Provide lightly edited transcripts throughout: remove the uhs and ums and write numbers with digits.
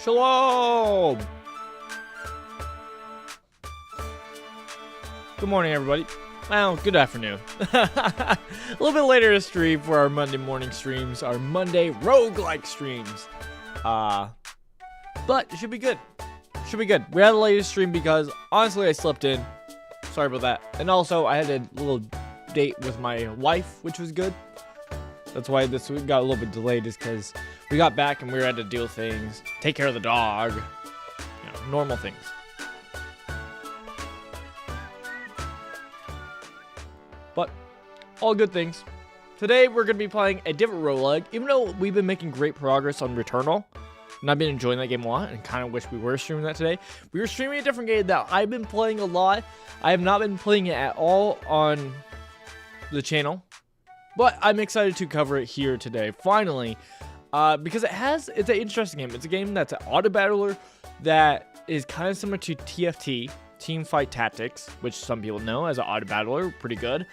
Shalom! Good morning, everybody. Well, good afternoon. A little bit later to stream for our Monday morning streams, our Monday roguelike streams. But it should be good. Should be good. We had a later stream because, honestly, I slept in. Sorry about that. And also, I had a little date with my wife, which was good. That's why this week got a little bit delayed, is because we got back and we had to deal with things, take care of the dog, you know, normal things. But all good things. Today we're going to be playing a different roguelike, even though we've been making great progress on Returnal, and I've been enjoying that game a lot, and kind of wish we were streaming that today. We were streaming a different game that I've been playing a lot. I have not been playing it at all on the channel, but I'm excited to cover it here today, finally, because it's an interesting game. It's a game that's an auto battler that is kind of similar to TFT, Team Fight Tactics, which some people know as an auto battler, pretty good.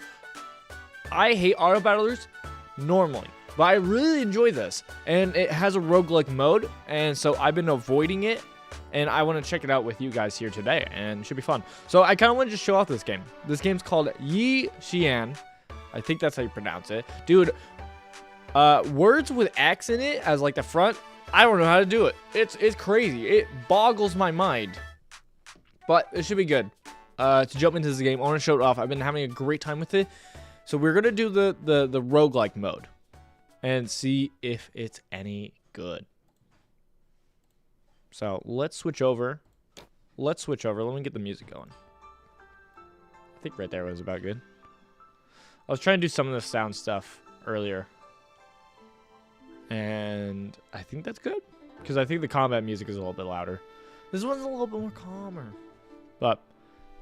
I hate auto battlers normally, but I really enjoy this, and it has a roguelike mode, and so I've been avoiding it, and I want to check it out with you guys here today, and it should be fun. So I kind of want to just show off this game. This game's called XIAN. I think that's how you pronounce it. Dude, words with X in it as like the front, I don't know how to do it. It's crazy. It boggles my mind. But it should be good. To jump into this game, I want to show it off. I've been having a great time with it. So we're going to do the roguelike mode and see if it's any good. So let's switch over. Let me get the music going. I think right there was about good. I was trying to do some of the sound stuff earlier, and I think that's good, because I think the combat music is a little bit louder. This one's a little bit more calmer. But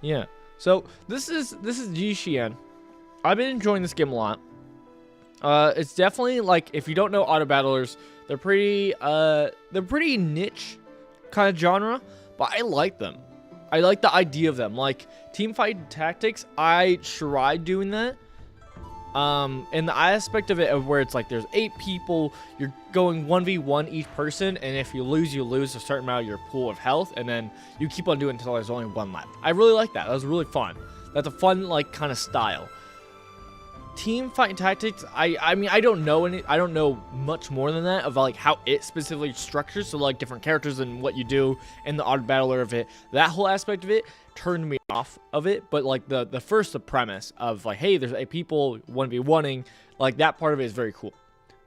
yeah, so this is XIAN. I've been enjoying this game a lot. It's definitely, like, if you don't know auto battlers, they're pretty niche kind of genre, but I like them. I like the idea of them. Like Team Fight Tactics, I tried doing that. And the aspect of it of where it's like there's 8 people, you're going 1v1 each person, and if you lose a certain amount of your pool of health, and then you keep on doing it until there's only 1 left. I really like that. That was really fun. That's a fun, like, kind of style. Team Fight Tactics, I mean, I don't know much more than that of like how it specifically structures, so like different characters and what you do and the auto battler of it. That whole aspect of it turned me off of it, but like the premise of like, hey, there's 8 people 1v1ing, like that part of it is very cool.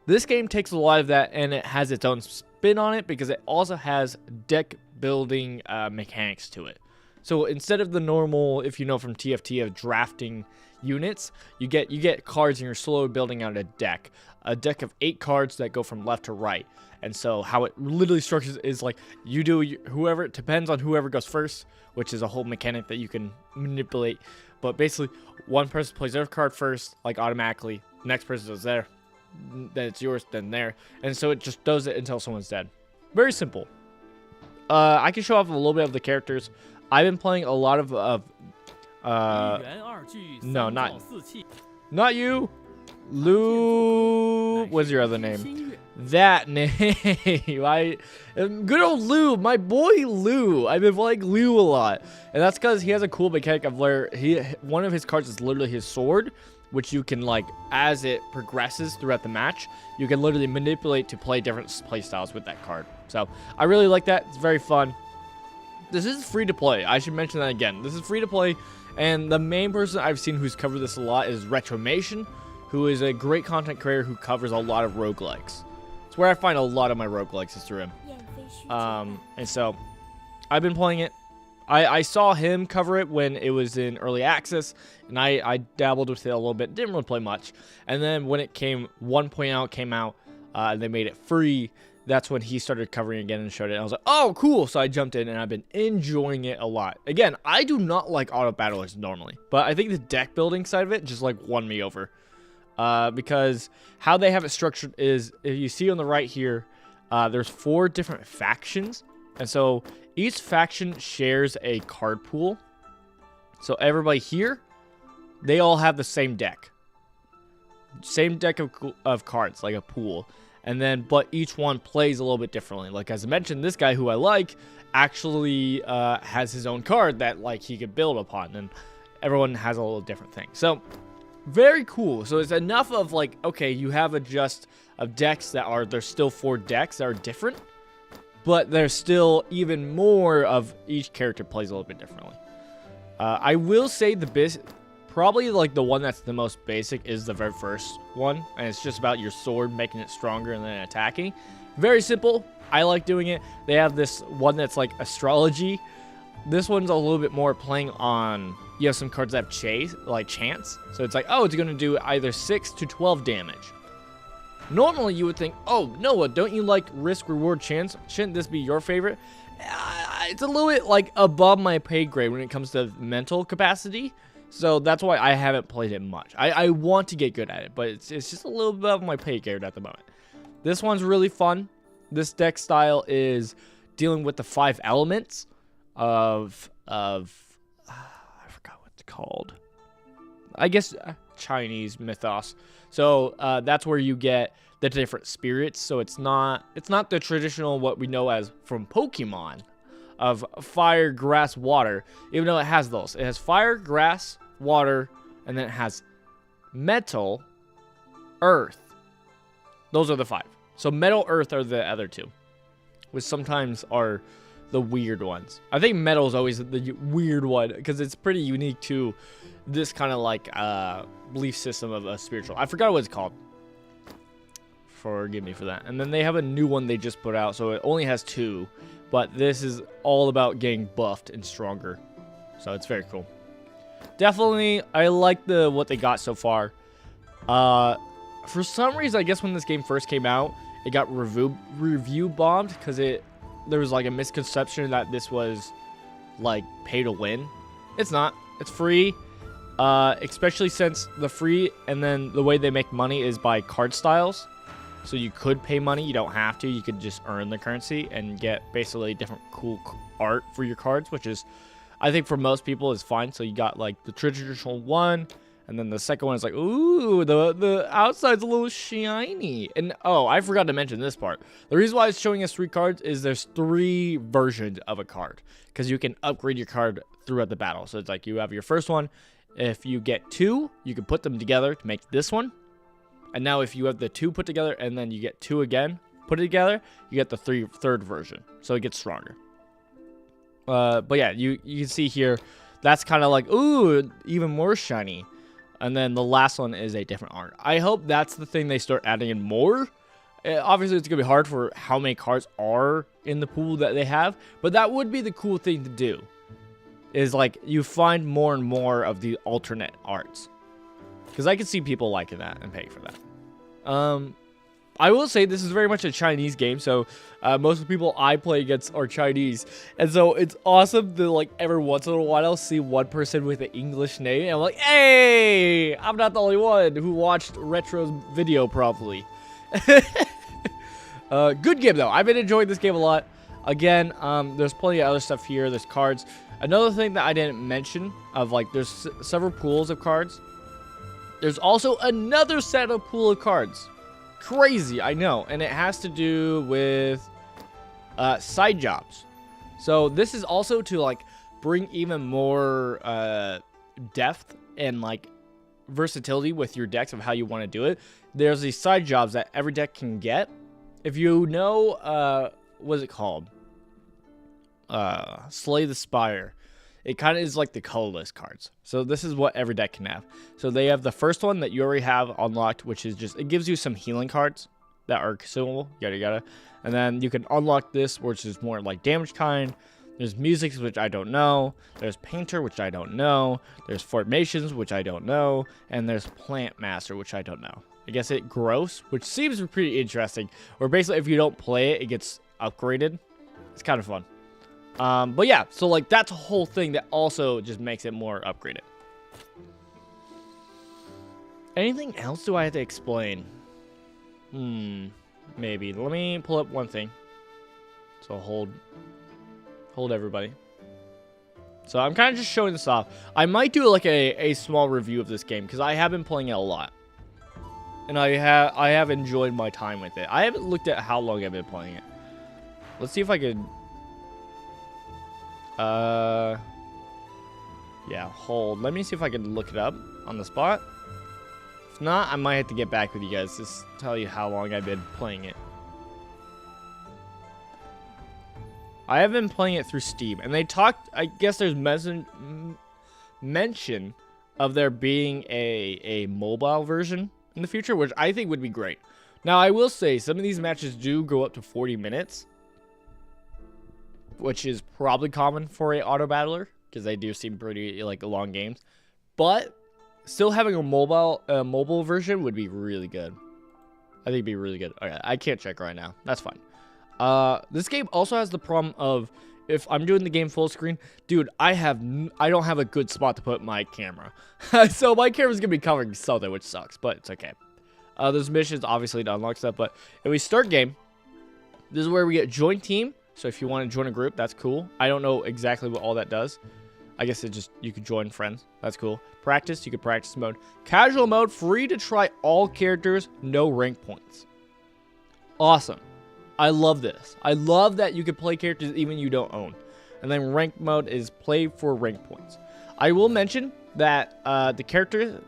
This game takes a lot of that, and it has its own spin on it because it also has deck building mechanics to it. So instead of the normal, if you know from TFT, of drafting units, you get cards, and you're slowly building out a deck of 8 cards that go from left to right. And so how it literally structures is like you do whoever, it depends on whoever goes first, which is a whole mechanic that you can manipulate. But basically, one person plays their card first, like automatically. Next person goes there, then it's yours, then there, and so it just does it until someone's dead. Very simple. I can show off a little bit of the characters. I've been playing a lot of no, not you, Lou. What's your other name? That name. Good old Lou, my boy Lou. I've been playing Lou a lot, and that's because he has a cool mechanic of where one of his cards is literally his sword, which you can, like, as it progresses throughout the match, you can literally manipulate to play different play styles with that card. So I really like that. It's very fun. This is free to play. I should mention that again. This is free to play, and the main person I've seen who's covered this a lot is Retromation, who is a great content creator who covers a lot of roguelikes. It's where I find a lot of my roguelikes is through him. And so I've been playing it. I saw him cover it when it was in early access, and I dabbled with it a little bit. Didn't really play much. And then when it came 1.0 came out, and they made it free, that's when he started covering again and showed it. And I was like, oh, cool. So I jumped in, and I've been enjoying it a lot. Again, I do not like auto battlers normally, but I think the deck building side of it just like won me over. Because how they have it structured is, if you see on the right here, there's 4 different factions. And so each faction shares a card pool. So everybody here, they all have the same deck. Same deck of cards, like a pool. And then, but each one plays a little bit differently. Like, as I mentioned, this guy who I like actually has his own card that, like, he could build upon. And everyone has a little different thing. So, very cool. So, it's enough of, like, okay, you have a just of decks that are, there's still 4 decks that are different. But there's still even more of each character plays a little bit differently. I will say probably like the one that's the most basic is the very first one. And it's just about your sword, making it stronger and then attacking. Very simple. I like doing it. They have this one that's like astrology. This one's a little bit more playing on, you have some cards that have chance. So it's like, oh, it's going to do either 6 to 12 damage. Normally, you would think, oh, Noah, don't you like risk, reward, chance? Shouldn't this be your favorite? It's a little bit, like, above my pay grade when it comes to mental capacity. So that's why I haven't played it much. I want to get good at it, but it's just a little bit above my pay grade at the moment. This one's really fun. This deck style is dealing with the 5 elements of I forgot what it's called. I guess Chinese mythos. So that's where you get the different spirits. So it's not the traditional what we know as from Pokemon of fire, grass, water. Even though it has those, it has fire, grass, water, and then it has metal, earth. Those are the 5. So metal, earth are the other 2, which sometimes are the weird ones. I think metal is always the weird one because it's pretty unique to this kind of like belief system of a spiritual. I forgot what it's called. Forgive me for that. And then they have a new one they just put out, so it only has 2, but this is all about getting buffed and stronger. So it's very cool. Definitely, I like what they got so far. For some reason, I guess when this game first came out, it got review bombed because there was like a misconception that this was like pay to win. It's not. It's free. Especially since the free and then the way they make money is by card styles. So you could pay money. You don't have to. You could just earn the currency and get basically different cool art for your cards, which is, I think for most people is fine. So you got like the traditional one. And then the second one is like, ooh, the outside's a little shiny. And, oh, I forgot to mention this part. The reason why it's showing us 3 cards is there's 3 versions of a card. Because you can upgrade your card throughout the battle. So it's like you have your first one. If you get 2, you can put them together to make this one. And now if you have the 2 put together and then you get 2 again, put it together, you get the third version. So it gets stronger. But yeah, you can see here, that's kind of like, ooh, even more shiny. And then the last one is a different art. I hope that's the thing they start adding in more. Obviously, it's going to be hard for how many cards are in the pool that they have. But that would be the cool thing to do. Is like you find more and more of the alternate arts. Because I can see people liking that and paying for that. I will say this is very much a Chinese game, so most of the people I play against are Chinese. And so it's awesome to, like, every once in a while see one person with an English name. And I'm like, hey, I'm not the only one who watched Retro's video probably. Good game, though. I've been enjoying this game a lot. Again, there's plenty of other stuff here. There's cards. Another thing that I didn't mention of, like, there's several pools of cards. There's also another set of pool of cards. Crazy, I know. And it has to do with side jobs. So this is also to like bring even more depth and like versatility with your decks of how you want to do it. There's these side jobs that every deck can get. If you know, what's it called? Slay the Spire. It kind of is like the colorless cards. So this is what every deck can have. So they have the first one that you already have unlocked, which is just, it gives you some healing cards that are consumable, yada yada. And then you can unlock this, which is more like damage kind. There's music, which I don't know. There's painter, which I don't know. There's formations, which I don't know. And there's plant master, which I don't know. I guess it grows, which seems pretty interesting. Where basically if you don't play it, it gets upgraded. It's kind of fun. But yeah, so like that's a whole thing that also just makes it more upgraded. Anything else do I have to explain? Maybe. Let me pull up one thing. So hold everybody. So I'm kind of just showing this off. I might do like a small review of this game because I have been playing it a lot. and I have enjoyed my time with it. I haven't looked at how long I've been playing it. Let's see if I could. Yeah, hold. Let me see if I can look it up on the spot. If not, I might have to get back with you guys to tell you how long I've been playing it. I have been playing it through Steam, and they talked. I guess there's mention of there being a mobile version in the future, which I think would be great. Now, I will say some of these matches do go up to 40 minutes, which is probably common for a auto battler because they do seem pretty like long games. But still having a mobile version would be really good. I think it'd be really good. Okay, I can't check right now. That's fine. This game also has the problem of if I'm doing the game full screen, dude, I don't have a good spot to put my camera. So my camera's gonna be covering something, which sucks, but it's okay. There's missions obviously to unlock stuff, but if we start game, this is where we get join team. So if you want to join a group, that's cool. I don't know exactly what all that does. I guess it just, you could join friends. That's cool. Practice, you could practice mode. Casual mode, free to try all characters, no rank points. Awesome. I love this. I love that you can play characters even you don't own. And then rank mode is play for rank points. I will mention that the characters,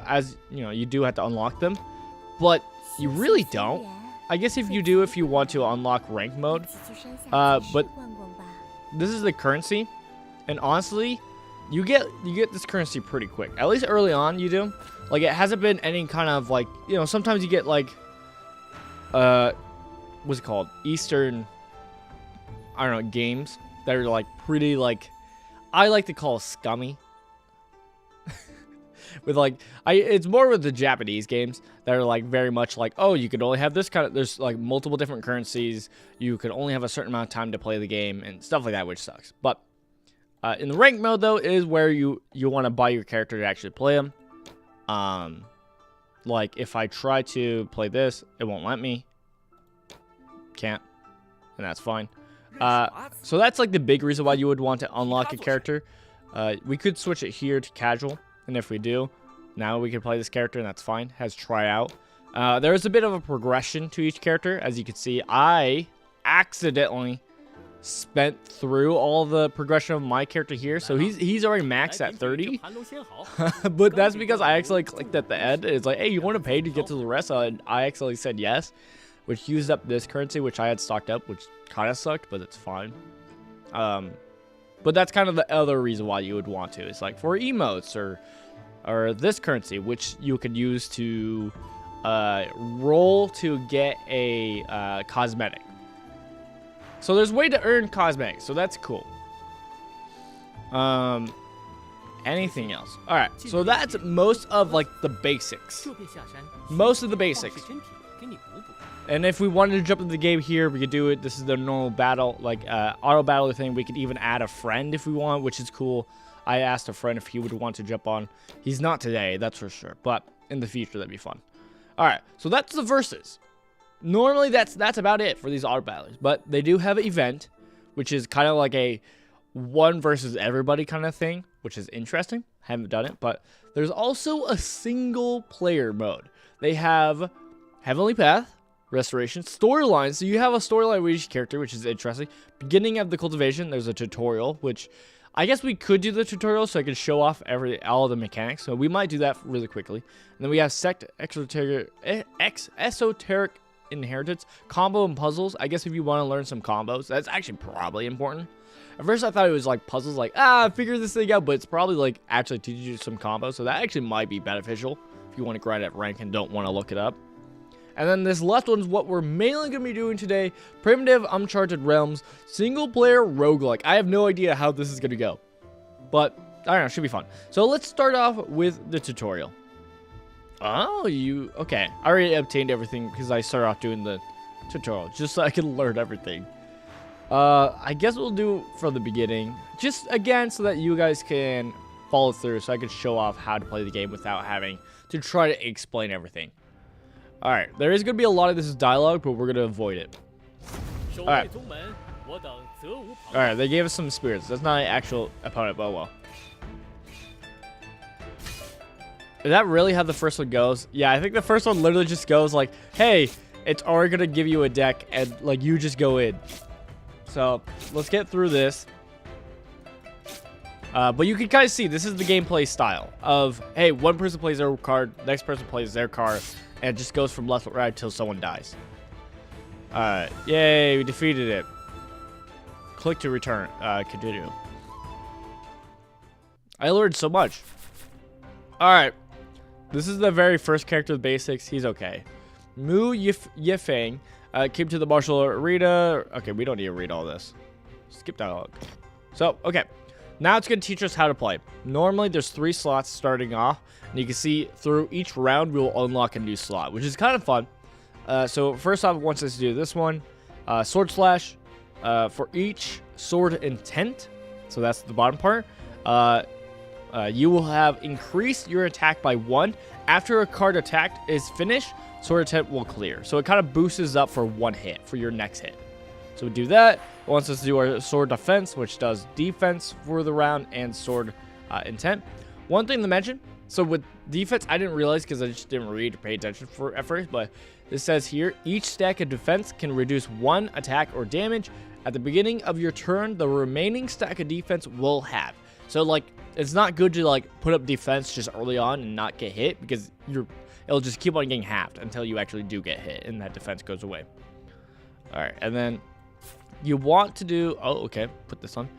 as you know, you do have to unlock them, but you really don't. I guess if you do, if you want to unlock rank mode, but this is the currency, and honestly, you get this currency pretty quick. At least early on, you do. Like, it hasn't been any kind of like, you know, sometimes you get like, what's it called? Eastern, I don't know, games that are like pretty like, I like to call scummy. With like, it's more with the Japanese games that are like very much like, oh, you could only have this kind of, there's like multiple different currencies. You can only have a certain amount of time to play the game and stuff like that, which sucks. But in the rank mode though, is where you want to buy your character to actually play them. Like if I try to play this, it won't let me. Can't, and that's fine. So that's like the big reason why you would want to unlock a character. We could switch it here to casual, and if we do, now we can play this character, and that's fine. Has tryout. There is a bit of a progression to each character. As you can see, I accidentally spent through all the progression of my character here, so he's already maxed at 30. But that's because I actually clicked at the end. It's like, hey, you want to pay to get to the rest? I actually said yes, which used up this currency, which I had stocked up, which kind of sucked, but it's fine. But that's kind of the other reason why you would want to. It's like for emotes or this currency, which you could use to roll to get a cosmetic. So there's a way to earn cosmetics, so that's cool. Anything else? All right, so that's most of like the basics. Most of the basics. And if we wanted to jump into the game here, we could do it. This is the normal battle, like auto battle thing. We could even add a friend if we want, which is cool. I asked a friend if he would want to jump on. He's not today, that's for sure. But in the future, that'd be fun. All right, so that's the verses. Normally, that's about it for these auto battlers. But they do have an event, which is kind of like a one versus everybody kind of thing, which is interesting. Haven't done it, but there's also a single player mode. They have Heavenly Path, Restoration, storyline. So you have a storyline with each character, which is interesting. Beginning of the cultivation, there's a tutorial, which I guess we could do the tutorial so I could show off all the mechanics. So we might do that really quickly. And then we have sect, esoteric inheritance, combo and puzzles. I guess if you want to learn some combos, that's actually probably important. At first I thought it was like puzzles, like figure this thing out, but it's probably like actually teaches you some combos. So that actually might be beneficial if you want to grind at rank and don't want to look it up. And then this last one is what we're mainly going to be doing today. Primitive Uncharted Realms, single player roguelike. I have no idea how this is going to go, but I don't know, it should be fun. So let's start off with the tutorial. Oh, okay. I already obtained everything because I started off doing the tutorial just so I can learn everything. I guess we'll do from the beginning, just again so that you guys can follow through, so I can show off how to play the game without having to try to explain everything. Alright, there is going to be a lot of this dialogue, but we're going to avoid it. Alright. Alright, they gave us some spirits. That's not an actual opponent, but well. Is that really how the first one goes? Yeah, I think the first one literally just goes like, hey, it's already going to give you a deck and like you just go in. So let's get through this. But you can kind of see this is the gameplay style of, hey, one person plays their card, next person plays their card, and it just goes from left to right until someone dies. Alright, yay, we defeated it. Click to return, continue. I learned so much. Alright, this is the very first character of the basics. He's okay. Mu Yifeng came to the martial arena. Okay, we don't need to read all this. Skip dialogue. So, okay. Now it's going to teach us how to play. Normally, there's 3 slots starting off. And you can see through each round, we will unlock a new slot, which is kind of fun. So first off, it wants us to do this one. Sword Slash. For each sword intent. So that's the bottom part. You will have increased your attack by 1. After a card attack is finished, sword intent will clear. So it kind of boosts up for 1 hit for your next hit. So we do that. It wants us to do our sword defense, which does defense for the round and sword intent. One thing to mention, so with defense, I didn't realize because I just didn't read or pay attention at first, but it says here, each stack of defense can reduce 1 attack or damage. At the beginning of your turn, the remaining stack of defense will halve. So like, it's not good to like put up defense just early on and not get hit because it'll just keep on getting halved until you actually do get hit and that defense goes away. All right, and then you want to do, oh, okay, put this on.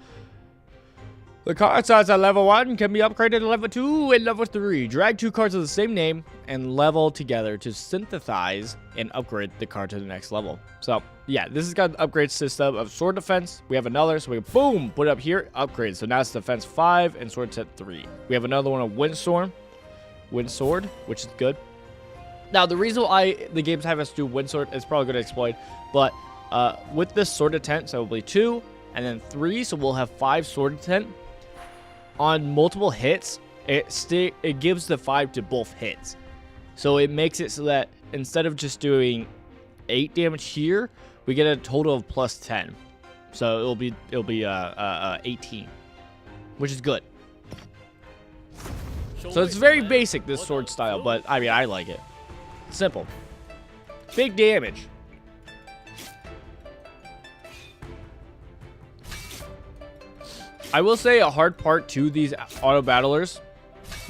The card size at level 1 can be upgraded to level 2 and level 3. Drag 2 cards of the same name and level together to synthesize and upgrade the card to the next level. So, yeah, this has got an upgrade system of sword defense. We have another, so we boom, put it up here, upgrade. So now it's defense 5 and sword set 3. We have another one of Windsword, which is good. Now, the reason why the games have us do Windsword is probably going to explain, but with this sword intent, so it will be 2 and then 3, so we'll have 5 sword intent. On multiple hits, it gives the 5 to both hits. So it makes it so that instead of just doing 8 damage here, we get a total of plus 10. So it'll be 18, which is good. So it's very basic, this sword style, but I mean, I like it. Simple. Big damage. I will say a hard part to these auto battlers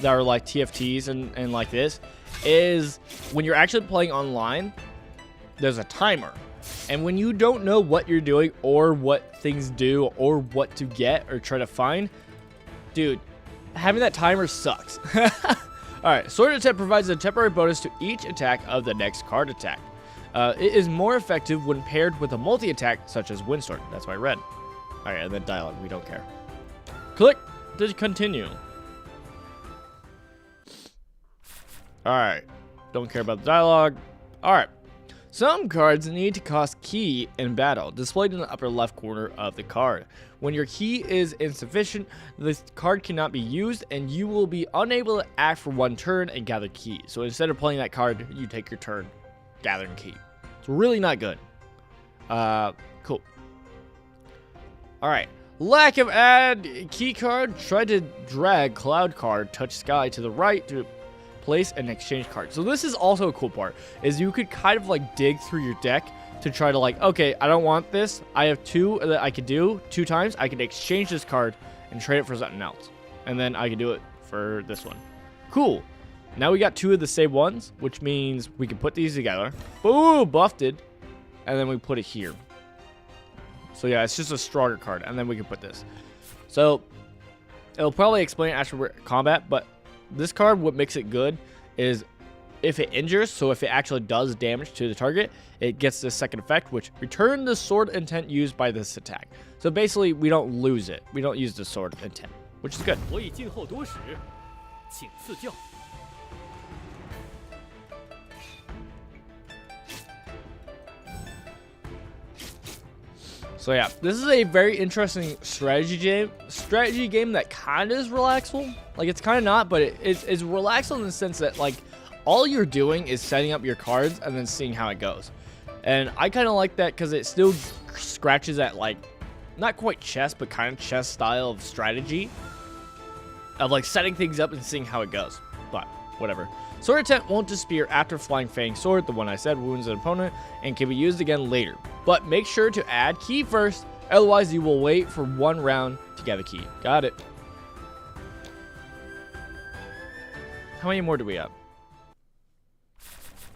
that are like TFTs and like this is when you're actually playing online, there's a timer. And when you don't know what you're doing or what things do or what to get or try to find, dude, having that timer sucks. Alright, sword attack provides a temporary bonus to each attack of the next card attack. It is more effective when paired with a multi-attack such as Windsword. That's why I read. Alright, and then dialogue, we don't care. Click to continue. Alright. Don't care about the dialogue. Alright. Some cards need to cost key in battle, displayed in the upper left corner of the card. When your key is insufficient, this card cannot be used, and you will be unable to act for 1 turn and gather key. So instead of playing that card, you take your turn gathering key. It's really not good. Cool. Alright. Lack of add key card. Try to drag cloud card, touch sky to the right to place an exchange card. So this is also a cool part, is you could kind of like dig through your deck to try to like, okay, I don't want this. I have 2 that I could do 2 times. I could exchange this card and trade it for something else. And then I could do it for this one. Cool. Now we got 2 of the same ones, which means we can put these together. Boom, buffed it. And then we put it here. So yeah, it's just a stronger card, and then we can put this. So it'll probably explain after combat, but this card, what makes it good is if it injures, so if it actually does damage to the target, it gets this second effect, which return the sword intent used by this attack. So basically, we don't lose it. We don't use the sword intent, which is good. So yeah, this is a very interesting strategy game that kind of is relaxful. Like, it's kind of not, but it's relaxful in the sense that, like, all you're doing is setting up your cards and then seeing how it goes. And I kind of like that because it still scratches at, like, not quite chess, but kind of chess style of strategy. Of, like, setting things up and seeing how it goes. But whatever. Sword Attempt won't disappear after Flying Fang Sword, the one I said, wounds an opponent, and can be used again later. But make sure to add key first, otherwise you will wait for 1 round to get a key. Got it. How many more do we have?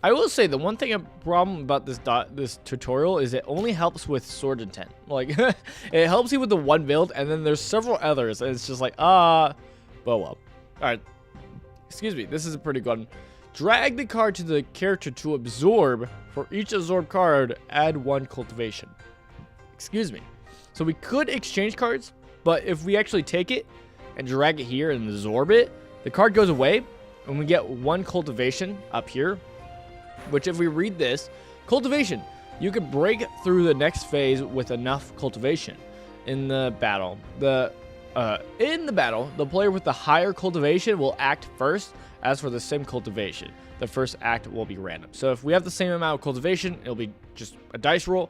I will say the one thing a problem about this tutorial is it only helps with Sword Intent. Like, it helps you with the one build, and then there's several others, and it's just like, well. All right, excuse me, this is a pretty good one. Drag the card to the character to absorb. For each absorb card, add 1 cultivation. Excuse me. So we could exchange cards, but if we actually take it and drag it here and absorb it, the card goes away, and we get 1 cultivation up here. Which, if we read this, cultivation, you can break through the next phase with enough cultivation. In the battle, the player with the higher cultivation will act first. As for the same cultivation, the first act will be random. So if we have the same amount of cultivation, it'll be just a dice roll.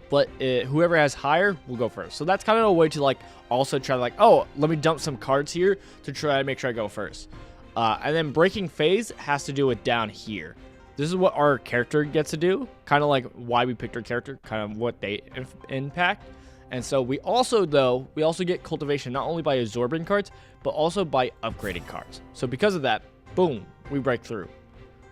But whoever has higher will go first. So that's kind of a way to like also try to like, oh, let me dump some cards here to try to make sure I go first. And then breaking phase has to do with down here. This is what our character gets to do, kind of like why we picked our character, kind of what they impact. And so we also get cultivation not only by absorbing cards, but also by upgrading cards. So because of that, boom, we break through.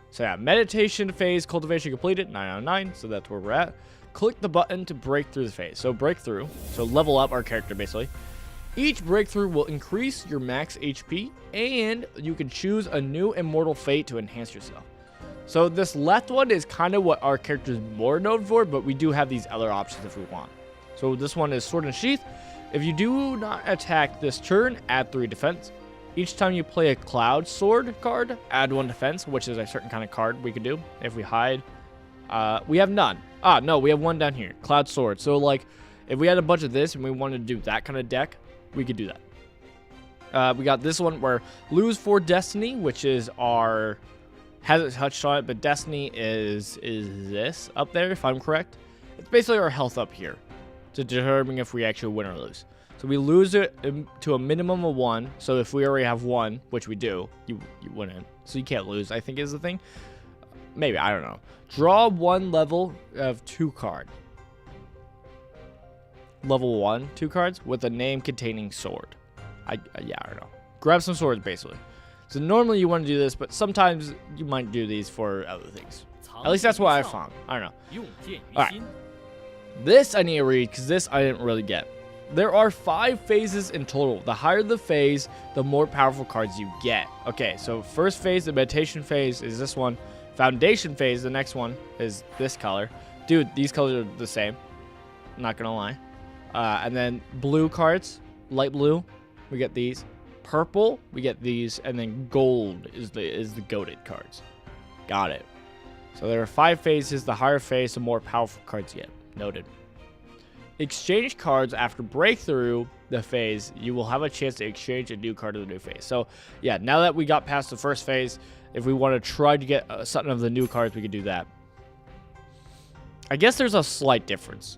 So yeah, meditation phase, cultivation completed, 9 out of 9, so that's where we're at. Click the button to break through the phase. So break through, so level up our character basically. Each breakthrough will increase your max HP, and you can choose a new immortal fate to enhance yourself. So this left one is kind of what our character is more known for, but we do have these other options if we want. So this one is Sword and Sheath. If you do not attack this turn, add 3 defense. Each time you play a Cloud Sword card, add 1 defense, which is a certain kind of card we could do. If we hide, we have none. No, we have 1 down here, Cloud Sword. So like, if we had a bunch of this and we wanted to do that kind of deck, we could do that. We got this one where lose 4 Destiny, which is our... hasn't touched on it, but Destiny is this up there, if I'm correct. It's basically our health up here to determine if we actually win or lose. So we lose it to a minimum of 1. So if we already have 1, which we do, you wouldn't. So you can't lose, I think is the thing. Maybe, I don't know. Draw 1 level of 2 card. Level 1, 2 cards with a name containing sword. I don't know. Grab some swords, basically. So normally you want to do this, but sometimes you might do these for other things. At least that's what I found. I don't know. Alright. This I need to read, because this I didn't really get. There are 5 phases in total. The higher the phase, the more powerful cards you get. Okay, so first phase, the meditation phase, is this one. Foundation phase, the next one, is this color. Dude, these colors are the same. Not gonna lie. And then blue cards, light blue, we get these. Purple, we get these, and then gold is the goated cards. Got it. So there are 5 phases. The higher phase, the more powerful cards you get. Noted. Exchange cards after breakthrough the phase. You will have a chance to exchange a new card to the new phase. So yeah, now that we got past the first phase, if we want to try to get something of the new cards, we could do that. I guess there's a slight difference.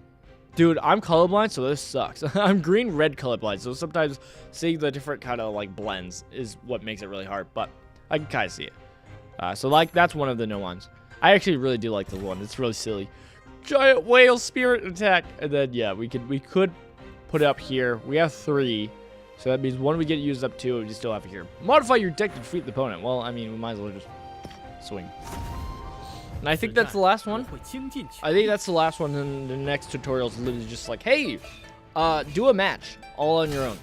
Dude, I'm colorblind, so this sucks. I'm green-red colorblind, so sometimes seeing the different kind of like blends is what makes it really hard, but I can kind of see it. So like that's one of the new ones. I actually really do like this one. It's really silly. Giant whale spirit attack, and then yeah, we could put it up here. We have 3, so that means 1 we get used up 2, and we still have it here. Modify your deck to defeat the opponent. Well, I mean, we might as well just swing. And I think that's the last one. I think that's the last one, and the next tutorial is literally just like, hey, do a match all on your own.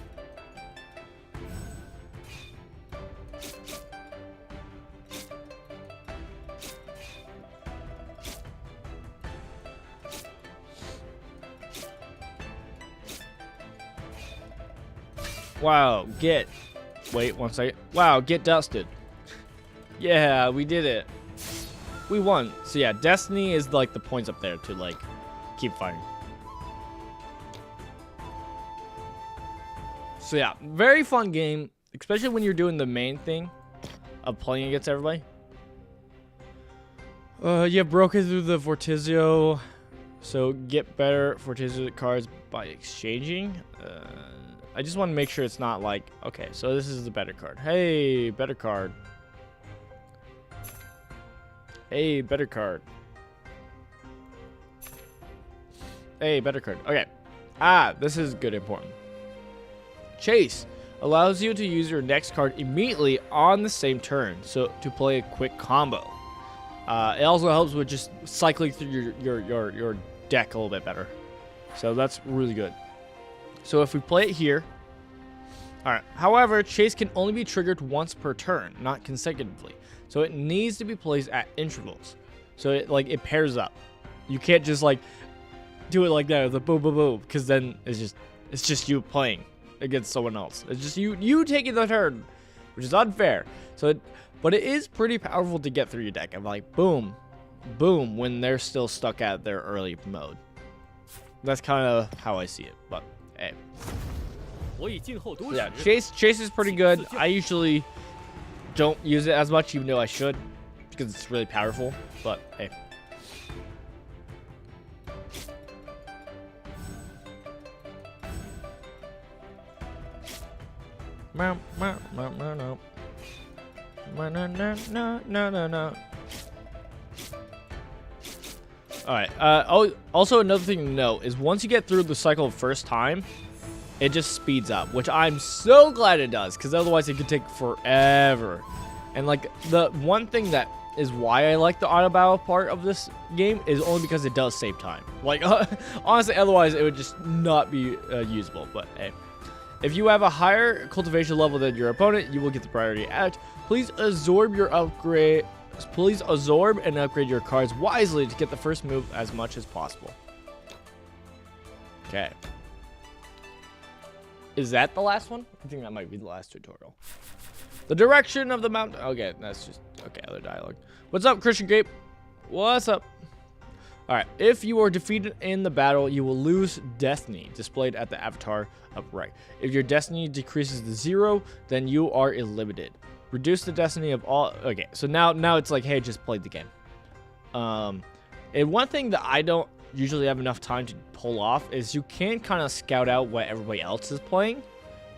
Wow, wait 1 second. Wow, get dusted. Yeah, we did it. We won. So yeah, Destiny is like the points up there to like keep fighting. So yeah, very fun game, especially when you're doing the main thing of playing against everybody. You have broken through the Fortizio, so get better Fortizio cards by exchanging. I just want to make sure it's not like, okay, so this is the better card. Hey, better card. Hey, better card. Hey, better card. Okay. This is good, important. Chase allows you to use your next card immediately on the same turn, so to play a quick combo. It also helps with just cycling through your deck a little bit better. So that's really good. So if we play it here, all right. However, Chase can only be triggered once per turn, not consecutively. So it needs to be placed at intervals. So it pairs up. You can't just like do it like that with a boom boom boom, because then it's just you playing against someone else. It's just you taking the turn, which is unfair. But it is pretty powerful to get through your deck. I'm like boom, boom when they're still stuck at their early mode. That's kind of how I see it. But hey, yeah, Chase is pretty good. I usually don't use it as much, even though I should, because it's really powerful. But hey. No. Alright, also another thing to note is once you get through the cycle the first time, it just speeds up, which I'm so glad it does, because otherwise it could take forever. And like the one thing that is why I like the auto battle part of this game is only because it does save time. Like honestly, otherwise it would just not be usable. But hey, if you have a higher cultivation level than your opponent, you will get the priority act. Please absorb and upgrade your cards wisely to get the first move as much as possible. Okay. Is that the last one? I think that might be the last tutorial. The direction of the mountain. Okay, that's just okay. Other dialogue. What's up, Christian Cape? What's up? All right. If you are defeated in the battle, you will lose destiny displayed at the avatar up right. If your destiny decreases to 0, then you are eliminated. Reduce the destiny of all. Okay, so now it's like, hey, just play the game. And one thing that I don't usually have enough time to pull off is you can kind of scout out what everybody else is playing,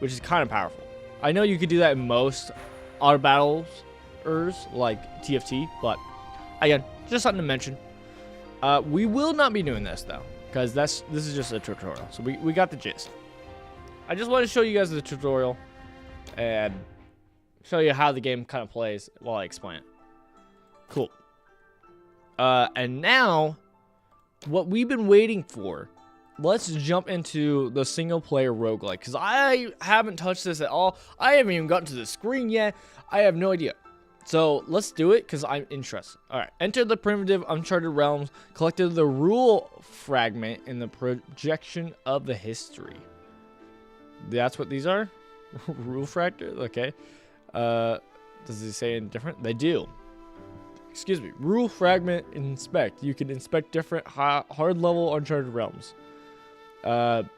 which is kind of powerful. I know you could do that in most auto battles like TFT, but again, just something to mention. We will not be doing this though, because this is just a tutorial. So we got the gist. I just want to show you guys the tutorial and show you how the game kind of plays while I explain it. Cool. And now, what we've been waiting for, let's jump into the single player roguelike, because I haven't touched this at all. I haven't even gotten to the screen yet. I have no idea. So let's do it because I'm interested. All right. Enter the primitive uncharted realms, collected the rule fragment in the projection of the history. That's what these are? Rule fragment? Okay. Does it say anything different? They do. Excuse me. Rule fragment inspect. You can inspect different hard level uncharted realms. Backtrack.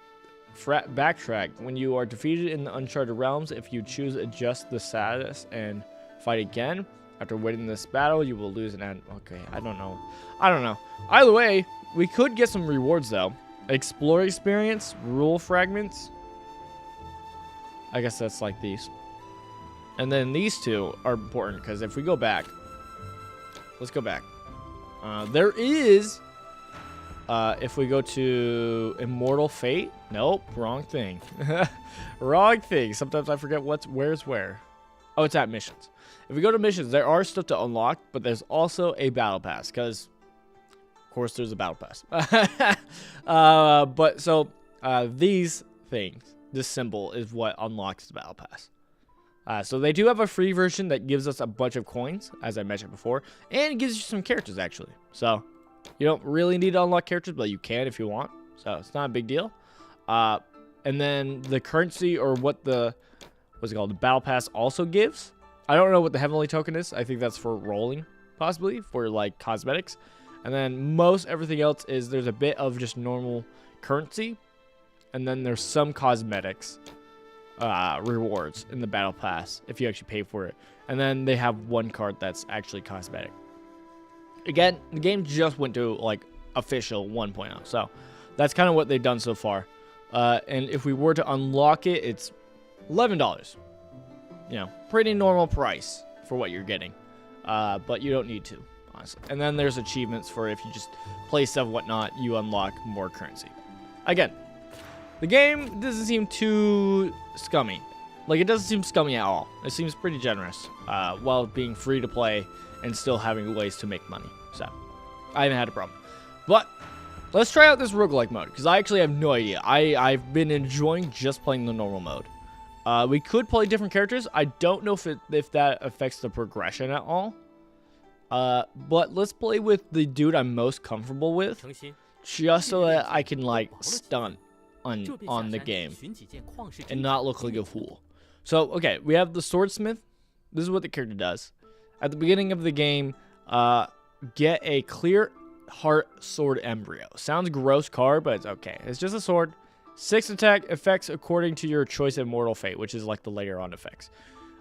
When you are defeated in the uncharted realms, if you choose adjust the status and fight again. After winning this battle, you will lose an end. Okay, I don't know. Either way, we could get some rewards though. Explore experience, rule fragments. I guess that's like these. And then these two are important because if we go back, let's go back. There is, if we go to Immortal Fate, nope, wrong thing. Wrong thing. Sometimes I forget where's where. Oh, it's at missions. If we go to missions, there are stuff to unlock, but there's also a battle pass because, of course, there's a battle pass. These things, this symbol is what unlocks the battle pass. So they do have a free version that gives us a bunch of coins, as I mentioned before, and it gives you some characters, actually. So you don't really need to unlock characters, but you can if you want. So it's not a big deal. And then the currency or what's it called? The battle pass also gives. I don't know what the heavenly token is. I think that's for rolling, possibly, for like cosmetics. And then most everything else is there's a bit of just normal currency. And then there's some cosmetics rewards in the battle pass if you actually pay for it. And then they have one card that's actually cosmetic. Again, the game just went to like official 1.0. So that's kind of what they've done so far. And if we were to unlock it, it's $11. You know, pretty normal price for what you're getting. But you don't need to, honestly. And then there's achievements for if you just play stuff, whatnot, you unlock more currency. Again, the game doesn't seem too scummy. Like, it doesn't seem scummy at all. It seems pretty generous, while being free to play and still having ways to make money. So, I haven't had a problem. But, let's try out this roguelike mode, because I actually have no idea. I've been enjoying just playing the normal mode. We could play different characters. I don't know if that affects the progression at all. But let's play with the dude I'm most comfortable with, just so that I can, like, stunt on the game and not look like a fool. So, okay, we have the swordsmith. This is what the character does. At the beginning of the game, get a clear heart sword embryo. Sounds gross card, but it's okay. It's just a sword. 6 attack effects according to your choice of mortal fate, which is like the layer on effects.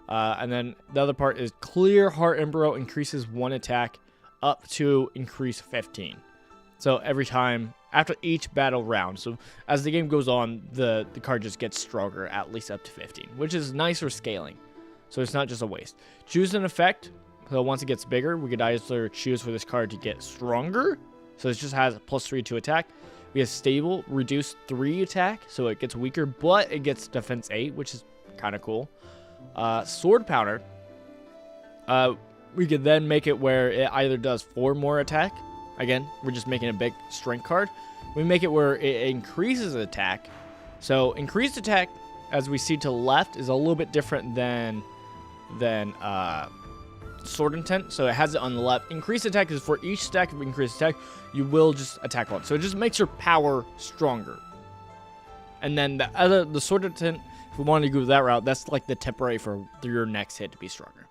And then the other part is clear heart embryo increases 1 attack up to increase 15. So every time after each battle round. So as the game goes on, the card just gets stronger, at least up to 15, which is nice for scaling. So it's not just a waste. Choose an effect. So once it gets bigger, we could either choose for this card to get stronger. So it just has a +3 to attack. We have stable, reduce 3 attack. So it gets weaker, but it gets defense 8, which is kind of cool. Sword powder. We could then make it where it either does 4 more attack. Again, we're just making a big strength card. We make it where it increases attack. So increased attack, as we see to the left, is a little bit different than sword intent. So it has it on the left. Increased attack is for each stack of increased attack, you will just attack one. So it just makes your power stronger. And then the sword intent, if we want to go that route, that's like the temporary for your next hit to be stronger.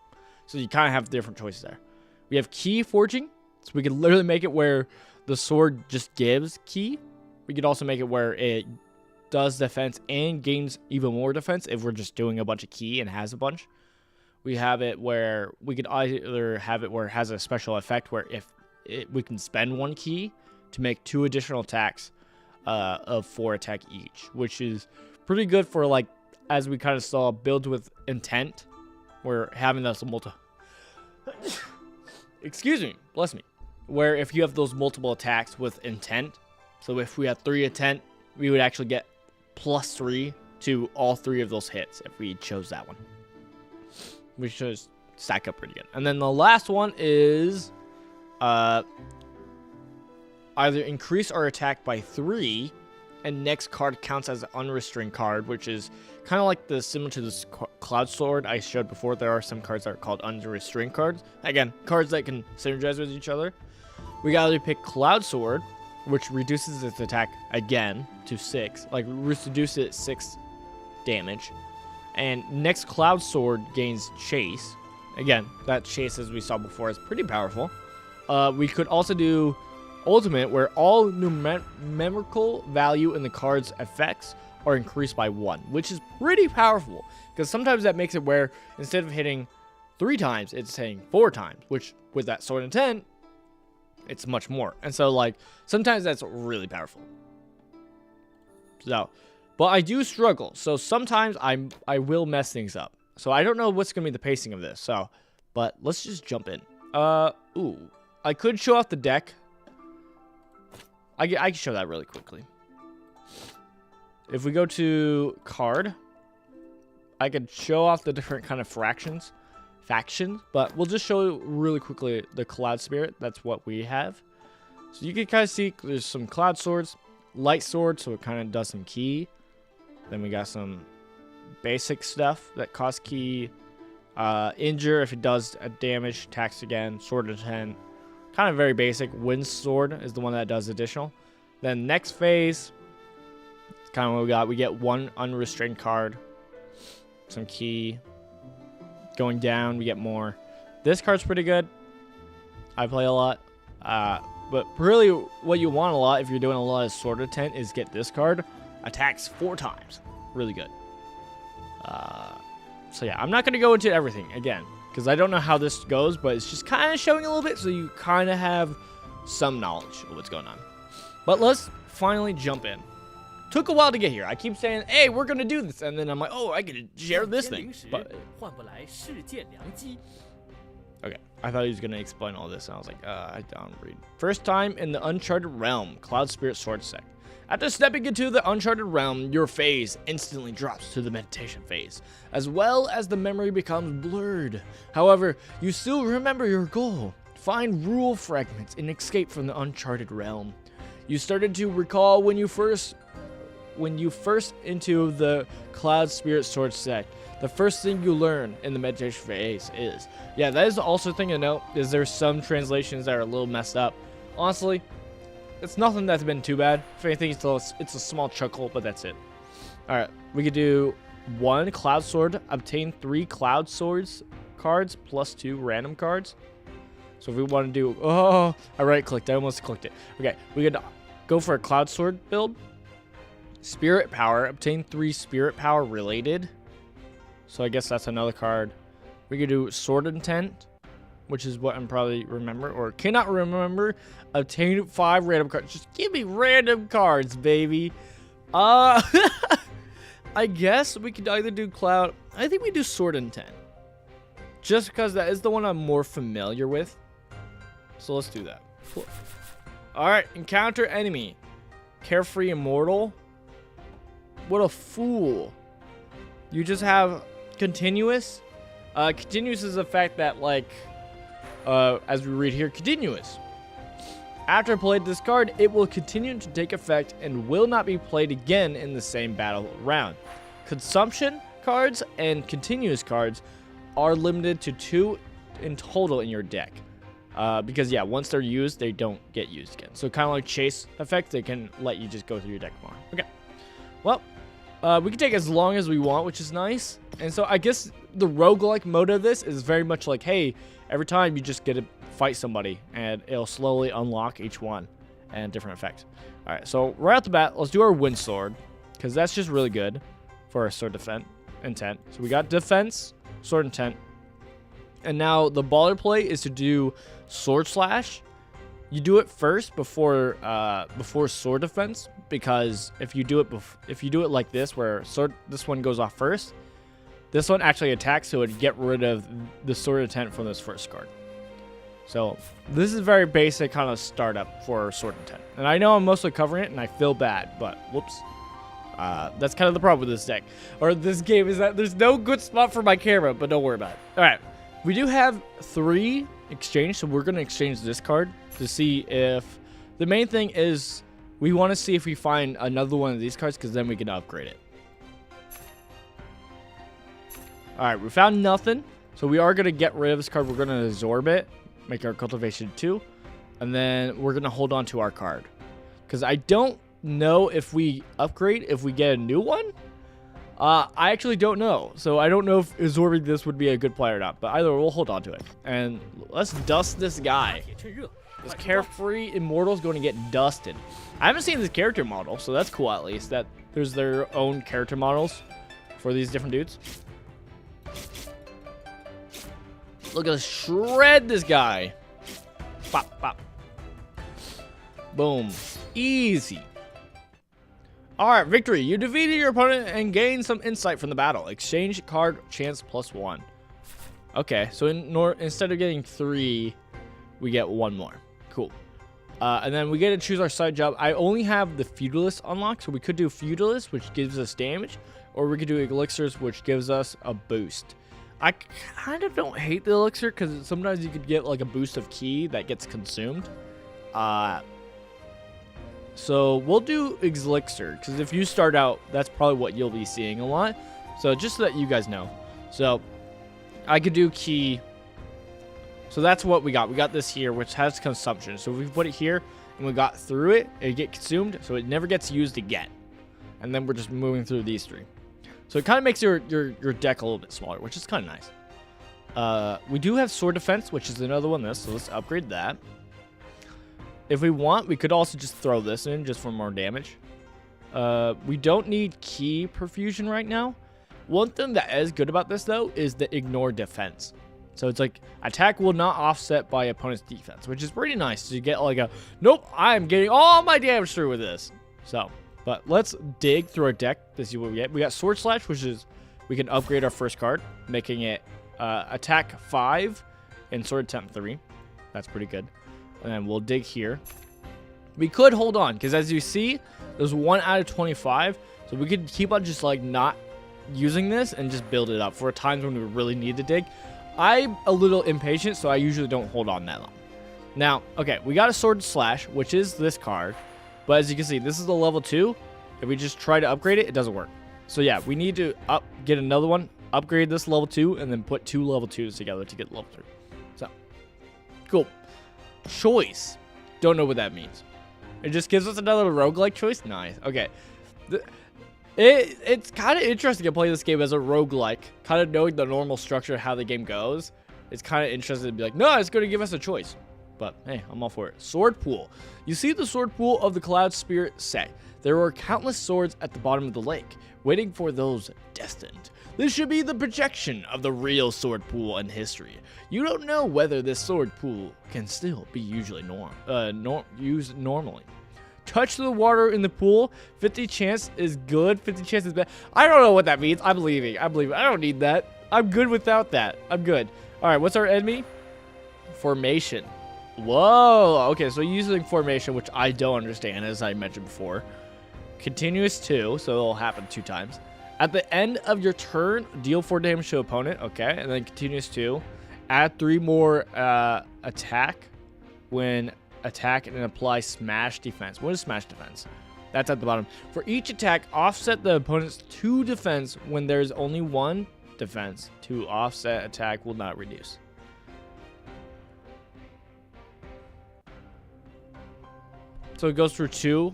So you kind of have different choices there. We have key forging. So we could literally make it where the sword just gives key. We could also make it where it does defense and gains even more defense if we're just doing a bunch of key and has a bunch. We have it where we could either have it where it has a special effect where we can spend 1 key to make 2 additional attacks of 4 attack each, which is pretty good for, like, as we kind of saw, builds with intent. We're having those excuse me, bless me. Where if you have those multiple attacks with intent, so if we had 3 intent, we would actually get +3 to all 3 of those hits if we chose that one. We should stack up pretty good. And then the last one is either increase our attack by 3, and next card counts as an unrestrained card, which is kind of like similar to this Cloud Sword I showed before. There are some cards that are called unrestrained cards. Again, cards that can synergize with each other. We got to pick Cloud Sword, which reduces its attack again to 6. Like, reduce it 6 damage. And next Cloud Sword gains Chase. Again, that Chase, as we saw before, is pretty powerful. We could also do Ultimate, where all numerical value in the card's effects are increased by 1, which is pretty powerful. Because sometimes that makes it where instead of hitting 3 times, it's hitting 4 times, which with that sword intent, it's much more. And so, like, sometimes that's really powerful. So, but I do struggle. So sometimes I will mess things up. So I don't know what's going to be the pacing of this. So, but let's just jump in. Ooh. I could show off the deck. I can show that really quickly. If we go to card, I could show off the different kind of factions, but we'll just show really quickly the Cloud Spirit. That's what we have. So you can kind of see there's some Cloud Swords, Light Sword, so it kind of does some key. Then we got some basic stuff that costs key. Injure if it does a damage, attacks again, sword intent. Kind of very basic. Wind Sword is the one that does additional. Then next phase, it's kind of what we got. We get 1 unrestrained card, some key. Going down, we get more. This card's pretty good. I play a lot. But really, what you want a lot if you're doing a lot of sword intent is get this card. Attacks 4 times. Really good. So yeah, I'm not going to go into everything again, because I don't know how this goes, but it's just kind of showing a little bit, so you kind of have some knowledge of what's going on. But let's finally jump in. Took a while to get here. I keep saying, hey, we're going to do this, and then I'm like, oh, I get to share this thing. But okay, I thought he was going to explain all this, and I was like, I don't read. First time in the Uncharted realm, Cloud Spirit Sword Set. After stepping into the Uncharted realm, your phase instantly drops to the meditation phase, as well as the memory becomes blurred. However, you still remember your goal. Find rule fragments and escape from the Uncharted realm. You started to recall when you first into the Cloud Spirit Sword Set. The first thing you learn in the meditation phase is, yeah, that is also a thing to note, is there's some translations that are a little messed up. Honestly, it's nothing that's been too bad. If anything, it's a small chuckle, but that's it. All right, we could do 1 Cloud Sword, obtain 3 Cloud Swords cards plus 2 random cards. So if we want to do, oh, I right-clicked. I almost clicked it. Okay, we could go for a Cloud Sword build. Spirit Power, obtain 3 Spirit Power related. So I guess that's another card. We could do Sword Intent, which is what I'm probably remember or cannot remember. Obtain 5 random cards. Just give me random cards, baby. I guess we could either do Cloud. I think we do Sword Intent, just because that is the one I'm more familiar with. So let's do that. Cool. All right, encounter enemy. Carefree Immortal. What a fool. You just have continuous. Continuous is the fact that, like, as we read here, continuous. After played this card, it will continue to take effect and will not be played again in the same battle round. Consumption cards and continuous cards are limited to 2 in total in your deck. Because, yeah, once they're used, they don't get used again. So kind of like chase effect, they can let you just go through your deck more. Okay. Well, we can take as long as we want, which is nice. And so I guess the roguelike mode of this is very much like, hey, every time you just get to fight somebody, and it'll slowly unlock each one and different effects. All right, so right off the bat, let's do our wind sword, because that's just really good for our sword intent. So we got defense, sword intent, and now the baller play is to do sword slash. You do it first before sword defense, because if you do it like this, where this one goes off first, this one actually attacks, so it would get rid of the sword intent from this first card. So this is very basic kind of startup for sword intent, and I know I'm mostly covering it, and I feel bad, but whoops. That's kind of the problem with this deck or this game, is that there's no good spot for my camera, but don't worry about it. All right, we do have 3 exchange, so we're going to exchange this card to see if the main thing is we want to see if we find another one of these cards, because then we can upgrade it. All right, we found nothing, so we are going to get rid of this card. We're going to absorb it, make our cultivation 2, and then we're going to hold on to our card, because I don't know if we upgrade if we get a new one. I actually don't know, so I don't know if absorbing this would be a good play or not, but either we'll hold on to it. And let's dust this guy. This Carefree Immortal is going to get dusted. I haven't seen this character model, so that's cool, at least that there's their own character models for these different dudes. Look at us shred this guy. Pop, pop. Boom. Easy. Alright, victory. You defeated your opponent and gained some insight from the battle. Exchange card chance +1. Okay, so instead of getting 3, we get 1 more. Cool. And then we get to choose our side job. I only have the Feudalist unlocked, so we could do Feudalist, which gives us damage, or we could do Elixirs, which gives us a boost. I kind of don't hate the Elixir, because sometimes you could get like a boost of ki that gets consumed. So we'll do Elixir, because if you start out, that's probably what you'll be seeing a lot. So just so that you guys know. So I could do ki. So that's what we got. We got this here, which has consumption. So if we put it here and we got through it, it get consumed, so it never gets used again. And then we're just moving through these 3. So it kind of makes your deck a little bit smaller, which is kind of nice. We do have sword defense, which is another one. So let's upgrade that. If we want, we could also just throw this in just for more damage. We don't need ki perfusion right now. One thing that is good about this, though, is the ignore defense. So it's like attack will not offset by opponent's defense, which is pretty nice. So you get like a, nope, I'm getting all my damage through with this. So, but let's dig through our deck to see what we get. We got Sword Slash, which is we can upgrade our first card, making it attack 5 and sword attempt 3. That's pretty good. And then we'll dig here. We could hold on, because as you see, there's 1 out of 25. So we could keep on just like not using this and just build it up for times when we really need to dig. I'm a little impatient, so I usually don't hold on that long. Now, okay, we got a sword slash, which is this card. But as you can see, this is the level 2. If we just try to upgrade it, it doesn't work. So yeah, we need to get another one, upgrade this level 2, and then put 2 level 2s together to get level 3. So, cool. Choice. Don't know what that means. It just gives us another roguelike choice? Nice. Okay. It's kind of interesting to play this game as a roguelike. Kind of knowing the normal structure of how the game goes. It's kind of interesting to be like, no, it's going to give us a choice. But, hey, I'm all for it. Sword pool. You see the sword pool of the Cloud Spirit say. There are countless swords at the bottom of the lake, waiting for those destined. This should be the projection of the real sword pool in history. You don't know whether this sword pool can still be used normally. Touch the water in the pool. 50 chance is good. 50 chance is bad. I don't know what that means. I'm leaving. I don't need that. I'm good without that. I'm good. All right, what's our enemy? Formation. Whoa. Okay, so using formation, which I don't understand, as I mentioned before. Continuous 2, so it'll happen 2 times. At the end of your turn, deal 4 damage to opponent. Okay, and then continuous 2. Add 3 more attack when attack and apply smash defense. What is smash defense? That's at the bottom. For each attack, offset the opponent's 2 defense when there's only 1 defense. To offset attack will not reduce. So it goes through 2.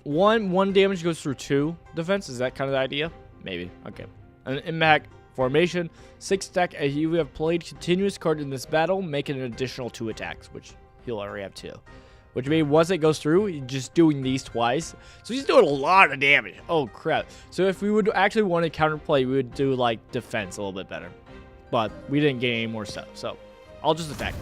One damage goes through 2 defense. Is that kind of the idea? Maybe. Okay. An impact formation. 6 attack. If you have played continuous card in this battle, make an additional 2 attacks, which he'll already have 2. Which means once it goes through, you're just doing these twice. So he's doing a lot of damage. Oh, crap. So if we would actually want to counterplay, we would do, like, defense a little bit better. But we didn't get any more stuff. So I'll just attack.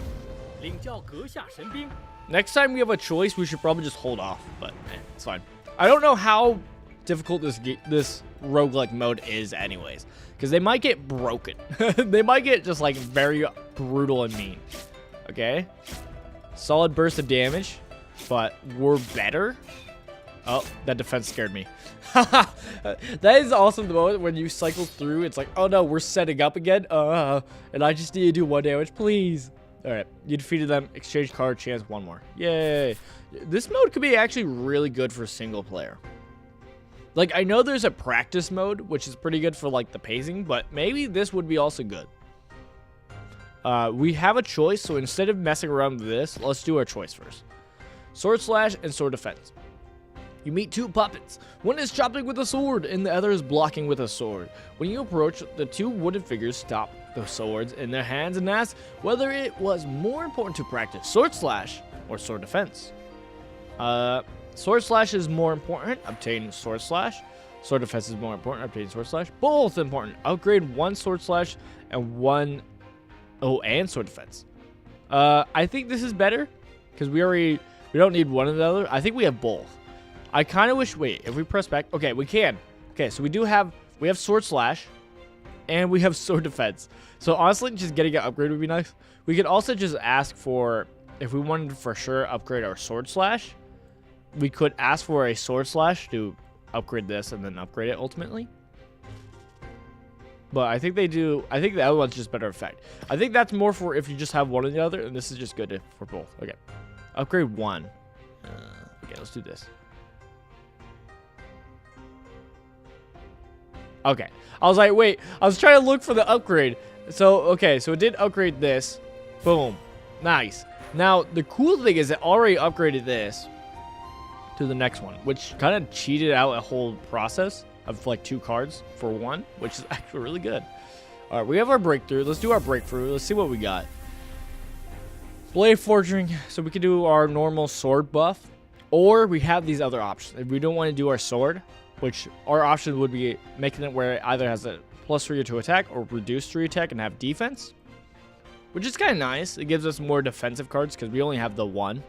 Next time we have a choice, we should probably just hold off. But it's fine. I don't know how difficult this roguelike mode is anyways. Because they might get broken. They might get just, like, very brutal and mean. Okay. Solid burst of damage. But we're better. Oh, that defense scared me. That is awesome, the moment when you cycle through. It's like, oh no, we're setting up again. And I just need to do 1 damage, please. Alright, you defeated them. Exchange card chance 1 more. Yay. This mode could be actually really good for single player. Like, I know there's a practice mode, which is pretty good for, like, the pacing, but maybe this would be also good. We have a choice, so instead of messing around with this, let's do our choice first. Sword slash and sword defense. You meet 2 puppets. One is chopping with a sword, and the other is blocking with a sword. When you approach, the 2 wooden figures stop the swords in their hands and ask whether it was more important to practice sword slash or sword defense. Sword slash is more important. Obtain sword slash. Sword defense is more important. Obtain sword slash. Both important. Upgrade 1 sword slash and 1... Oh, and sword defense. I think this is better because we don't need one or the other. I think we have both. I kind of wish. Wait, if we press back, okay, we can. Okay, so we have sword slash, and we have sword defense. So honestly, just getting an upgrade would be nice. We could also just ask for, if we wanted to for sure upgrade our sword slash, we could ask for a sword slash to upgrade this and then upgrade it ultimately. But I think they do. I think the other one's just better effect. I think that's more for if you just have one or the other, and this is just good for both. Okay, upgrade 1. Okay, let's do this. Okay, I was like, wait, I was trying to look for the upgrade. So, okay, so it did upgrade this. Boom. Nice. Now, the cool thing is it already upgraded this to the next one, which kind of cheated out a whole process of like 2 cards for 1, which is actually really good. All right, we have our breakthrough. Let's do our breakthrough. Let's see what we got. Blade Forging, so we can do our normal sword buff, or we have these other options. If we don't want to do our sword, which our option would be making it where it either has a +3 to attack or reduced 3 attack and have defense, which is kind of nice. It gives us more defensive cards because we only have the 1.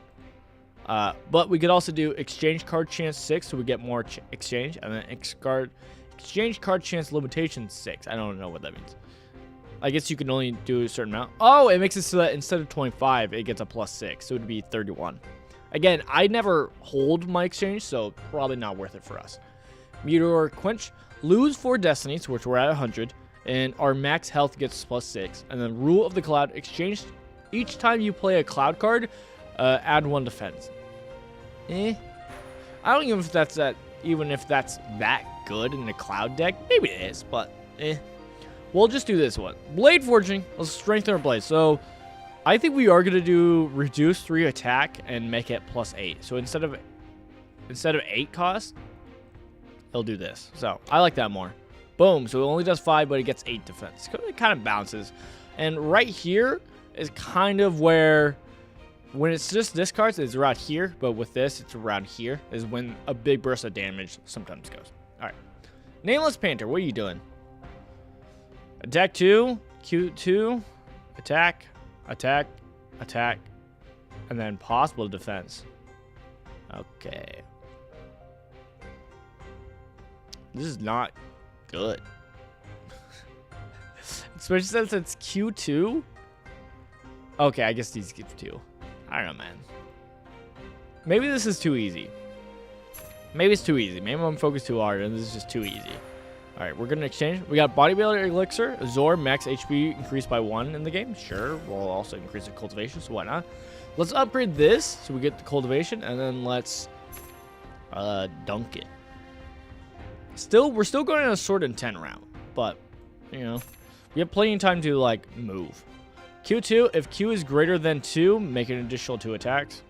But we could also do exchange card chance 6, so we get more exchange, and then exchange card chance limitation 6. I don't know what that means. I guess you can only do a certain amount. Oh, it makes it so that instead of 25, it gets a +6. So it would be 31. Again, I never hold my exchange, so probably not worth it for us. Meteor Quench. Lose 4 destinies, which we're at 100. And our max health gets +6. And then Rule of the Cloud. Exchange. Each time you play a cloud card, add 1 defense. I don't even if that's that. Even if that's that good in the cloud deck. Maybe it is, but we'll just do this one. Blade Forging. Let's strengthen our blade. So I think we are going to do reduce 3 attack and make it +8. So instead of 8 cost, it'll do this. So I like that more. Boom. So it only does 5, but it gets 8 defense. It kind of bounces. And right here is kind of where, when it's just this card, it's around here. But with this, it's around here, is when a big burst of damage sometimes goes. All right. Nameless Painter, what are you doing? Attack 2, Q2, attack, attack, attack, and then possible defense. Okay. This is not good. Especially since it's Q2. Okay, I guess these give 2. I don't know, man. Maybe this is too easy. Maybe it's too easy. Maybe I'm focused too hard and this is just too easy. All right, we're going to exchange. We got Bodybuilder Elixir. Zor, max HP increased by 1 in the game. Sure, we'll also increase the cultivation, so why not? Let's upgrade this so we get the cultivation, and then let's dunk it. We're still going on a sword and 10 round, but, you know, we have plenty of time to, like, move. Q2, if Q is greater than 2, make an additional 2 attacks.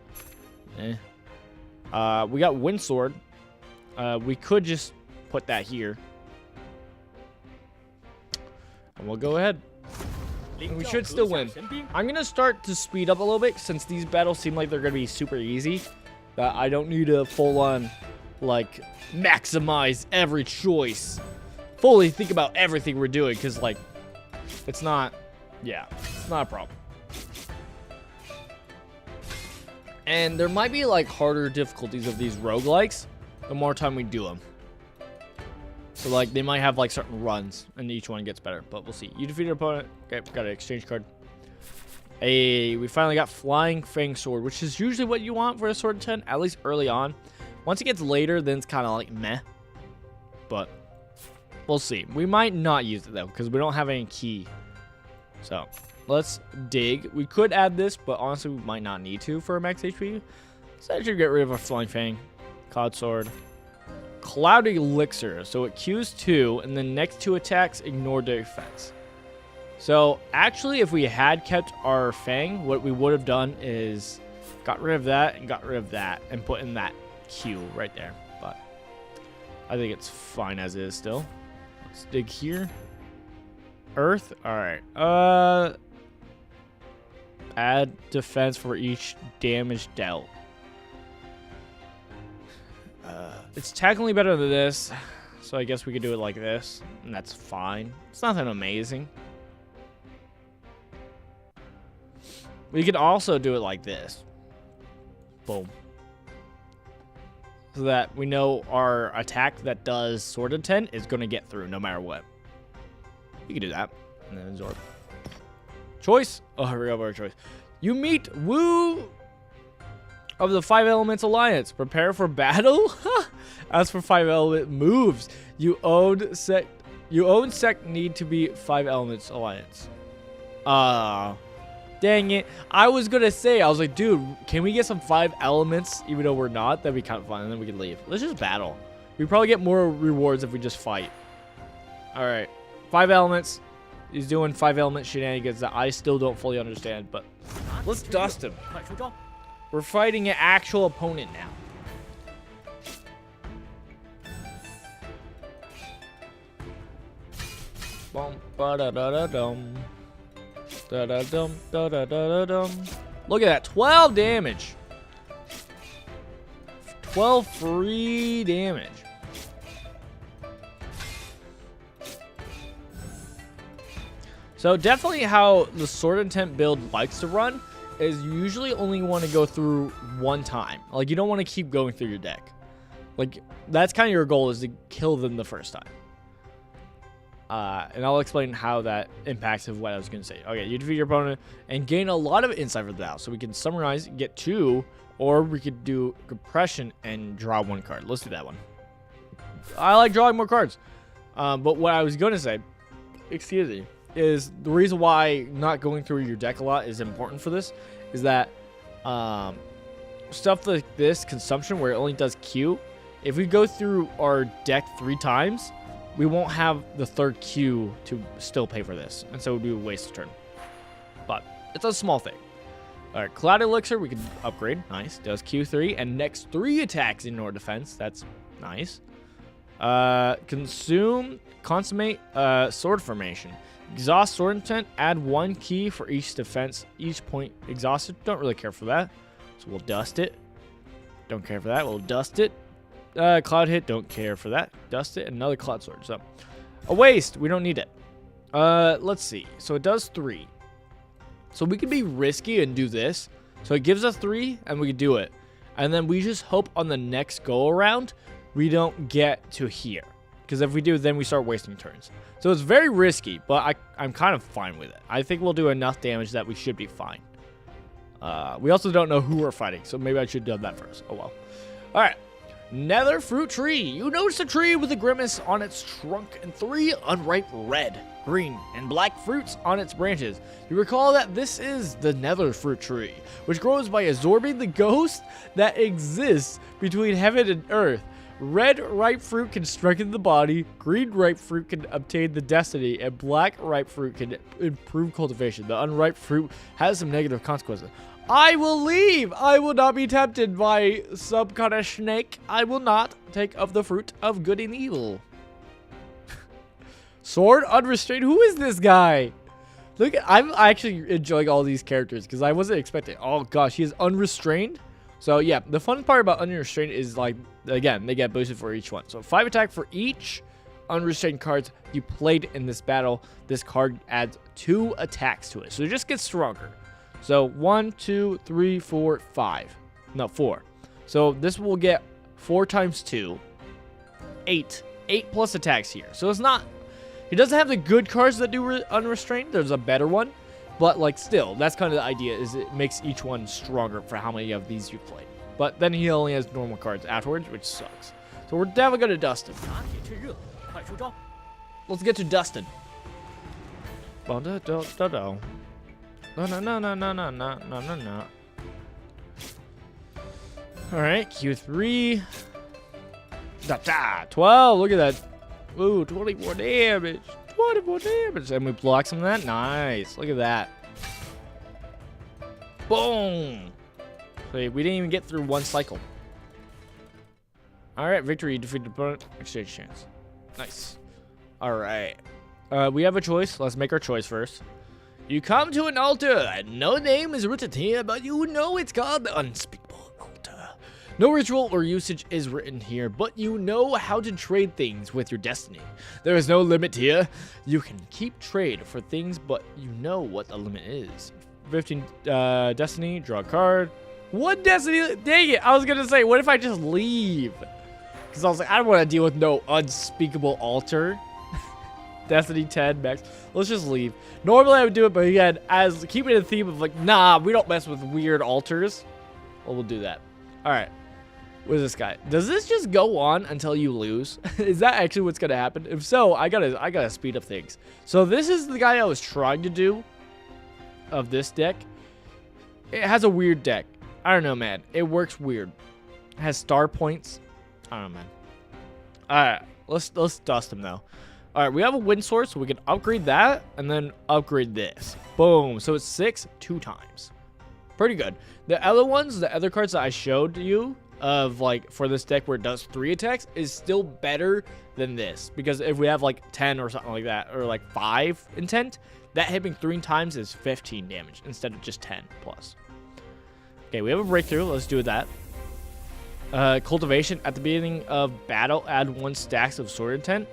We got Wind Sword. We could just put that here. And we'll go ahead. And we should still win. I'm going to start to speed up a little bit since these battles seem like they're going to be super easy. I don't need to full on, like, maximize every choice. Fully think about everything we're doing because, like, it's not, yeah, it's not a problem. And there might be, like, harder difficulties of these roguelikes the more time we do them. So, like, they might have, like, certain runs, and each one gets better. But we'll see. You defeated an opponent. Okay, got an exchange card. Hey, we finally got Flying Fang Sword, which is usually what you want for a Sword 10, at least early on. Once it gets later, then it's kind of like meh. But we'll see. We might not use it, though, because we don't have any key. So, let's dig. We could add this, but honestly, we might not need to for a max HP. Let's actually get rid of our Flying Fang. Cloud Sword. Cloud Elixir. So it Qs 2, and then next 2 attacks ignore defense. So actually, if we had kept our Fang, what we would have done is got rid of that and got rid of that and put in that Q right there. But I think it's fine as is still. Let's dig here. Earth. All right. Add defense for each damage dealt. It's technically better than this, so I guess we could do it like this, and that's fine. It's nothing amazing. We could also do it like this. Boom. So that we know our attack that does Sword of 10 is going to get through no matter what. You can do that. And then absorb. Choice. Oh, I forgot about our choice. You meet Woo of the 5 Elements Alliance. Prepare for battle? As for 5 element moves, you own sect need to be 5 Elements Alliance. Dang it. I was gonna say, I was like, dude, can we get some 5 elements even though we're not? That'd be kind of fun, and then we could leave. Let's just battle. We probably get more rewards if we just fight. Alright. 5 elements. He's doing 5 element shenanigans that I still don't fully understand, but let's dust him. We're fighting an actual opponent now. Bum, ba-da-da-da-dum. Da-da-dum, da-da-da-da-dum. Look at that. 12 damage. 12 free damage. So definitely how the Sword Intent build likes to run is you usually only want to go through one time. Like, you don't want to keep going through your deck. Like, that's kind of your goal, is to kill them the first time. And I'll explain how that impacts of what I was going to say. Okay, you defeat your opponent and gain a lot of insight for the battle. So we can summarize, get 2, or we could do compression and draw 1 card. Let's do that one. I like drawing more cards. But what I was going to say, excuse me, is the reason why not going through your deck a lot is important for this is that stuff like this, consumption, where it only does Q, if we go through our deck 3 times, we won't have the 3rd Q to still pay for this. And so it would be a waste of turn. But it's a small thing. Alright, Cloud Elixir, we can upgrade. Nice. Does Q3 and next 3 attacks in our defense. That's nice. Consummate Sword Formation. Exhaust Sword Intent. Add 1 key for each defense. Each point exhausted. Don't really care for that. So we'll dust it. Don't care for that. We'll dust it. Cloud Hit, don't care for that. Dust it. Another Cloud Sword. So, a waste. We don't need it. Let's see. So, it does 3. So, we can be risky and do this. So, it gives us 3, and we can do it. And then we just hope on the next go-around, we don't get to here. Because if we do, then we start wasting turns. So, it's very risky, but I'm kind of fine with it. I think we'll do enough damage that we should be fine. We also don't know who we're fighting, so maybe I should have done that first. Oh, well. All right. Nether Fruit Tree. You notice a tree with a grimace on its trunk and 3 unripe red, green, and black fruits on its branches. You recall that this is the Nether Fruit Tree, which grows by absorbing the ghost that exists between heaven and earth. Red ripe fruit can strengthen the body, green ripe fruit can obtain the destiny, and black ripe fruit can improve cultivation. The unripe fruit has some negative consequences. I will leave. I will not be tempted by some kind of snake. I will not take of the fruit of good and evil. Sword Unrestrained. Who is this guy? Look, I'm actually enjoying all these characters because I wasn't expecting. Oh gosh, he is unrestrained. So yeah, the fun part about unrestrained is like, again, they get boosted for each one. So 5 attack for each unrestrained cards you played in this battle. This card adds 2 attacks to it. So it just gets stronger. So 1, 2, 3, 4, 5. No, 4. So this will get 4 times 2. 8. 8 plus attacks here. So it's not... He doesn't have the good cards that do unrestrained. There's a better one. But like still, that's kind of the idea, is it makes each one stronger for how many of these you played. But then he only has normal cards afterwards, which sucks. So we're definitely going to dust him. Let's get to Dustin. No. Alright, Q3. 12, look at that. Ooh, 24 damage. 24 damage. And we block some of that. Nice. Look at that. Boom. We didn't even get through 1 cycle. Alright, victory. Defeated opponent. Exchange chance. Nice. Alright. We have a choice. Let's make our choice first. You come to an altar, and no name is written here, but you know it's called the Unspeakable Altar. No ritual or usage is written here, but you know how to trade things with your destiny. There is no limit here. You can keep trade for things, but you know what the limit is. 15 destiny, draw a card. 1 destiny, dang it, I was going to say, what if I just leave? Because I was like, I don't want to deal with no unspeakable altar. Destiny 10 max. Let's just leave. Normally I would do it, but again, as keeping a theme of like, nah, we don't mess with weird altars. Well, we'll do that. All right. What is this guy? Does this just go on until you lose? Is that actually what's gonna happen? If so, I gotta speed up things. So this is the guy I was trying to do of this deck. It has a weird deck. I don't know, man. It works weird. It has star points. I don't know, man. All right. Let's dust him though. All right, we have a wind source, so we can upgrade that and then upgrade this. Boom. So it's 6 2 times. Pretty good. The other ones, the other cards that I showed you of like for this deck where it does 3 attacks is still better than this. Because if we have like 10 or something like that, or like 5 intent, that hitting 3 times is 15 damage instead of just 10 plus. Okay, we have a breakthrough. Let's do that. Cultivation. At the beginning of battle, add 1 stacks of sword intent.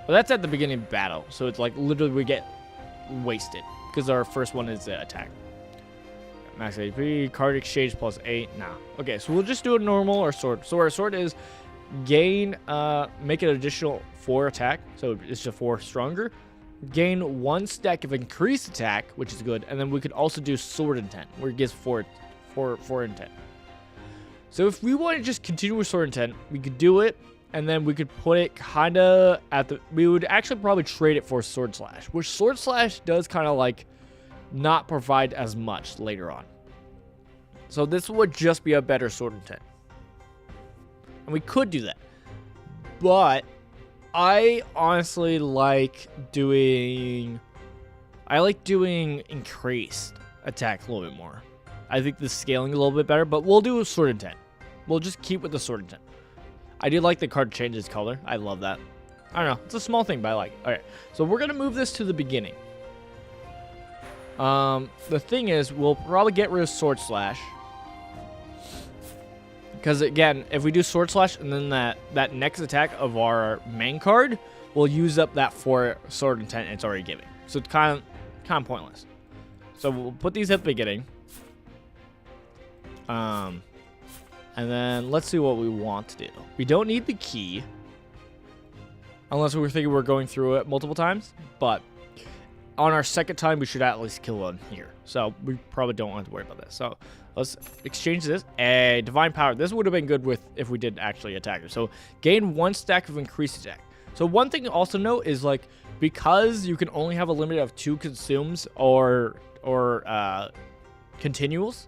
But that's at the beginning of battle, so it's like literally we get wasted because our first one is the attack. Max AP, card exchange plus 8. Nah. Okay, so we'll just do a normal or sword. So our sword is gain, make an additional 4 attack, so it's just 4 stronger. Gain 1 stack of increased attack, which is good, and then we could also do sword intent, where it gives 4 intent. So if we want to just continue with sword intent, we could do it, and then we could put it kind of at the... We would actually probably trade it for sword slash, which sword slash does kind of like not provide as much later on. So this would just be a better sword intent. And we could do that. But I honestly like doing... increased attack a little bit more. I think the scaling is a little bit better, but we'll do a sword intent. We'll just keep with the sword intent. I do like the card changes color. I love that. I don't know. It's a small thing, but I like it. All right. So we're going to move this to the beginning. The thing is, we'll probably get rid of sword slash. Because again, if we do sword slash and then that next attack of our main card, we'll use up that 4 sword intent it's already giving. So it's kind of pointless. So we'll put these at the beginning. And then let's see what we want to do. We don't need the key. Unless we were thinking we're going through it multiple times. But on our second time, we should at least kill one here. So we probably don't want to worry about this. So let's exchange this. A divine power. This would have been good with if we did actually attack her. So gain 1 stack of increased attack. So one thing to also note is like, because you can only have a limit of 2 consumes or continuals,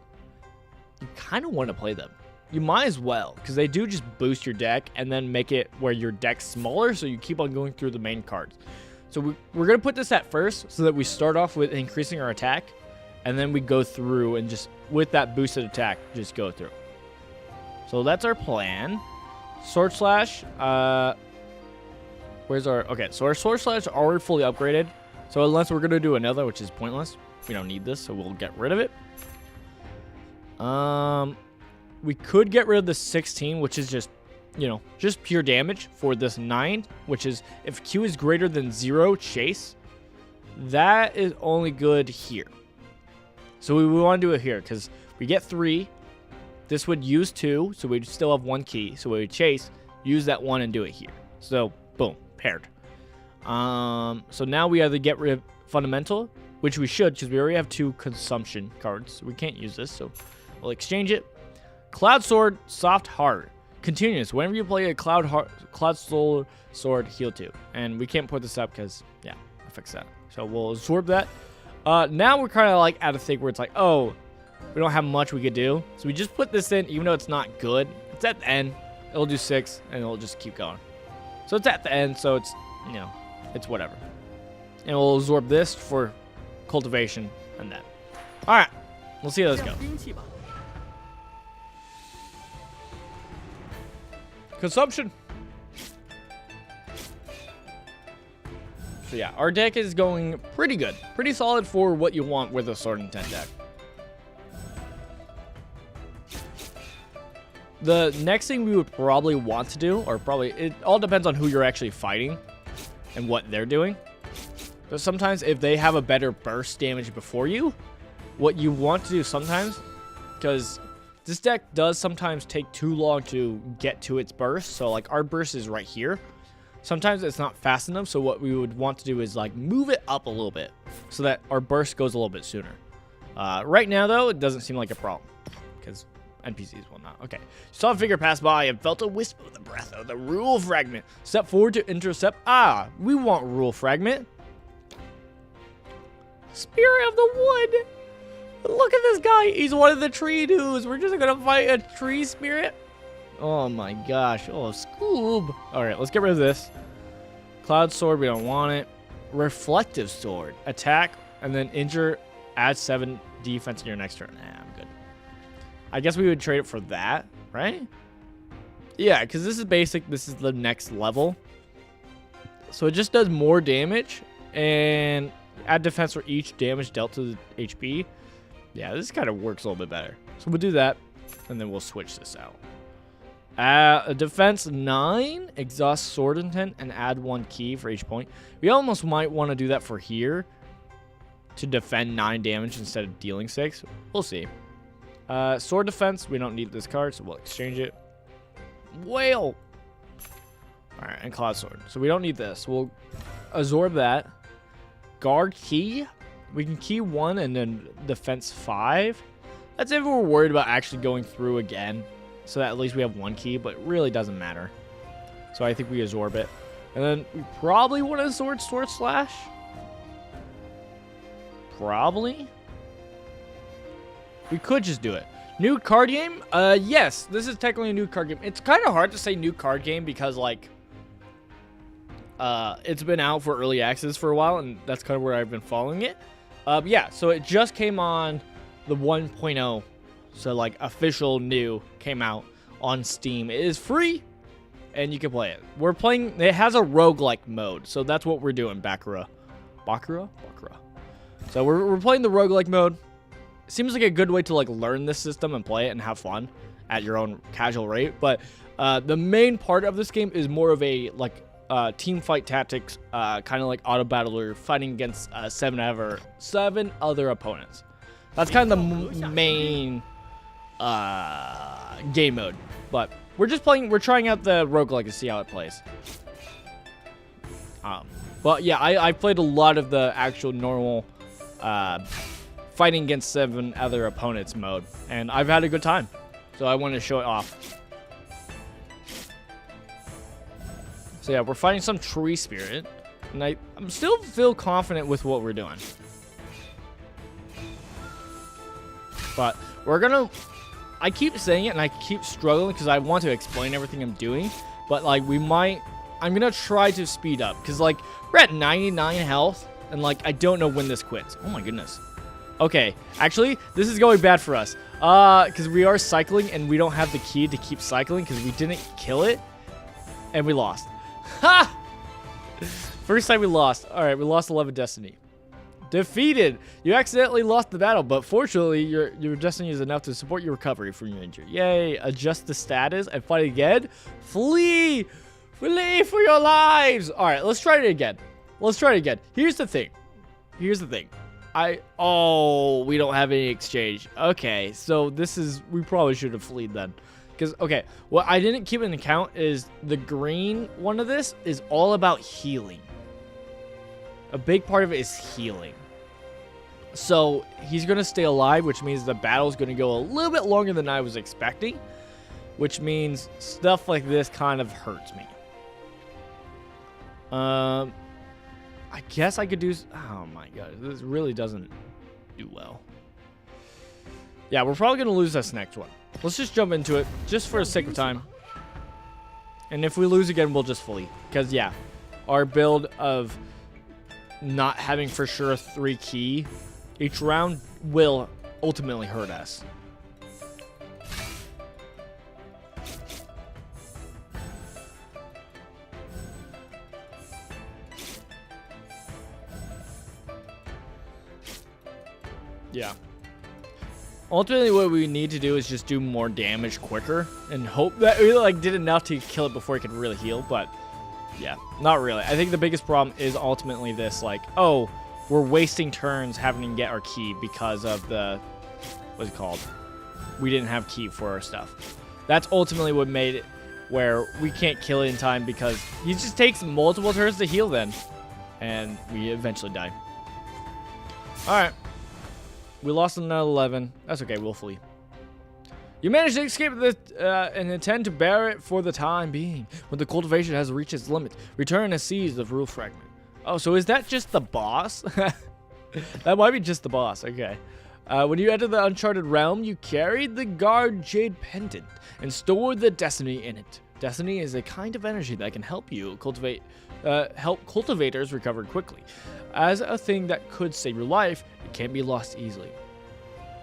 you kind of want to play them. You might as well, because they do just boost your deck and then make it where your deck's smaller, so you keep on going through the main cards. So we're going to put this at first so that we start off with increasing our attack, and then we go through and just, with that boosted attack, just go through. So that's our plan. Sword Slash, where's our, okay, so our Sword Slash is already fully upgraded. So unless we're going to do another, which is pointless, we don't need this, so we'll get rid of it. We could get rid of the 16, which is just, you know, just pure damage for this 9, which is if Q is greater than 0, chase. That is only good here. So we want to do it here because we get 3. This would use 2, so we'd still have 1 key. So we would chase, use that 1 and do it here. So boom, paired. So now we either get rid of fundamental, which we should because we already have 2 consumption cards. So we can't use this, so we'll exchange it. Cloud Sword, soft hard. Continuous. Whenever you play a Cloud Sword, heal 2. And we can't put this up because, yeah, I'll fix that. So we'll absorb that. Now we're kind of like at a thing where it's like, oh, we don't have much we could do. So we just put this in, even though it's not good. It's at the end. It'll do 6, and it'll just keep going. So it's at the end, so it's, you know, it's whatever. And we'll absorb this for cultivation and that. All right. We'll see how this goes. Consumption. So yeah, our deck is going pretty good. Pretty solid for what you want with a Sword Intent deck. The next thing we would probably want to do, or probably, it all depends on who you're actually fighting and what they're doing. But sometimes if they have a better burst damage before you, what you want to do sometimes, because this deck does sometimes take too long to get to its burst. So like our burst is right here. Sometimes it's not fast enough. So what we would want to do is like move it up a little bit so that our burst goes a little bit sooner. Right now though, it doesn't seem like a problem because NPCs will not. Okay. Saw a figure pass by and felt a wisp of the breath of the rule fragment. Step forward to intercept. Ah, we want rule fragment. Spirit of the wood. Look at this guy. He's one of the tree dudes. We're just going to fight a tree spirit. Oh my gosh. Oh, Scoob. All right, let's get rid of this. Cloud Sword. We don't want it. Reflective Sword. Attack and then injure. Add 7 defense in your next turn. Nah, I'm good. I guess we would trade it for that, right? Yeah, because this is basic. This is the next level. So it just does more damage and add defense for each damage dealt to the HP. Yeah, this kind of works a little bit better. So we'll do that, and then we'll switch this out. A defense 9, exhaust sword intent, and add 1 key for each point. We almost might want to do that for here to defend 9 damage instead of dealing 6. We'll see. Sword defense, we don't need this card, so we'll exchange it. Whale. All right, and Cloud Sword. So we don't need this. We'll absorb that. Guard key. We can key 1 and then defense 5. That's if we're worried about actually going through again. So that at least we have 1 key, but it really doesn't matter. So I think we absorb it. And then we probably want to sword slash. Probably. We could just do it. New card game? Yes, this is technically a new card game. It's kind of hard to say new card game because, like, it's been out for early access for a while, and that's kind of where I've been following it. Yeah, so it just came on the 1.0. So, like, official new came out on Steam. It is free, and you can play it. We're playing, it has a roguelike mode, so that's what we're doing, Bakura. Bakura? Bakura. So we're playing the roguelike mode. Seems like a good way to, like, learn this system and play it and have fun at your own casual rate. But the main part of this game is more of a, like, team fight tactics, kind of like auto battler, fighting against 7 other opponents. That's kind of the main game mode. But we're just playing, we're trying out the roguelike to see how it plays. But yeah, I played a lot of the actual normal fighting against 7 other opponents mode, and I've had a good time. So I wanted to show it off. So yeah, we're fighting some tree spirit, and I'm still feel confident with what we're doing. But we're gonna, I keep saying it and I keep struggling because I want to explain everything I'm doing, but like I'm gonna try to speed up because like we're at 99 health and like I don't know when this quits. Oh my goodness. Okay, actually this is going bad for us because we are cycling and we don't have the key to keep cycling because we didn't kill it and we lost. Ha! First time we lost. All right, we lost 11 destiny. Defeated. You accidentally lost the battle, but fortunately, your destiny is enough to support your recovery from your injury. Yay. Adjust the status and fight again. Flee. Flee for your lives. All right, let's try it again. Let's try it again. Here's the thing. Here's the thing. Oh, we don't have any exchange. Okay, so we probably should have fled then. Because, okay, what I didn't keep into account is the green one of this is all about healing. A big part of it is healing. So he's going to stay alive, which means the battle is going to go a little bit longer than I was expecting, which means stuff like this kind of hurts me. I guess I could do... Oh, my God. This really doesn't do well. Yeah, we're probably going to lose this next one. Let's just jump into it, just for the sake of time. And if we lose again, we'll just flee. Because, yeah, our build of not having for sure 3 key each round will ultimately hurt us. Yeah. Ultimately, what we need to do is just do more damage quicker and hope that we like did enough to kill it before it could really heal. But yeah, not really. I think the biggest problem is ultimately this, like, oh, we're wasting turns having to get our key because of the, what's it called? We didn't have key for our stuff. That's ultimately what made it where we can't kill it in time because he just takes multiple turns to heal then. And we eventually die. All right. We lost another 11. That's okay. We'll flee. You managed to escape and intend to bear it for the time being. When the cultivation has reached its limit, return and seize the rule fragment. Oh, so is that just the boss? That might be just the boss. Okay. When you enter the Uncharted realm, you carried the guard jade pendant and stored the destiny in it. Destiny is a kind of energy that can help you help cultivators recover quickly. As a thing that could save your life, it can't be lost easily.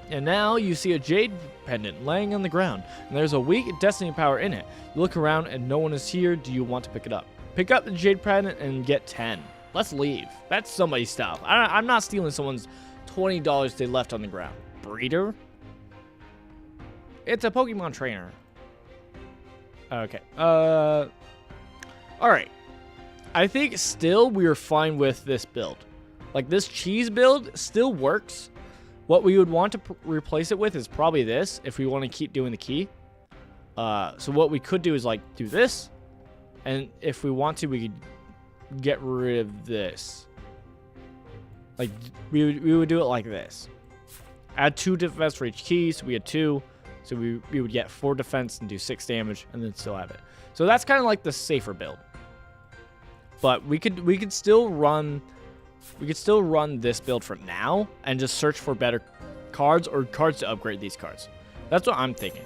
And now you see a jade pendant laying on the ground, and there's a weak destiny power in it. You look around and no one is here. Do you want to pick it up? Pick up the jade pendant and get 10. Let's leave. That's somebody's stuff. I'm not stealing someone's $20 they left on the ground. Breeder? It's a Pokemon trainer. Okay. All right. I think still we are fine with this build. Like, this cheese build still works. What we would want to replace it with is probably this if we want to keep doing the key. So what we could do is, like, do this And if we want to, we could get rid of this. Like, we would do it like this. Add 2 defense for each key, so we had 2. So we would get 4 defense and do 6 damage, and then still have it. So that's kind of like the safer build. But we could still run this build from now and just search for better cards or cards to upgrade these cards. That's what I'm thinking.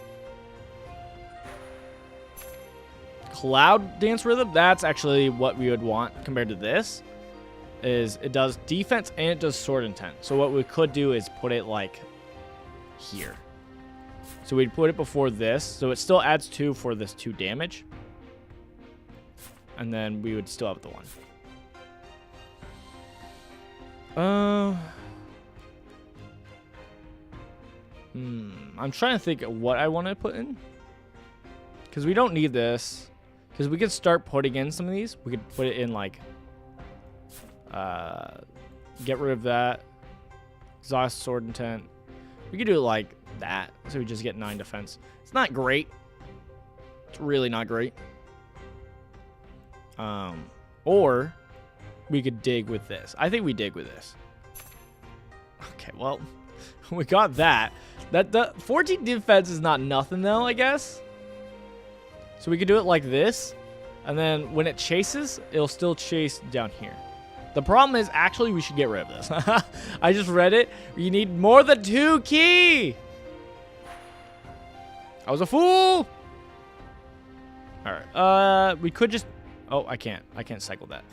Cloud Dance Rhythm, that's actually what we would want compared to this. Is it does defense and it does sword intent. So what we could do is put it like here. So we'd put it before this. So it still adds 2 for this 2 damage. And then we would still have the 1. I'm trying to think of what I want to put in. Because we don't need this. Because we could start putting in some of these. We could put it in like... get rid of that. Exhaust sword intent. We could do it like that. So we just get 9 defense. It's not great. It's really not great. Or we could dig with this. I think we dig with this. Okay, well, we got that. The 14 defense is not nothing though, I guess. So we could do it like this. And then when it chases, it'll still chase down here. The problem is, actually, we should get rid of this. I just read it. You need more than 2 key. I was a fool. All right. We could just... Oh, I can't. I can't cycle that.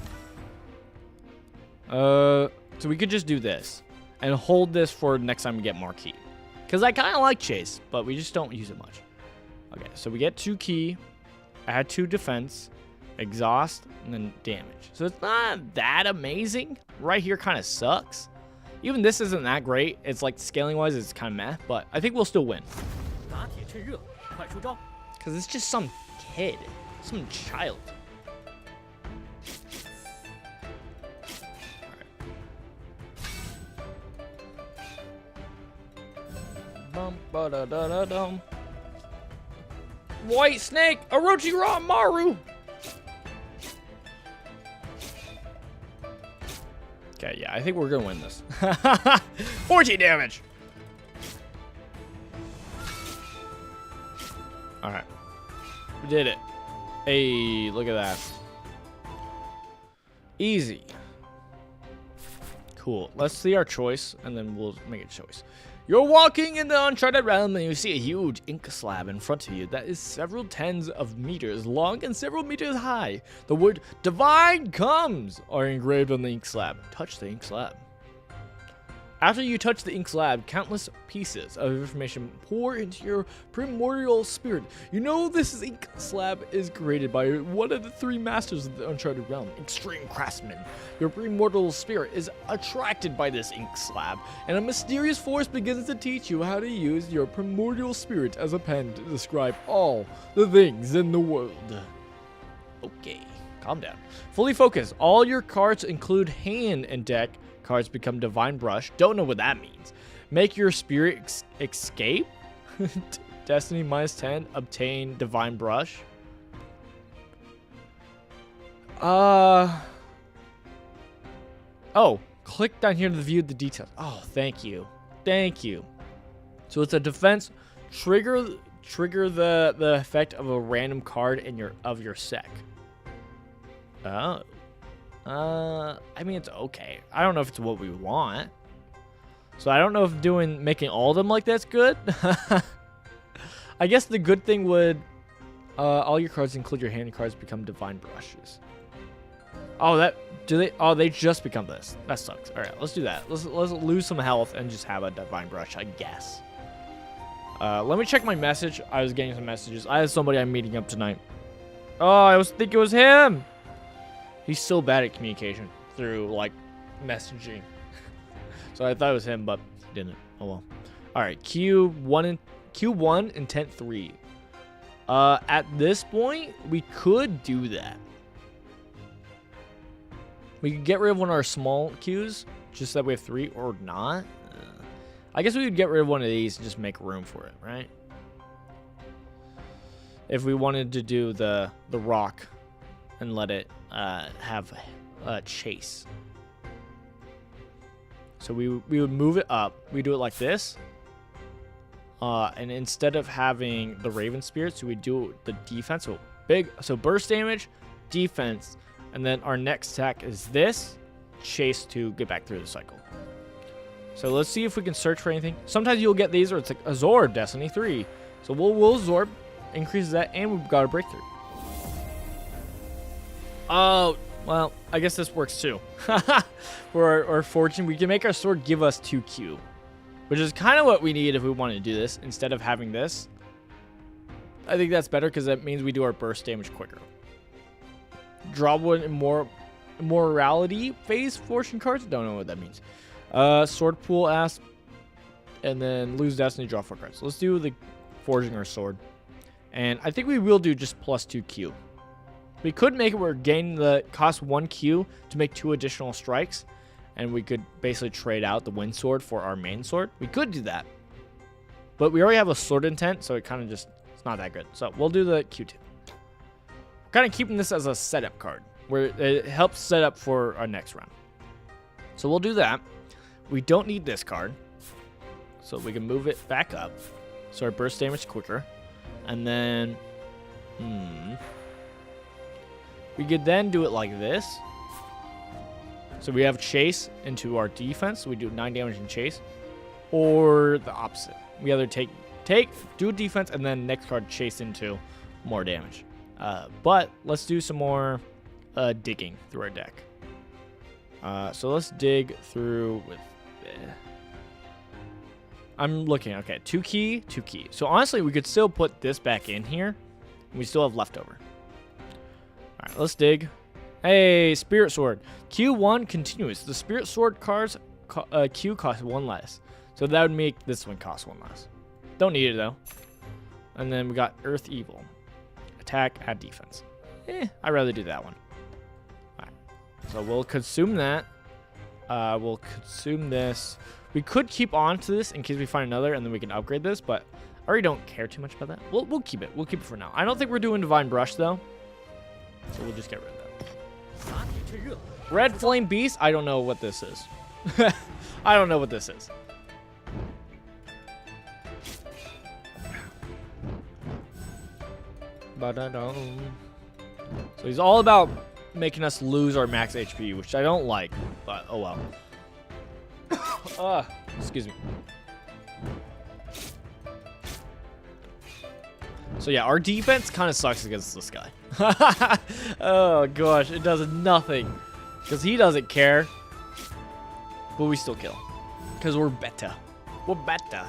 So we could just do this. And hold this for next time we get more key. Because I kind of like chase, but we just don't use it much. Okay, so we get 2 key. Add 2 defense. Exhaust, and then damage. So it's not that amazing. Right here kind of sucks. Even this isn't that great. It's like scaling-wise, it's kind of meh, but I think we'll still win. Because it's just some kid. Some child. Alright. White Snake! Orochimaru! Okay, yeah, I think we're gonna win this. 14 damage! Alright. We did it. Hey, look at that. Easy. Cool. Let's see our choice, and then we'll make a choice. You're walking in the uncharted realm, and you see a huge ink slab in front of you that is several tens of meters long and several meters high. The word "Divine Comes" are engraved on the ink slab. Touch the ink slab. After you touch the ink slab, countless pieces of information pour into your primordial spirit. You know this ink slab is created by one of the 3 masters of the uncharted realm, extreme craftsman. Your primordial spirit is attracted by this ink slab, and a mysterious force begins to teach you how to use your primordial spirit as a pen to describe all the things in the world. Okay, calm down. Fully focus. All your cards include hand and deck. Cards become Divine Brush. Don't know what that means. Make your spirit escape. Destiny -10. Obtain Divine Brush. Oh, click down here to view the details. Oh, thank you. Thank you. So it's a defense. Trigger the effect of a random card in your sec. Oh. I mean, it's okay. I don't know if it's what we want. So I don't know if making all of them like that's good. I guess the good thing would, all your cards include your hand cards become Divine Brushes. Oh, they just become this. That sucks. All right, let's do that. Let's lose some health and just have a Divine Brush, I guess. Let me check my message. I was getting some messages. I have somebody I'm meeting up tonight. Oh, I think it was him. He's so bad at communication through, like, messaging. So I thought it was him, but he didn't. Oh, well. All right, Q1 intent 3. At this point, we could do that. We could get rid of one of our small Qs, just that we have 3, or not. I guess we could get rid of one of these and just make room for it, right? If we wanted to do the rock and let it have chase. So we would move it up. We do it like this. And instead of having the Raven Spirits, we do the defense. So burst damage, defense, and then our next attack is this, chase to get back through the cycle. So let's see if we can search for anything. Sometimes you'll get these, or it's like a Zorb, Destiny 3. So we'll Zorb, increases that, and we've got a breakthrough. Oh, well, I guess this works too. For our fortune, we can make our sword give us 2Q, which is kind of what we need if we want to do this instead of having this. I think that's better because that means we do our burst damage quicker. Draw one in morality phase fortune cards. Don't know what that means. Sword pool asp, and then lose destiny, draw 4 cards. So let's do the forging our sword, and I think we will do just plus 2Q. We could make it where gain the cost 1Q to make 2 additional strikes, and we could basically trade out the wind sword for our main sword. We could do that, but we already have a sword intent, so it kind of just, it's not that good. So we'll do the Q2. We're kind of keeping this as a setup card where it helps set up for our next round. So we'll do that. We don't need this card, so we can move it back up so our burst damage is quicker. And then we could then do it like this. So we have chase into our defense. So we do 9 damage in chase, or the opposite. We either do defense, and then next card chase into more damage. But let's do some more digging through our deck. So let's dig through with. I'm looking. Okay, 2 key, 2 key. So honestly, we could still put this back in here, and we still have leftover. All right, let's dig. Hey, Spirit Sword. Q1 continuous. The Spirit Sword cards Q cost 1 less. So that would make this one cost 1 less. Don't need it though. And then we got Earth Evil. Attack, add defense. I'd rather do that one. All right. So we'll consume that. We'll consume this. We could keep on to this in case we find another, and then we can upgrade this, but I already don't care too much about that. We'll keep it. We'll keep it for now. I don't think we're doing Divine Brush though. So we'll just get rid of that. Red Flame Beast? I don't know what this is. I don't know what this is. So he's all about making us lose our max HP, which I don't like, but oh well. Excuse me. So yeah, our defense kind of sucks against this guy. Oh gosh, it does nothing because he doesn't care, but we still kill because we're better. We're better.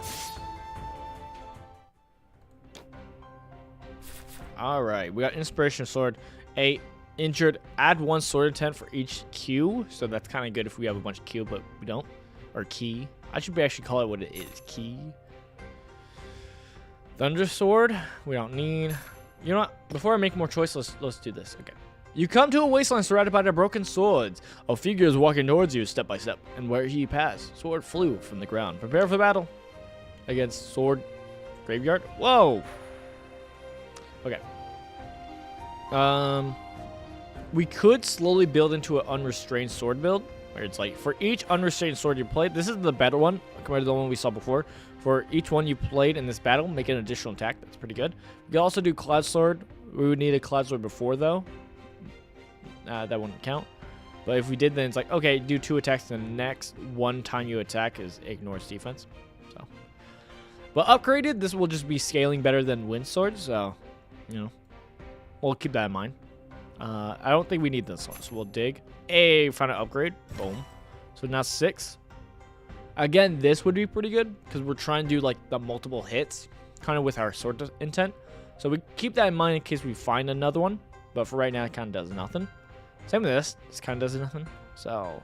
All right, we got Inspiration Sword. Injured, add 1 sword intent for each Q. So that's kind of good if we have a bunch of Q, but we don't. Or key. I should actually call it what it is. Key. Thunder Sword. We don't need. You know what? Before I make more choices, let's do this. Okay. You come to a wasteland surrounded by the broken swords. A figure is walking towards you step by step, and where he passed, sword flew from the ground. Prepare for battle against sword graveyard. Whoa. Okay. We could slowly build into an unrestrained sword build, where it's like for each unrestrained sword you played, this is the better one compared to the one we saw before. For each one you played in this battle, make an additional attack. That's pretty good. We can also do Cloud Sword. We would need a Cloud Sword before though. That wouldn't count. But if we did, then it's like, okay, do 2 attacks. The next one time you attack is ignores defense. So, but upgraded, this will just be scaling better than Wind Sword. So, you know, we'll keep that in mind. I don't think we need this one, so we'll dig. Found an upgrade. Boom. So now 6. Again, this would be pretty good because we're trying to do like the multiple hits, kind of with our sword intent. So we keep that in mind in case we find another one. But for right now, it kind of does nothing. Same with this. This kind of does nothing. So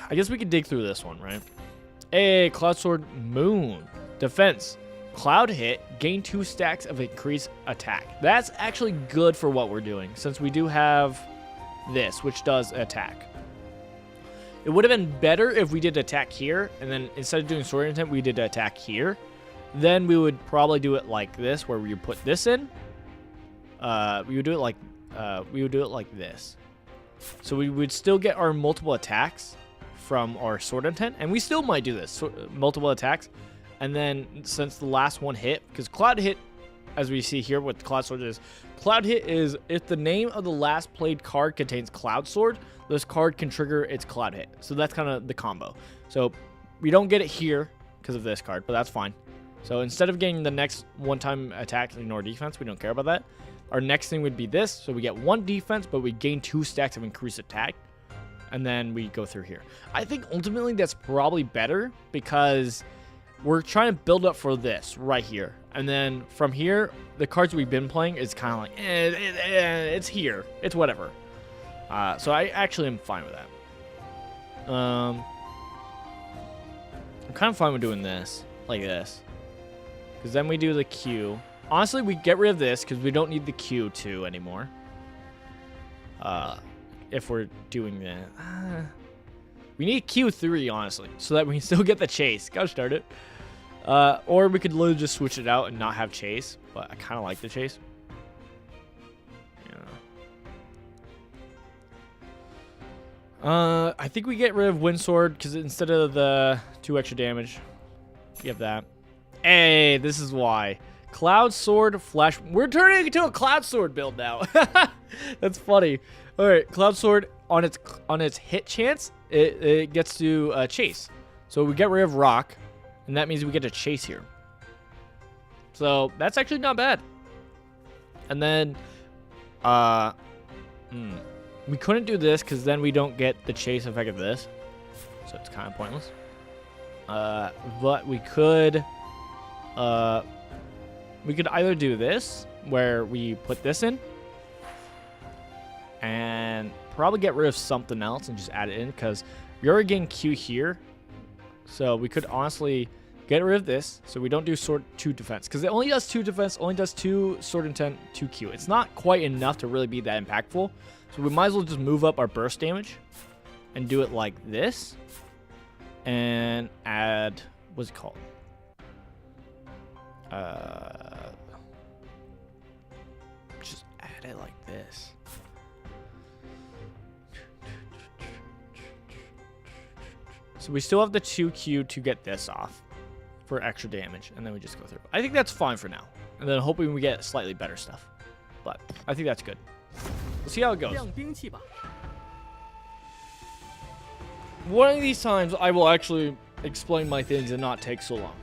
I guess we could dig through this one, right? Cloud Sword Moon. Defense. Cloud hit, gain 2 stacks of increased attack. That's actually good for what we're doing, since we do have this, which does attack. It would have been better if we did attack here, and then instead of doing sword intent, we did attack here. Then we would probably do it like this, where we put this in. we would do it like this. So we would still get our multiple attacks from our sword intent, and we still might do this, multiple attacks. And then since the last one hit, because cloud hit, as we see here, what the cloud sword is, cloud hit is if the name of the last played card contains cloud sword, this card can trigger its cloud hit. So that's kind of the combo. So we don't get it here because of this card, but that's fine. So instead of getting the next one-time attack and ignore defense, we don't care about that. Our next thing would be this. So we get 1 defense, but we gain 2 stacks of increased attack. And then we go through here. I think ultimately that's probably better because we're trying to build up for this right here. And then from here, the cards we've been playing is kind of like, it's here. It's whatever. So I actually am fine with that. I'm kind of fine with doing this, like this. Because then we do the Q. Honestly, we get rid of this because we don't need the Q2 anymore. If we're doing that. We need Q3, honestly, so that we can still get the chase. Gosh darn it. Or we could literally just switch it out and not have chase. But I kind of like the chase. Yeah. I think we get rid of Wind Sword because instead of the 2 extra damage, we have that. Hey, this is why. Cloud Sword, Flash. We're turning into a Cloud Sword build now. That's funny. All right, Cloud Sword on its hit chance, it gets to chase. So we get rid of Rock, and that means we get to chase here. So that's actually not bad. And then, we couldn't do this because then we don't get the chase effect of this, so it's kind of pointless. But we could either do this where we put this in and probably get rid of something else and just add it in because you're already getting Q here. So we could honestly get rid of this so we don't do sword 2 defense because it only does 2 defense, only does 2 sword intent, 2 Q. It's not quite enough to really be that impactful. So we might as well just move up our burst damage and do it like this and add, what's it called? Just add it like this. So we still have the 2Q to get this off for extra damage, and then we just go through. I think that's fine for now, and then hoping we get slightly better stuff. But I think that's good. We'll see how it goes. One of these times, I will actually explain my things and not take so long.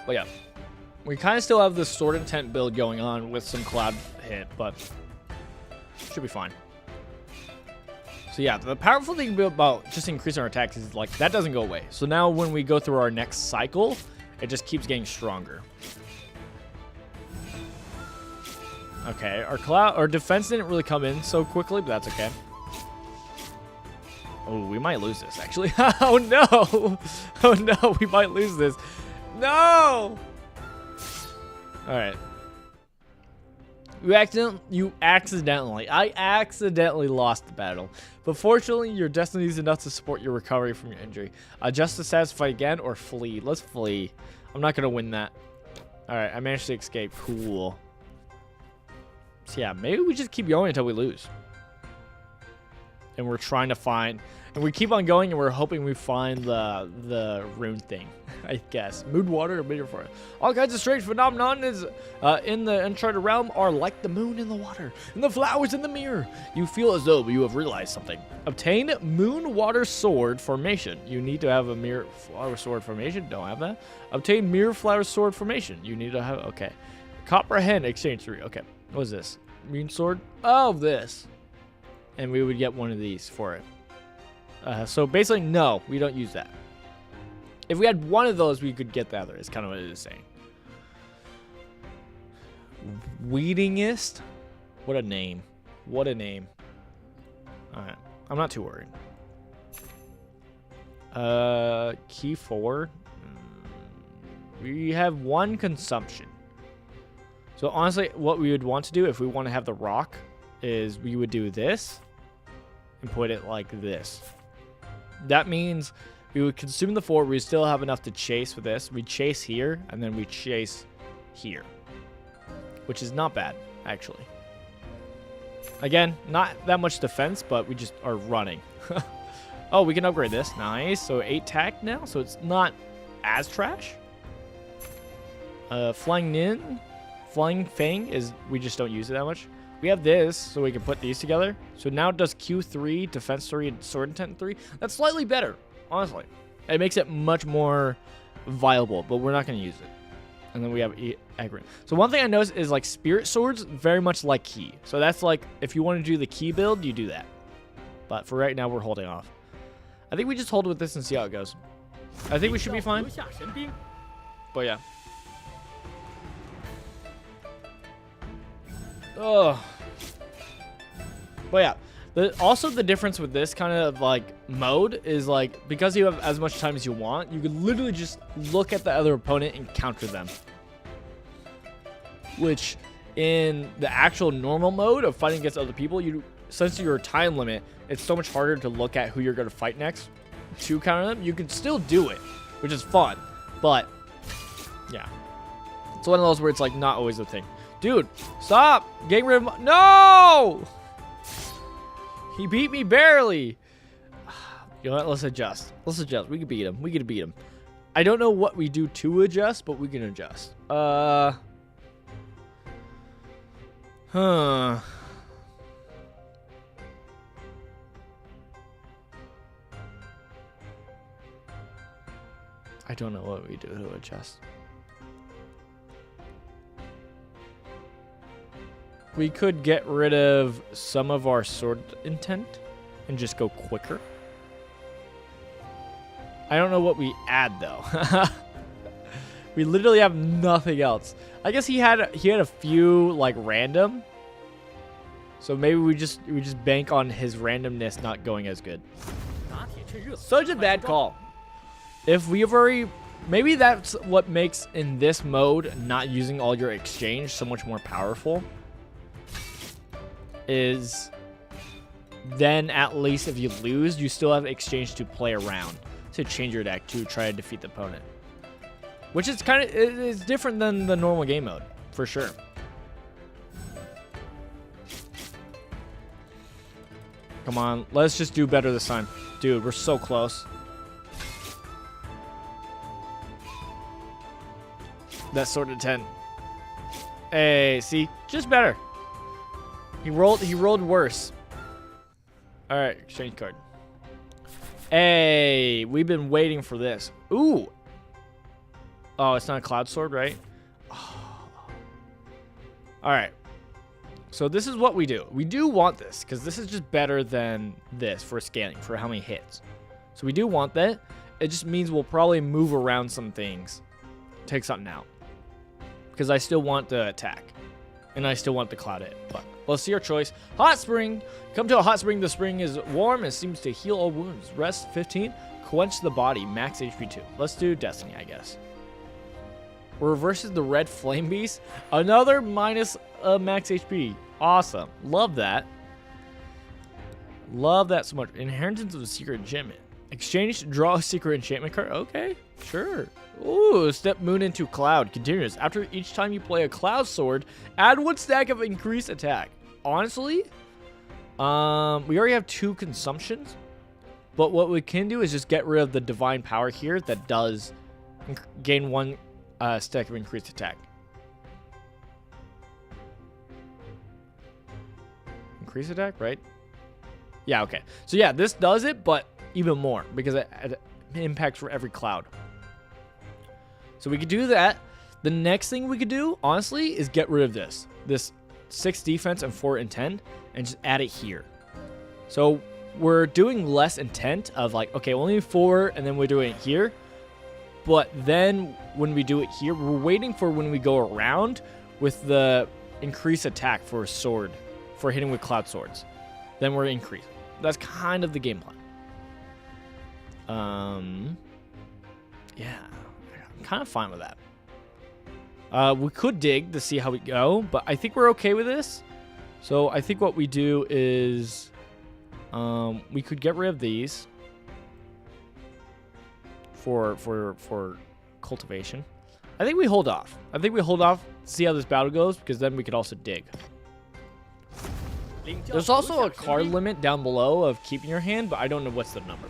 But yeah, we kind of still have this sword intent build going on with some cloud hit, but should be fine. So yeah, the powerful thing about just increasing our attacks is like that doesn't go away. So now when we go through our next cycle, it just keeps getting stronger. Okay, our defense didn't really come in so quickly, but that's okay. Oh, we might lose this actually. Oh no! Oh no, we might lose this. No! Alright. I accidentally lost the battle. But fortunately, your destiny is enough to support your recovery from your injury. Adjust to status, fight again, or flee. Let's flee. I'm not going to win that. Alright, I managed to escape. Cool. So yeah, maybe we just keep going until we lose. And we're trying to find... And we keep on going, and we're hoping we find the rune thing, I guess. Moon, water, or meteor fire. All kinds of strange phenomenon is in the Uncharted realm are like the moon in the water, and the flowers in the mirror. You feel as though you have realized something. Obtain moon, water, sword formation. You need to have a mirror, flower, sword formation. Don't have that. Obtain mirror, flower, sword formation. You need to have, okay. Copper hen, exchange 3. Okay, what is this? Moon sword? Oh, this. And we would get one of these for it. So basically, no, we don't use that. If we had one of those, we could get the other. Is kind of what it is saying. Weedingest? What a name. What a name. Alright. I'm not too worried. Key 4. We have 1 consumption. So honestly, what we would want to do if we want to have the rock is we would do this and put it like this. That means we would consume the 4. We still have enough to chase with this. We chase here, and then we chase here, which is not bad, actually. Again, not that much defense, but we just are running. Oh, we can upgrade this. Nice. So 8 tack now, so it's not as trash. Flying Nin, Flying Fang is, we just don't use it that much. We have this, so we can put these together. So now it does Q3, Defense 3, and Sword Intent 3. That's slightly better, honestly. It makes it much more viable, but we're not going to use it. And then we have Aggron. So one thing I noticed is like Spirit Swords, very much like Key. So that's like, if you want to do the Key build, you do that. But for right now, we're holding off. I think we just hold with this and see how it goes. I think we should be fine. But yeah. Oh. But yeah. Also, the difference with this kind of like mode is like, because you have as much time as you want, you can literally just look at the other opponent and counter them. Which in the actual normal mode of fighting against other people, since you're a time limit, it's so much harder to look at who you're going to fight next to counter them. You can still do it, which is fun, but yeah, it's one of those where it's like not always a thing. Dude, stop getting rid of no! He beat me barely. You know what? Let's adjust. Let's adjust. We can beat him. We can beat him. I don't know what we do to adjust, but we can adjust. Huh. I don't know what we do to adjust. We could get rid of some of our sword intent and just go quicker. I don't know what we add though. We literally have nothing else. I guess he had a few like random. So maybe we just bank on his randomness not going as good. Such a bad call. If we've already, maybe that's what makes in this mode not using all your exchange so much more powerful. Is then at least if you lose, you still have exchange to play around to change your deck to try to defeat the opponent. Which is kind of, it's different than the normal game mode, for sure. Come on, let's just do better this time. Dude, we're so close. That sort of 10. Hey, see? Just better. He rolled worse. Alright, exchange card. Hey, we've been waiting for this. Ooh. Oh, it's not a Cloud Sword, right? Oh. Alright. So this is what we do. We do want this, because this is just better than this for scaling, for how many hits. So we do want that. It just means we'll probably move around some things. Take something out. Because I still want the attack. And I still want the cloud hit. But let's see our choice. Hot Spring. Come to a hot spring. The spring is warm and seems to heal all wounds. Rest 15. Quench the body. Max HP 2. Let's do Destiny, I guess. Reverses the red flame beast. Another minus max HP. Awesome. Love that. Love that so much. Inheritance of the secret enchantment. Exchange, draw a secret enchantment card. Okay, sure. Ooh, step moon into cloud. Continuous. After each time you play a cloud sword, add 1 stack of increased attack. Honestly, we already have 2 consumptions. But what we can do is just get rid of the divine power here that does gain 1 stack of increased attack. Increased attack, right? Yeah, okay. So yeah, this does it, but even more because it impacts for every cloud. So we could do that. The next thing we could do, honestly, is get rid of this 6 defense and 4 intent and just add it here. So we're doing less intent of like, okay, only 4 and then we're doing it here. But then when we do it here, we're waiting for when we go around with the increased attack for a sword, for hitting with cloud swords. Then we're increasing. That's kind of the game plan. Yeah, I'm kind of fine with that. We could dig to see how we go, but I think we're okay with this. So I think what we do is we could get rid of these for cultivation. I think we hold off. I think we hold off, see how this battle goes, because then we could also dig. There's also a card limit down below of keeping your hand, but I don't know what's the number.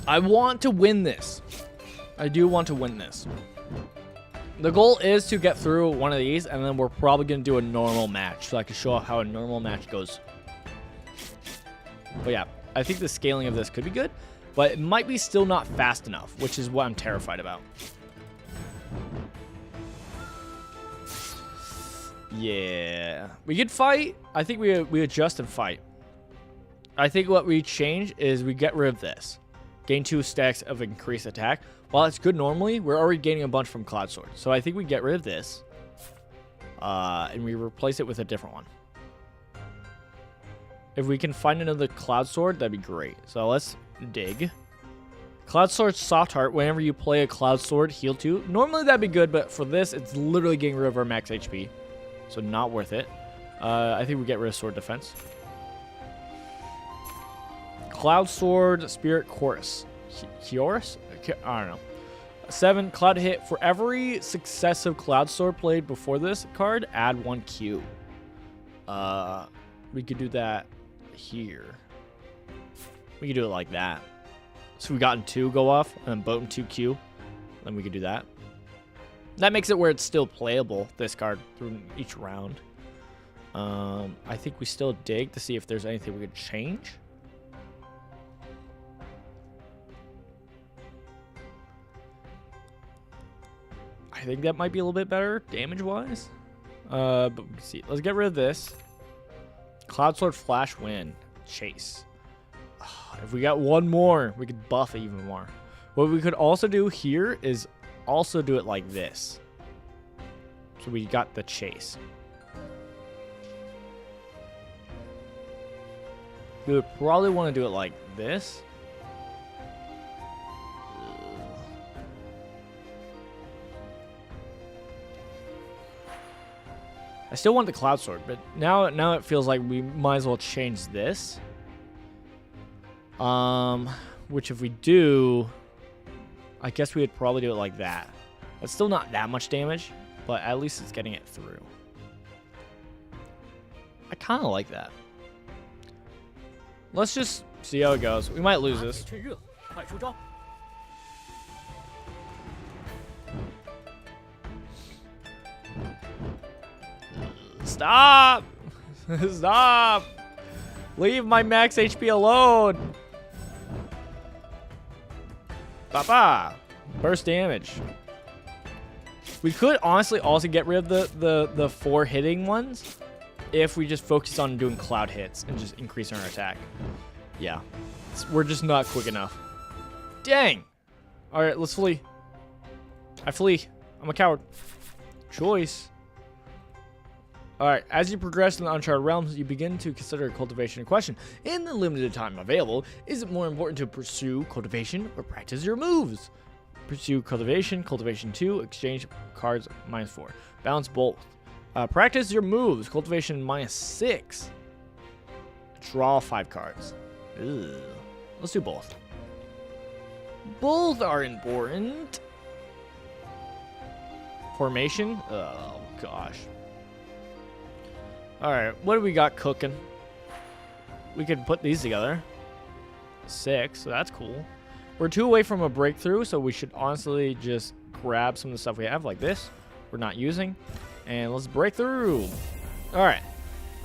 I want to win this. I do want to win this. The goal is to get through one of these, and then we're probably going to do a normal match, so I can show off how a normal match goes. But yeah, I think the scaling of this could be good, but it might be still not fast enough, which is what I'm terrified about. Yeah. We could fight. I think we adjust and fight. I think what we change is we get rid of this. Gain 2 stacks of increased attack. While it's good normally, we're already gaining a bunch from Cloud Sword. So I think we get rid of this. And we replace it with a different one. If we can find another Cloud Sword, that'd be great. So let's dig. Cloud Sword Soft Heart. Whenever you play a Cloud Sword, heal 2. Normally that'd be good, but for this, it's literally getting rid of our max HP. So not worth it. I think we get rid of Sword Defense. Cloud Sword Spirit Chorus. Chorus? I don't know. 7 Cloud Hit. For every successive Cloud Sword played before this card, add 1 Q. We could do that here. We could do it like that. So we gotten 2 go off, and then Boatin 2 Q. Then we could do that. That makes it where it's still playable, this card, through each round. I think we still dig to see if there's anything we could change. I think that might be a little bit better, damage-wise. But we can see. Let's get rid of this. Cloud Sword Flash Wind. Chase. If we got one more, we could buff it even more. What we could also do here is also do it like this. So we got the Chase. We would probably want to do it like this. I still want the Cloud Sword, but now it feels like we might as well change this. Which if we do, I guess we would probably do it like that. It's still not that much damage, but at least it's getting it through. I kind of like that. Let's just see how it goes. We might lose this. Stop! Stop! Leave my max HP alone! Papa! Burst damage. We could honestly also get rid of the 4 hitting ones if we just focus on doing cloud hits and just increase our attack. Yeah. We're just not quick enough. Dang! Alright, let's flee. I flee. I'm a coward. Choice. Alright, as you progress in the Uncharted Realms, you begin to consider cultivation in question. In the limited time available, is it more important to pursue cultivation or practice your moves? Pursue cultivation, cultivation 2, exchange cards -4. Balance both. Practice your moves, cultivation -6. Draw 5 cards. Ugh. Let's do both. Both are important. Formation? Oh, gosh. Alright, what do we got cooking? We could put these together. 6, so that's cool. We're 2 away from a breakthrough, so we should honestly just grab some of the stuff we have, like this. We're not using. And let's break through. Alright.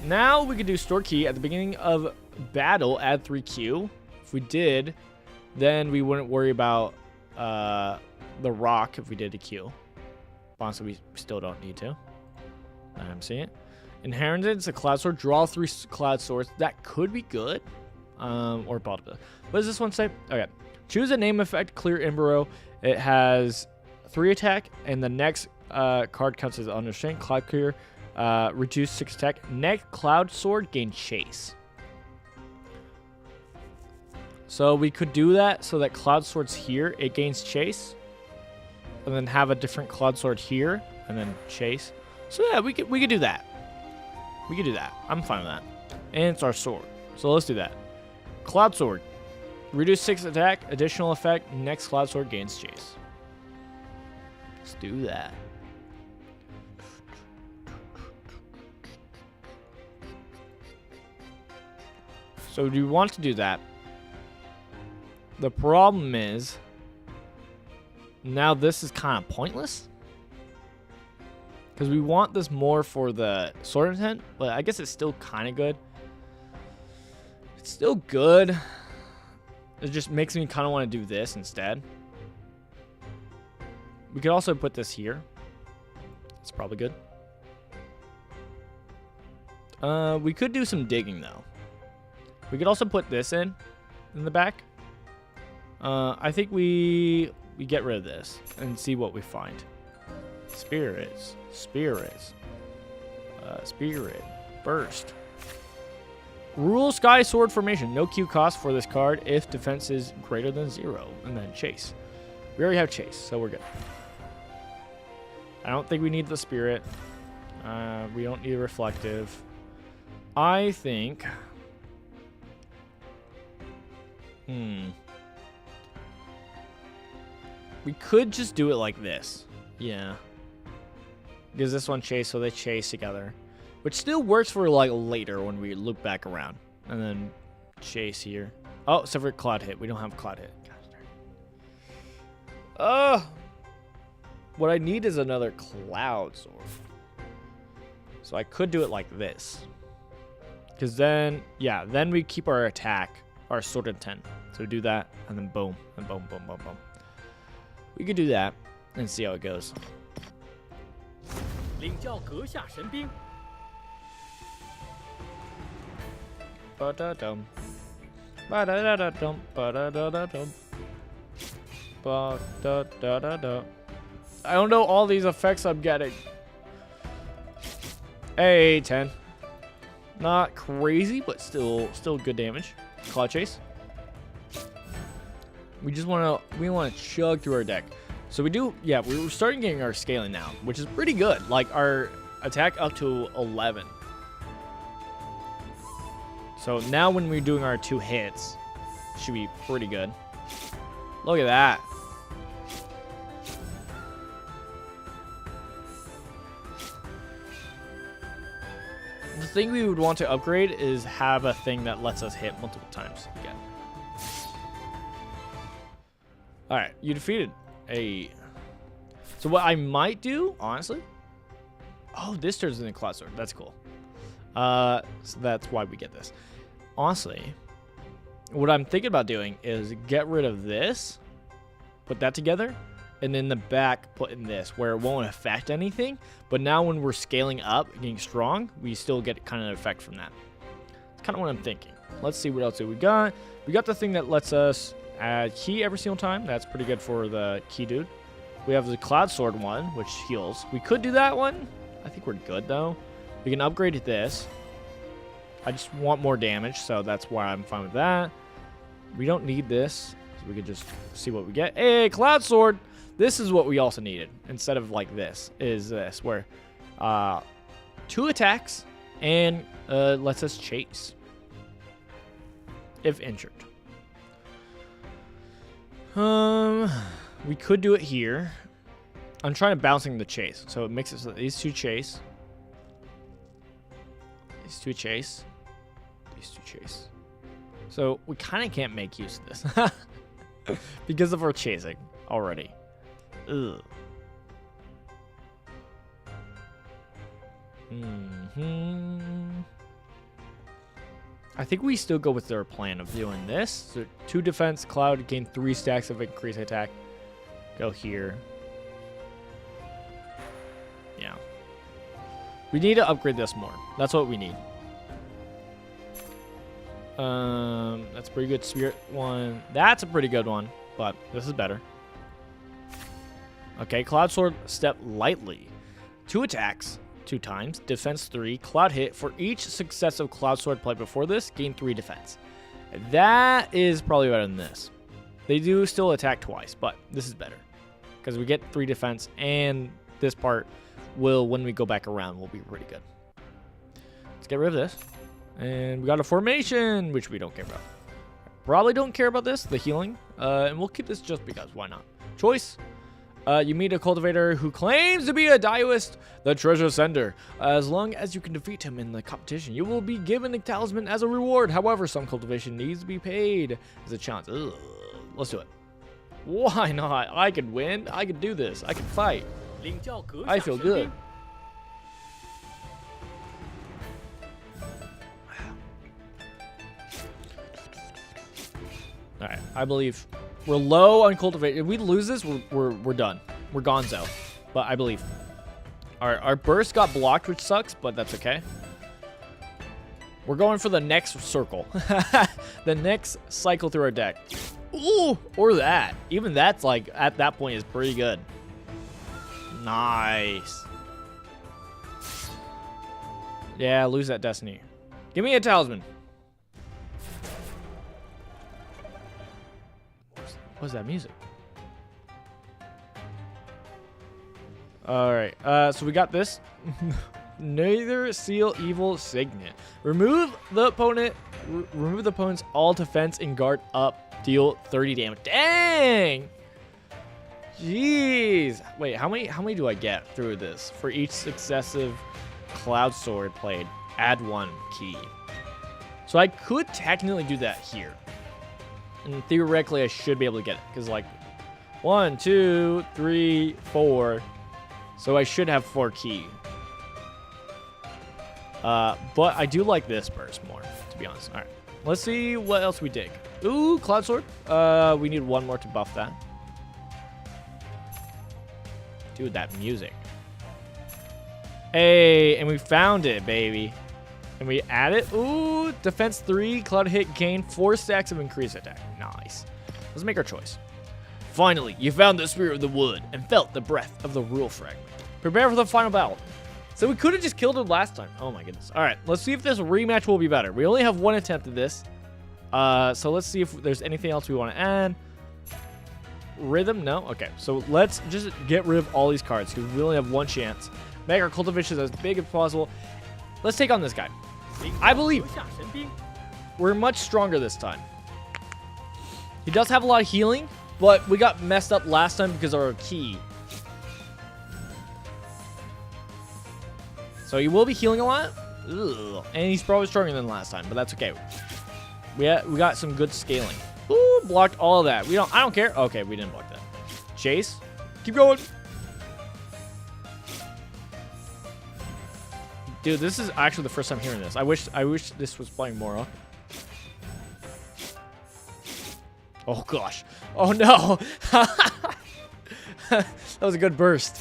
Now we could do store key at the beginning of battle, add 3 Q. If we did, then we wouldn't worry about the rock if we did a Q. Honestly, we still don't need to. I'm seeing it. Inheritance, a Cloud Sword. Draw 3 Cloud Swords. That could be good. Or bottom. What does this one say? Okay. Choose a name effect, clear Embarrow. It has 3 attack, and the next card counts as understrain. Cloud Clear, reduce 6 attack. Next Cloud Sword, gain Chase. So we could do that so that Cloud Sword's here, it gains Chase. And then have a different Cloud Sword here, and then Chase. So yeah, we could do that. We could do that. I'm fine with that. And it's our sword. So let's do that. Cloud Sword. Reduce 6 attack. Additional effect. Next Cloud Sword gains chase. Let's do that. So do you want to do that? The problem is, now this is kind of pointless. Because we want this more for the sword intent, but I guess it's still kind of good. It's still good. It just makes me kind of want to do this instead. We could also put this here. It's probably good. We could do some digging though. We could also put this in the back. I think we get rid of this and see what we find. Spirits. Spirit. Burst. Rule Sky Sword Formation. No Q cost for this card if defense is greater than 0. And then Chase. We already have Chase, so we're good. I don't think we need the Spirit. We don't need Reflective. I think... We could just do it like this. Yeah. Because this one chase, so they chase together. Which still works for like later when we look back around. And then chase here. Oh, separate Cloud Hit. We don't have Cloud Hit. What I need is another Cloud Sword. So I could do it like this. Because then, yeah, then we keep our attack, our sword intent. So do that, and then boom, and boom, boom, boom, boom. We could do that and see how it goes. Ba-da-dum. Ba-da-da-da-dum. Ba-da-da-da-dum. Ba-da-da-da-da. I don't know all these effects I'm getting. Hey, 10. Not crazy, but still good damage. Cloud Chase. We want to chug through our deck. So we do, yeah, we're starting getting our scaling now, which is pretty good. Like our attack up to 11. So now when we're doing our 2 hits, should be pretty good. Look at that. The thing we would want to upgrade is have a thing that lets us hit multiple times again. Alright, you defeated a... So what I might do, honestly... Oh, this turns into Cloud Sword. That's cool. So that's why we get this. Honestly, what I'm thinking about doing is get rid of this, put that together, and then the back put in this, where it won't affect anything. But now when we're scaling up, getting strong, we still get kind of an effect from that. That's kind of what I'm thinking. Let's see what else we got. We got the thing that lets us add key every single time. That's pretty good for the key dude. We have the Cloud Sword one, which heals. We could do that one. I think we're good, though. We can upgrade this. I just want more damage, so that's why I'm fine with that. We don't need this, so we could just see what we get. Hey, Cloud Sword! This is what we also needed, instead of like this, is this, where 2 attacks and lets us chase if injured. We could do it here. I'm trying to bouncing the chase, so it makes it so that these 2 chase. These 2 chase. These 2 chase. So we kind of can't make use of this because of our chasing already. Ugh. I think we still go with their plan of doing this. So 2 defense, Cloud, gain 3 stacks of increased attack. Go here. Yeah. We need to upgrade this more. That's what we need. That's a pretty good Spirit one. That's a pretty good one, but this is better. Okay, Cloud Sword, step lightly. 2 attacks, 2 times, defense 3, Cloud Hit. For each successive Cloud Sword play before this, gain 3 defense. That is probably better than this. They do still attack twice, but this is better. Because we get 3 defense, and this part will, when we go back around, will be pretty good. Let's get rid of this. And we got a formation, which we don't care about. Probably don't care about this, the healing. And we'll keep this just because. Why not? Choice. You meet a cultivator who claims to be a Daoist, the treasure sender. As long as you can defeat him in the competition, you will be given a talisman as a reward. However, some cultivation needs to be paid as a challenge. Ugh. Let's do it. Why not? I could win. I could do this. I can fight. I feel good. All right, I believe we're low on cultivation. If we lose this, we're done. We're gonzo. But I believe. Our burst got blocked, which sucks, but that's okay. We're going for the next circle. The next cycle through our deck. Ooh, or that. Even that's like, at that point, is pretty good. Nice. Yeah, lose that destiny. Give me a talisman. What's that music? Alright, so we got this. Neither seal evil signet. Remove the opponent's all defense and guard up. Deal 30 damage. Dang! Jeez. Wait, how many do I get through this? For each successive cloud sword played, add 1 key. So I could technically do that here. And theoretically, I should be able to get it. Because, like, 1, 2, 3, 4. So I should have 4 key. But I do like this burst more, to be honest. All right. Let's see what else we dig. Ooh, Cloud Sword. We need 1 more to buff that. Dude, that music. Hey, and we found it, baby. And we add it. Ooh, defense 3, cloud hit, gain 4 stacks of increased attack. Nice. Let's make our choice. Finally, you found the spirit of the wood and felt the breath of the rule fragment. Prepare for the final battle. So we could have just killed him last time. Oh my goodness. All right, let's see if this rematch will be better. We only have 1 attempt at this. So let's see if there's anything else we want to add. Rhythm? No? Okay, so let's just get rid of all these cards because we only have 1 chance. Make our cultivation as big as possible. Let's take on this guy. I believe we're much stronger this time. He does have a lot of healing, but we got messed up last time because of our key. So he will be healing a lot. Ugh. And he's probably stronger than last time, but that's okay. We got some good scaling. Ooh, blocked all of that. I don't care. Okay, we didn't block that. Chase. Keep going. Dude, this is actually the first time hearing this. I wish this was playing more up. Oh gosh. Oh no. That was a good burst.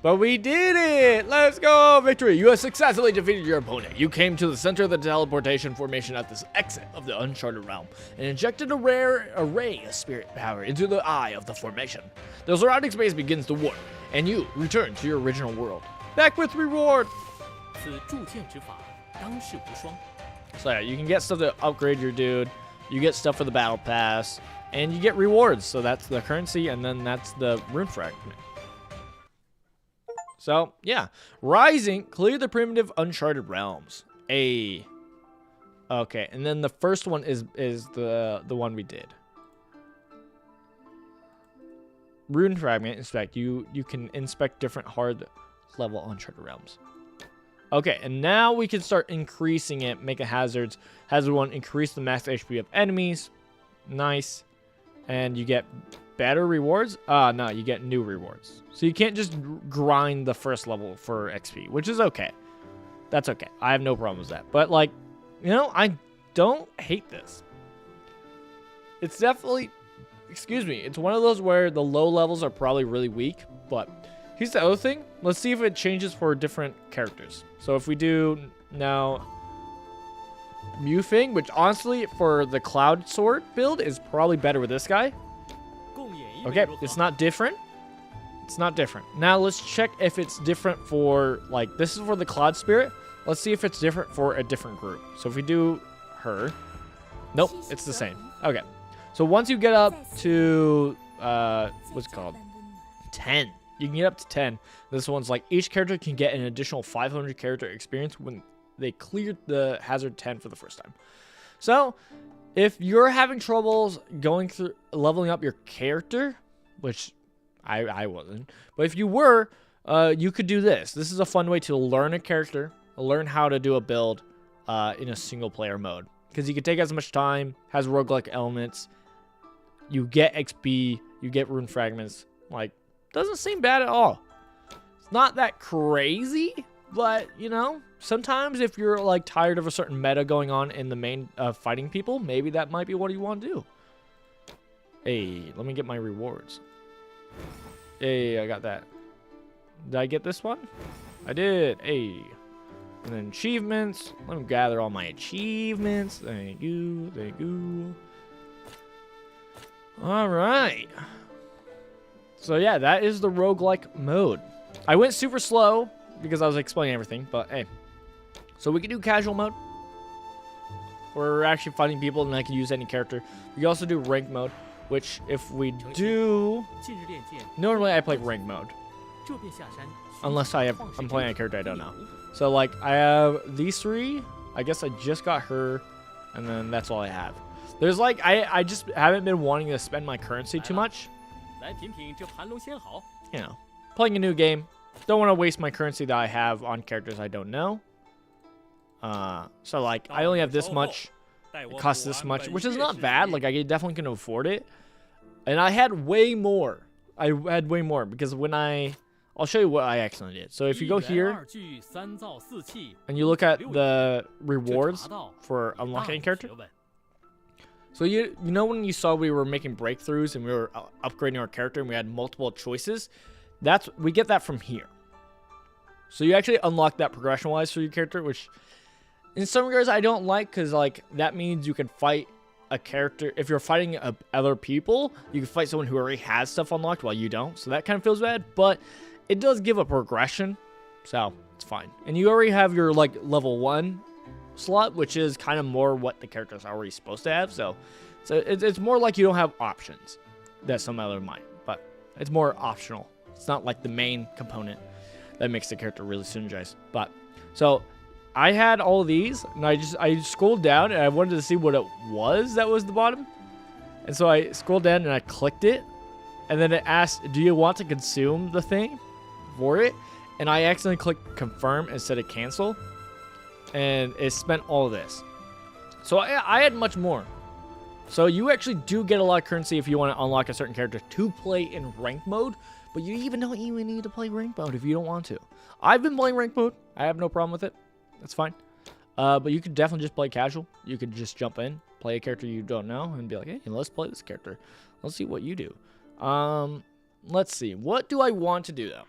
But we did it! Let's go! Victory! You have successfully defeated your opponent. You came to the center of the teleportation formation at this exit of the Uncharted Realm and injected a rare array of spirit power into the eye of the formation. The surrounding space begins to warp, and you return to your original world. Back with reward! So yeah, you can get stuff to upgrade your dude. You get stuff for the battle pass, and you get rewards. So that's the currency, and then that's the rune fragment. So, yeah. Rising, clear the primitive Uncharted Realms. Okay, and then the first one is the one we did. Rune Fragment, inspect. You can inspect different hard level Uncharted Realms. Okay, and now we can start increasing it, making hazards. Hazard 1, increase the max HP of enemies. Nice. And you get better rewards? No, you get new rewards. So you can't just grind the first level for XP, which is okay. That's okay. I have no problem with that. But, like, you know, I don't hate this. It's definitely, excuse me, it's one of those where the low levels are probably really weak. But here's the other thing. Let's see if it changes for different characters. So if we do now Mufing, which honestly for the Cloud Sword build is probably better with this guy. Okay, it's not different. It's not different. Now let's check if it's different for, like, this is for the Cloud Spirit. Let's see if it's different for a different group. So if we do her, nope, it's the same. Okay, so once you get up to what's it called, 10, you can get up to 10. This one's like each character can get an additional 500 character experience when they cleared the hazard 10 for the first time. So if you're having troubles going through leveling up your character, which I wasn't, but if you were, you could do this. This is a fun way to learn a character, learn how to do a build in a single player mode. Because you can take as much time, has roguelike elements, you get XP, you get rune fragments. Like, doesn't seem bad at all. It's not that crazy, but, you know, sometimes if you're, like, tired of a certain meta going on in the main fighting people, maybe that might be what you want to do. Hey, let me get my rewards. Hey, I got that. Did I get this one? I did. Hey. And then achievements. Let me gather all my achievements. Thank you. Thank you. All right. So, yeah, that is the roguelike mode. I went super slow because I was explaining everything, but hey. So, we can do casual mode, where we're actually fighting people and I can use any character. We can also do rank mode, which if we do... Normally, I play rank mode. Unless I'm playing a character I don't know. So, like, I have these three. I guess I just got her, and then that's all I have. There's, like, I just haven't been wanting to spend my currency too much. You know, playing a new game. Don't want to waste my currency that I have on characters I don't know. So, like, I only have this much. It costs this much, which is not bad. Like, I definitely can afford it. And I had way more. I had way more because when I'll show you what I actually did. So if you go here and you look at the rewards for unlocking a character. So you know when you saw we were making breakthroughs and we were upgrading our character and we had multiple choices, we get that from here. So you actually unlock that progression-wise for your character, which in some regards I don't like because like that means you can fight a character. If you're fighting other people, you can fight someone who already has stuff unlocked while you don't. So that kind of feels bad, but it does give a progression, so it's fine. And you already have your like level 1 slot, which is kind of more what the character's already supposed to have. So it's more like you don't have options that some other might, but it's more optional. It's not like the main component that makes the character really synergize. But so I had all of these, and I scrolled down, and I wanted to see what it was that was the bottom. And so I scrolled down, and I clicked it, and then it asked, do you want to consume the thing for it? And I accidentally clicked confirm instead of cancel, and it spent all of this. So I had much more. So you actually do get a lot of currency if you want to unlock a certain character to play in rank mode, but you don't even need to play rank mode if you don't want to. I've been playing rank mode. I have no problem with it. That's fine. But you could definitely just play casual. You could just jump in, play a character you don't know, and be like, hey, let's play this character. Let's see what you do. Let's see. What do I want to do, though?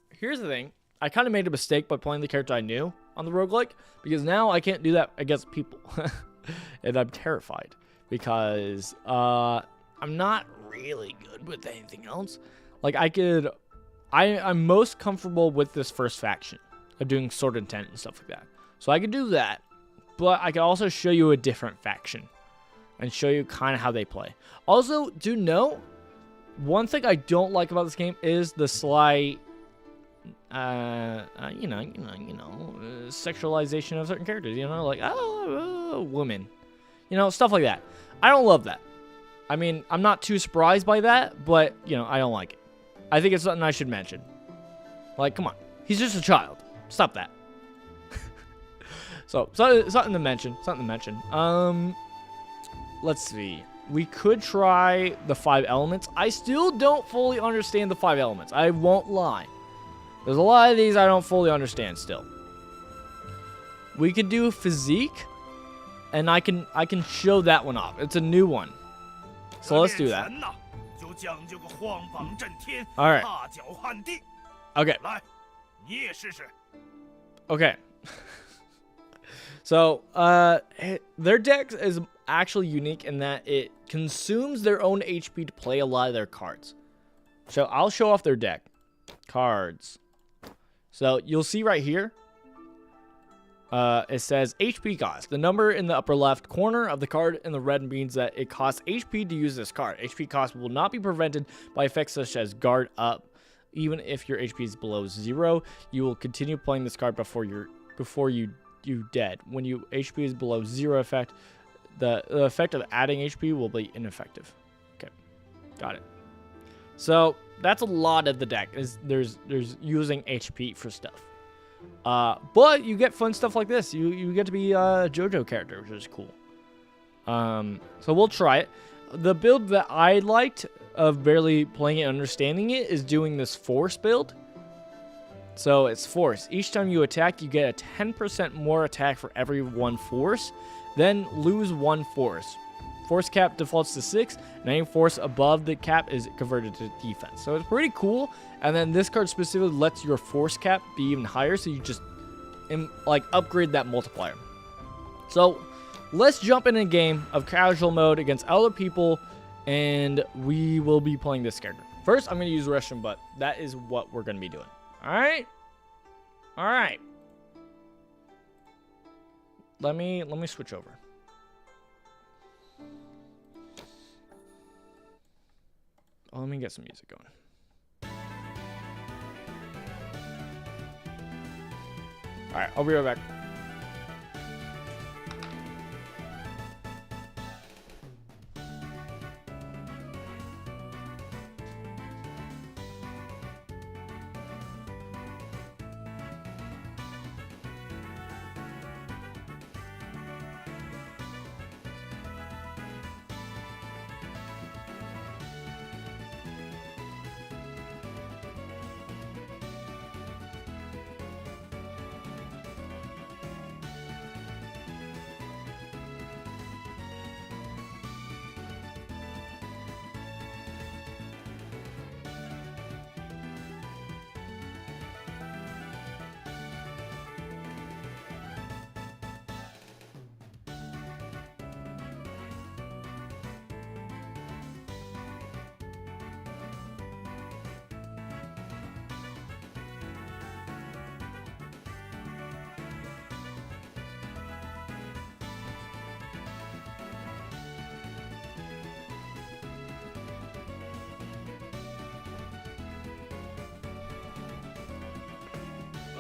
Here's the thing. I kind of made a mistake by playing the character I knew on the roguelike, because now I can't do that against people. And I'm terrified, because I'm not really good with anything else. Like, I'm most comfortable with this first faction of doing sword intent and stuff like that. So I could do that, but I could also show you a different faction and show you kind of how they play. Also, do know, one thing I don't like about this game is the slight, sexualization of certain characters, like, oh, woman, stuff like that. I don't love that. I mean, I'm not too surprised by that, but, I don't like it. I think it's something I should mention. Like, come on. He's just a child. Stop that. So, something to mention. Let's see. We could try the 5 elements. I still don't fully understand the 5 elements. I won't lie. There's a lot of these I don't fully understand still. We could do physique, and I can show that one off. It's a new one. So let's do that. All right. Okay. Okay. So, their deck is actually unique in that it consumes their own HP to play a lot of their cards. So, I'll show off their deck. Cards. So, you'll see right here. It says HP cost. The number in the upper left corner of the card in the red means that it costs HP to use this card. HP cost will not be prevented by effects such as guard up. Even if your HP is below 0, you will continue playing this card before you dead. When you HP is below 0 effect, the effect of adding HP will be ineffective. Okay, got it. So that's a lot of the deck. There's using HP for stuff. But you get fun stuff like this. You get to be a JoJo character, which is cool. So we'll try it. The build that I liked of barely playing it and understanding it is doing this force build. So it's force. Each time you attack, you get a 10% more attack for every 1 force. Then lose 1 force. Force cap defaults to 6, and any force above the cap is converted to defense. So it's pretty cool. And then this card specifically lets your force cap be even higher, so you just like upgrade that multiplier. So let's jump in a game of casual mode against other people, and we will be playing this character. First, I'm going to use restroom, but that is what we're going to be doing. All right. All right. Let me switch over. Oh, let me get some music going. All right, I'll be right back.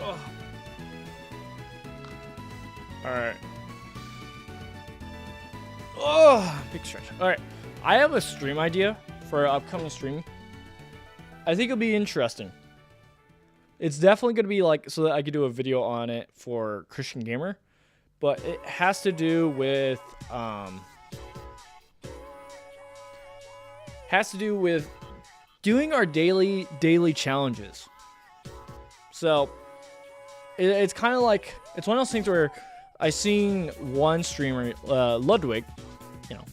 Oh. All right. Oh, big stretch. All right. I have a stream idea for an upcoming stream. I think it'll be interesting. It's definitely going to be like so that I could do a video on it for Christian Gamer, but it has to do with doing our daily challenges. So it's kind of like it's one of those things where I seen one streamer, Ludwig, you know,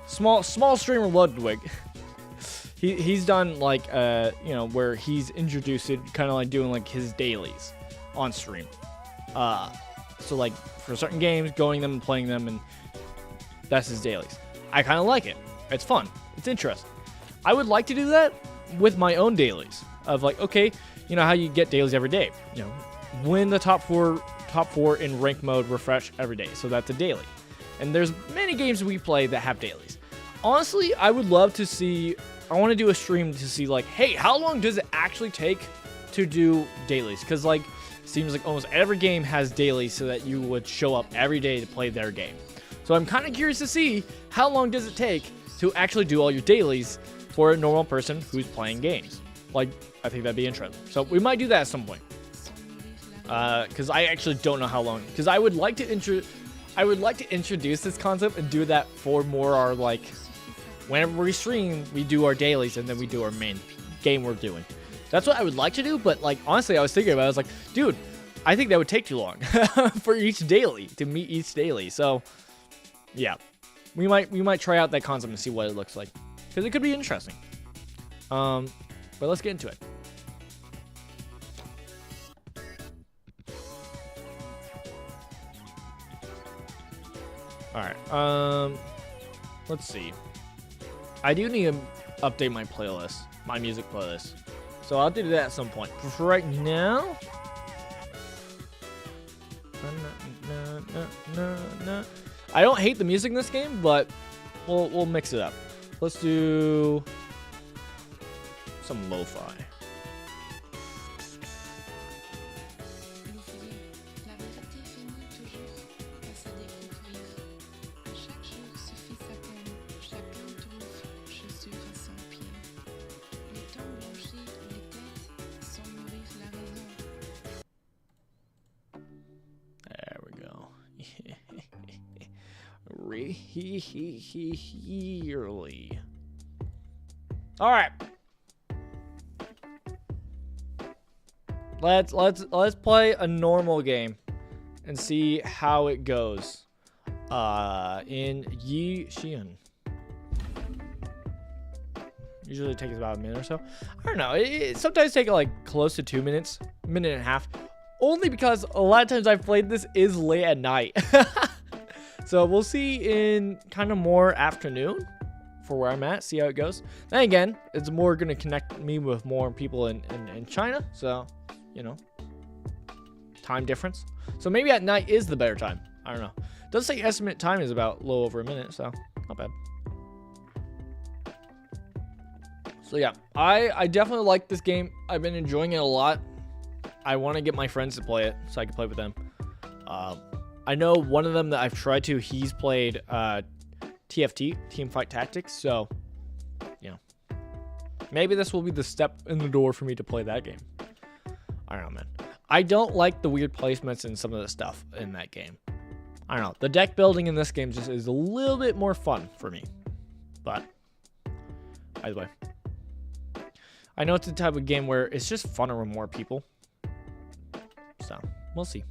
small streamer Ludwig. He's done like you know, where he's introduced it, kind of like doing like his dailies on stream. So like for certain games, going them and playing them, and that's his dailies. I kind of like it. It's fun. It's interesting. I would like to do that with my own dailies of like, okay, you know how you get dailies every day. You know, win the top four in rank mode, refresh every day. So that's a daily. And there's many games we play that have dailies. Honestly, I would love to see. I want to do a stream to see like, hey, how long does it actually take to do dailies? Because like, it seems like almost every game has dailies, so that you would show up every day to play their game. So I'm kind of curious to see how long does it take to actually do all your dailies for a normal person who's playing games. Like, I think that'd be interesting. So we might do that at some point. Because I actually don't know how long. Because I would like to introduce this concept and do that for more our like, whenever we stream, we do our dailies and then we do our main game we're doing. That's what I would like to do. But like, honestly, I was thinking about it. I was like, dude, I think that would take too long for each daily to meet each daily. So yeah, we might try out that concept and see what it looks like, because it could be interesting. But let's get into it. All right. Let's see. I do need to update my playlist, my music playlist. So I'll do that at some point. But for right now, I don't hate the music in this game, but we'll mix it up. Let's do some lo-fi. Really. All right. Let's play a normal game and see how it goes. In XIAN. Usually it takes about a minute or so. I don't know. It sometimes takes like close to 2 minutes, minute and a half. Only because a lot of times I've played this is late at night. So we'll see in kind of more afternoon for where I'm at. See how it goes. Then again, it's more going to connect me with more people in China. So, you know, time difference. So maybe at night is the better time. I don't know. It does say estimate time is about a little over a minute. So not bad. So yeah, I definitely like this game. I've been enjoying it a lot. I want to get my friends to play it so I can play with them. I know one of them that I've tried to, he's played TFT, Team Fight Tactics. So, you know, maybe this will be the step in the door for me to play that game. I don't know, man. I don't like the weird placements and some of the stuff in that game. I don't know. The deck building in this game just is a little bit more fun for me. But, either way. I know it's the type of game where it's just funner with more people. So, we'll see.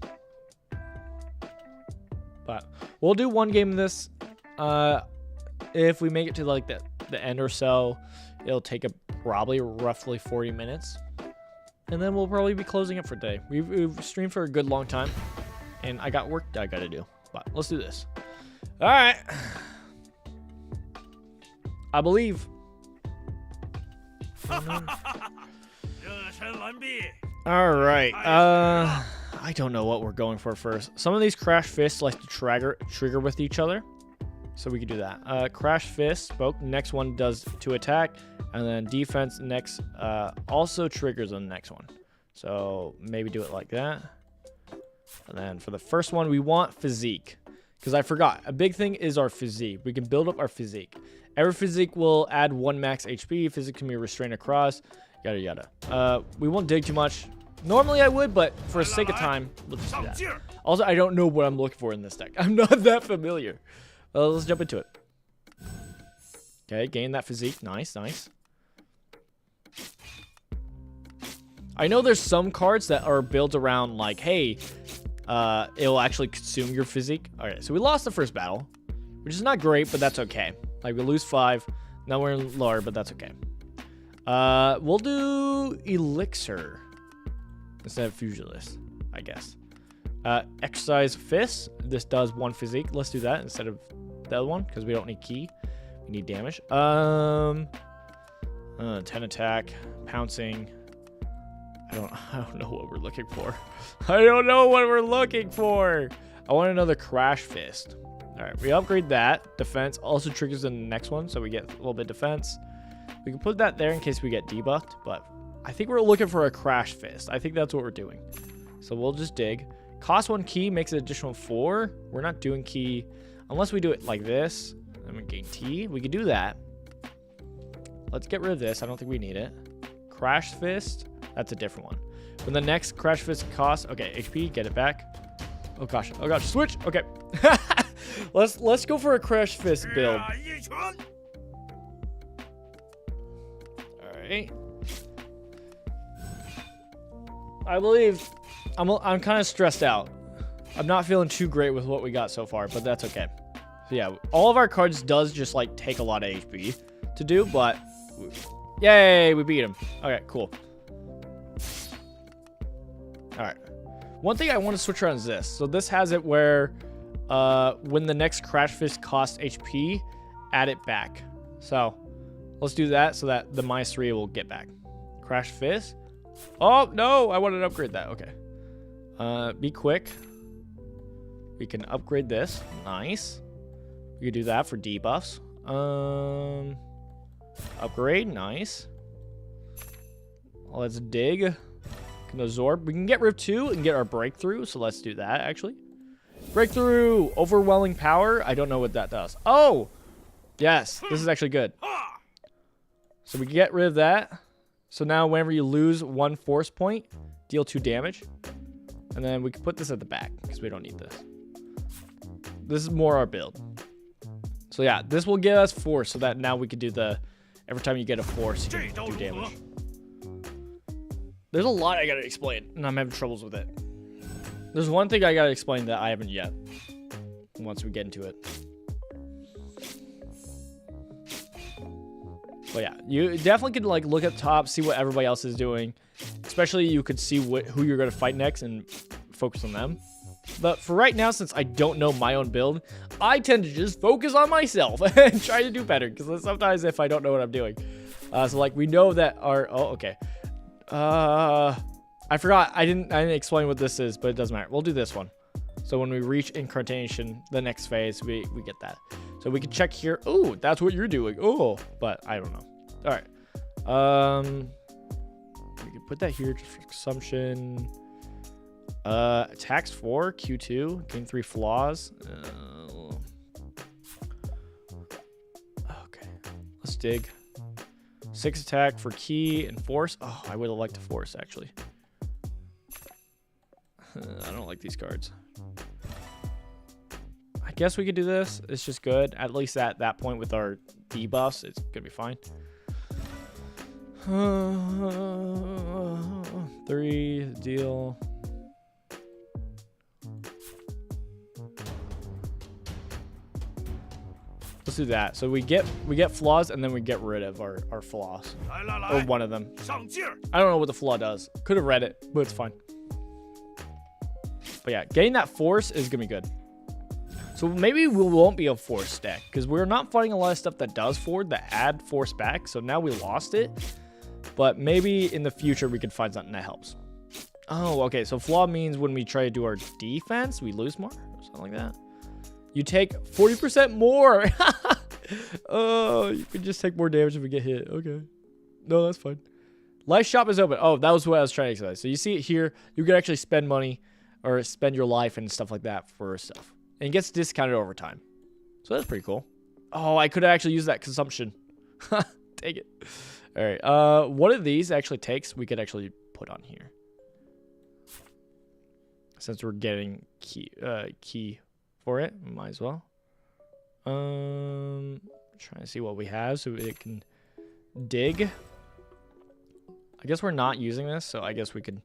But we'll do one game of this. If we make it to like the end or so, it'll take probably roughly 40 minutes. And then we'll probably be closing it for the day. We've streamed for a good long time. And I got work I gotta do. But let's do this. Alright. I believe. Alright. I don't know what we're going for first. Some of these Crash Fists like to trigger with each other. So we could do that. Crash Fist spoke. Next one does to attack. And then defense next also triggers on the next one. So maybe do it like that. And then for the first one, we want physique. Because I forgot. A big thing is our physique. We can build up our physique. Every physique will add 1 max HP. Physique can be restrained across. Yada yada. We won't dig too much. Normally I would, but for the sake of time, we'll just do that. Also, I don't know what I'm looking for in this deck. I'm not that familiar. Let's jump into it. Okay, gain that physique. Nice, nice. I know there's some cards that are built around like, hey, it'll actually consume your physique. Alright, so we lost the first battle, which is not great, but that's okay. Like, we lose 5. Now we're in lower, but that's okay. We'll do Elixir instead of Pugilist, I guess. Exercise Fist. This does 1 physique. Let's do that instead of the other one, because we don't need key. We need damage. 10 attack. Pouncing. I don't know what we're looking for. I don't know what we're looking for. I want another Crash Fist. Alright, we upgrade that. Defense also triggers in the next one, so we get a little bit of defense. We can put that there in case we get debuffed, but I think we're looking for a Crash Fist. I think that's what we're doing. So we'll just dig. Cost 1 key makes an additional 4. We're not doing key unless we do it like this. And we gain T. We could do that. Let's get rid of this. I don't think we need it. Crash Fist. That's a different one. When the next Crash Fist costs, okay, HP, get it back. Oh gosh, switch. Okay, let's go for a Crash Fist build. All right. I believe I'm kind of stressed out. I'm not feeling too great with what we got so far, but that's okay. So yeah, all of our cards does just like take a lot of HP to do, but yay, we beat him. Okay, cool. All right. One thing I want to switch around is this. So this has it where when the next Crash Fist costs HP, add it back. So let's do that so that the -3 will get back. Crash Fist. Oh, no. I wanted to upgrade that. Okay. Be quick. We can upgrade this. Nice. We can do that for debuffs. Upgrade. Nice. Let's dig. Can absorb. We can get rid of 2 and get our breakthrough. So let's do that, actually. Breakthrough. Overwhelming power. I don't know what that does. Oh! Yes. This is actually good. So we can get rid of that. So now whenever you lose 1 force point, deal 2 damage. And then we can put this at the back because we don't need this. This is more our build. So yeah, this will give us force so that now we can do the, every time you get a force, you can do damage. There's a lot I gotta explain, and I'm having troubles with it. There's one thing I gotta explain that I haven't yet, once we get into it. But yeah, you definitely could like look at the top, see what everybody else is doing. Especially you could see who you're gonna fight next and focus on them. But for right now, since I don't know my own build, I tend to just focus on myself and try to do better. Because sometimes if I don't know what I'm doing. So like we know that our, oh, okay. I forgot, I didn't explain what this is, but it doesn't matter. We'll do this one. So when we reach incarnation, the next phase, we get that. So we can check here. Oh, that's what you're doing. Oh, but I don't know. All right. We can put that here just for consumption. Attacks 4, Q2, gain 3 flaws. Okay, let's dig. 6 attack for key and force. Oh, I would have liked a force actually. I don't like these cards. I guess we could do this. It's just good. At least at that point with our debuffs, it's gonna be fine. 3 deal. Let's do that. So we get flaws and then we get rid of our flaws. Or one of them. I don't know what the flaw does. Could have read it, but it's fine. But yeah, getting that force is gonna be good. So maybe we won't be a force stack because we're not fighting a lot of stuff that does forward that add force back. So now we lost it. But maybe in the future we could find something that helps. Oh, okay. So flaw means when we try to do our defense, we lose more or something like that. You take 40% more. Oh, you can just take more damage if we get hit. Okay. No, that's fine. Life shop is open. Oh, that was what I was trying to say. So you see it here. You can actually spend money or spend your life and stuff like that for stuff. And it gets discounted over time. So that's pretty cool. Oh, I could actually use that consumption. Take it. All right. One of these actually takes, we could actually put on here. Since we're getting key for it, might as well. Trying to see what we have so it can dig. I guess we're not using this, so I guess we could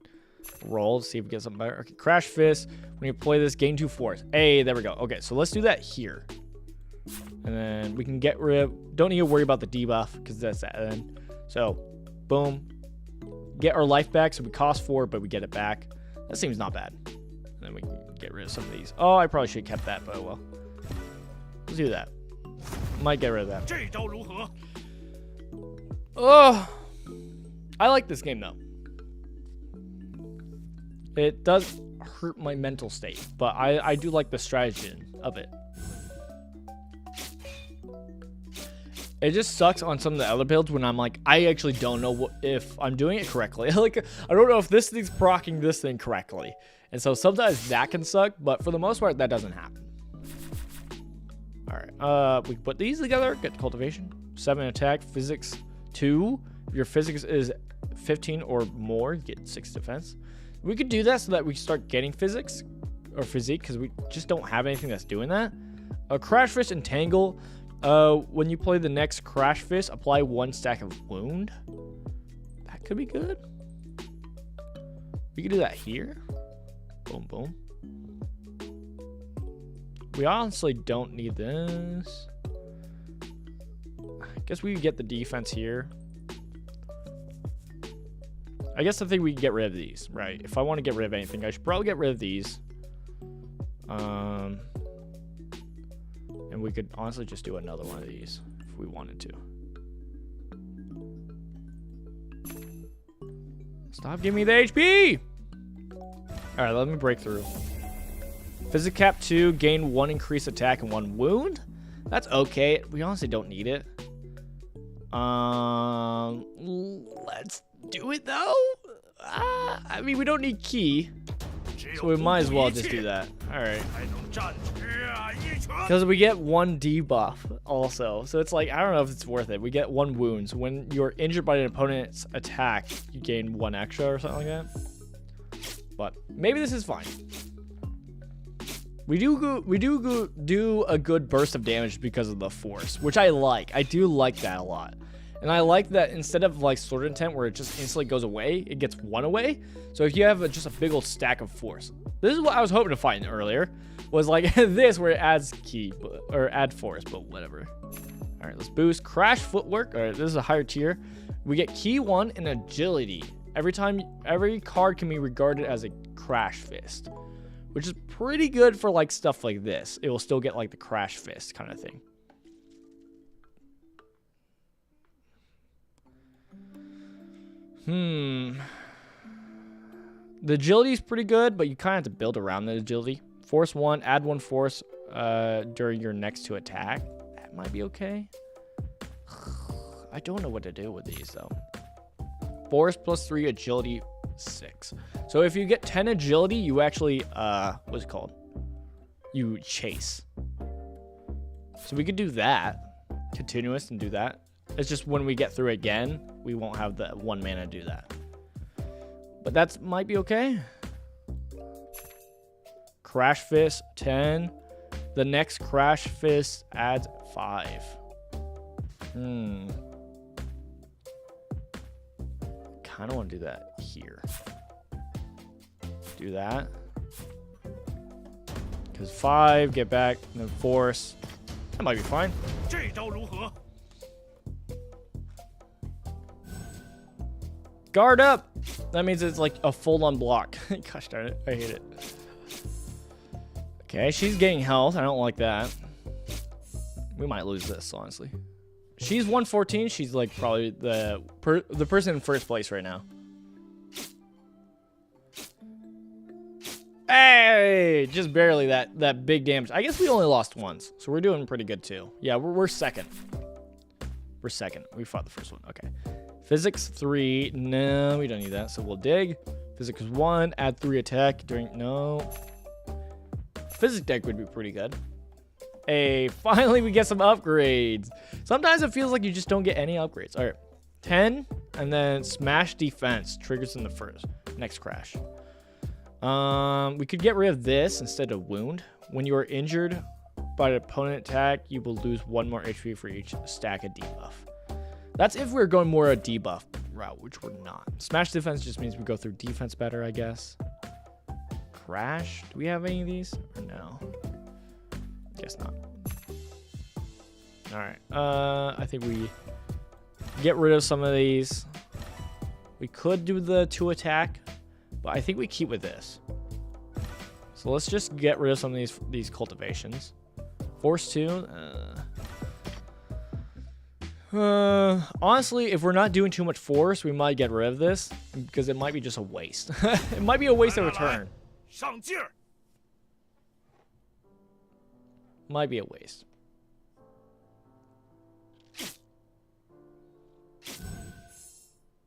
roll to see if we get something better. Okay, Crash Fist. When you play this, gain 2 force. Hey, there we go. Okay, so let's do that here. And then we can get rid of, don't need to worry about the debuff because that's that then. So, boom. Get our life back, so we cost 4, but we get it back. That seems not bad. And then we can get rid of some of these. Oh, I probably should have kept that, but oh well. Let's do that. Might get rid of that. Oh, I like this game though. It does hurt my mental state, but I do like the strategy of it. It just sucks on some of the other builds when I'm like, I actually don't know if I'm doing it correctly. Like, I don't know if this thing's proccing this thing correctly. And so sometimes that can suck, but for the most part, that doesn't happen. All right, we can put these together, get cultivation, 7 attack, physics 2. If your physics is 15 or more, you get 6 defense. We could do that so that we start getting physics or physique because we just don't have anything that's doing that. A Crash Fist and Tangle. When you play the next Crash Fist, apply 1 stack of wound. That could be good. We could do that here. Boom, boom. We honestly don't need this. I guess we could get the defense here. I guess I think we can get rid of these, right? If I want to get rid of anything, I should probably get rid of these. And we could honestly just do another one of these if we wanted to. Stop giving me the HP! Alright, let me break through. Physic cap 2, gain 1 increased attack and 1 wound. That's okay. We honestly don't need it. Let's do it though. I mean, we don't need key, so we might as well just do that. All right. Because we get 1 debuff also, so it's like I don't know if it's worth it. We get 1 wound. So when you're injured by an opponent's attack, you gain 1 extra or something like that. But maybe this is fine. We do a good burst of damage because of the force, which I like. I do like that a lot. And I like that instead of like Sword Intent where it just instantly goes away, it gets one away. So if you have just a big old stack of force, this is what I was hoping to find earlier, was like this where it adds ki, or add force, but whatever. All right, let's boost Crash Footwork. All right, this is a higher tier. We get Ki 1 and Agility. Every card can be regarded as a Crash Fist, which is pretty good for like stuff like this. It will still get like the Crash Fist kind of thing. The agility is pretty good, but you kind of have to build around the agility. Force 1, add 1 force during your next 2 attack. That might be okay. I don't know what to do with these though. Force plus 3, agility 6. So if you get 10 agility, you actually what's it called? You chase. So we could do that. Continuous and do that. It's just when we get through again, we won't have the 1 mana to do that. But that might be okay. Crash Fist 10. The next Crash Fist adds 5. Kind of want to do that here. Do that. Because 5, get back, and then force. That might be fine. Guard up! That means it's like a full-on block. Gosh darn it, I hate it. Okay, she's getting health. I don't like that. We might lose this, honestly. She's 114. She's like probably the person in first place right now. Hey, just barely that big damage. I guess we only lost once, so we're doing pretty good too. Yeah, we're second. We're second. We fought the first one. Okay. Physics 3. No, we don't need that. So we'll dig. Physics 1. Add 3 attack during. No. Physics deck would be pretty good. Hey, finally we get some upgrades. Sometimes it feels like you just don't get any upgrades. All right. 10. And then smash defense. Triggers in the next crash. We could get rid of this instead of wound. When you are injured by an opponent attack, you will lose 1 more HP for each stack of debuff. That's if we're going more a debuff route, which we're not. Smash defense just means we go through defense better, I guess. Crash. Do we have any of these? Or no? Guess not. All right. I think we get rid of some of these. We could do the 2 attack, but I think we keep with this. So let's just get rid of some of these cultivations. Force 2. Honestly, if we're not doing too much force, we might get rid of this because it might be just a waste. It might be a waste of a turn. Might be a waste.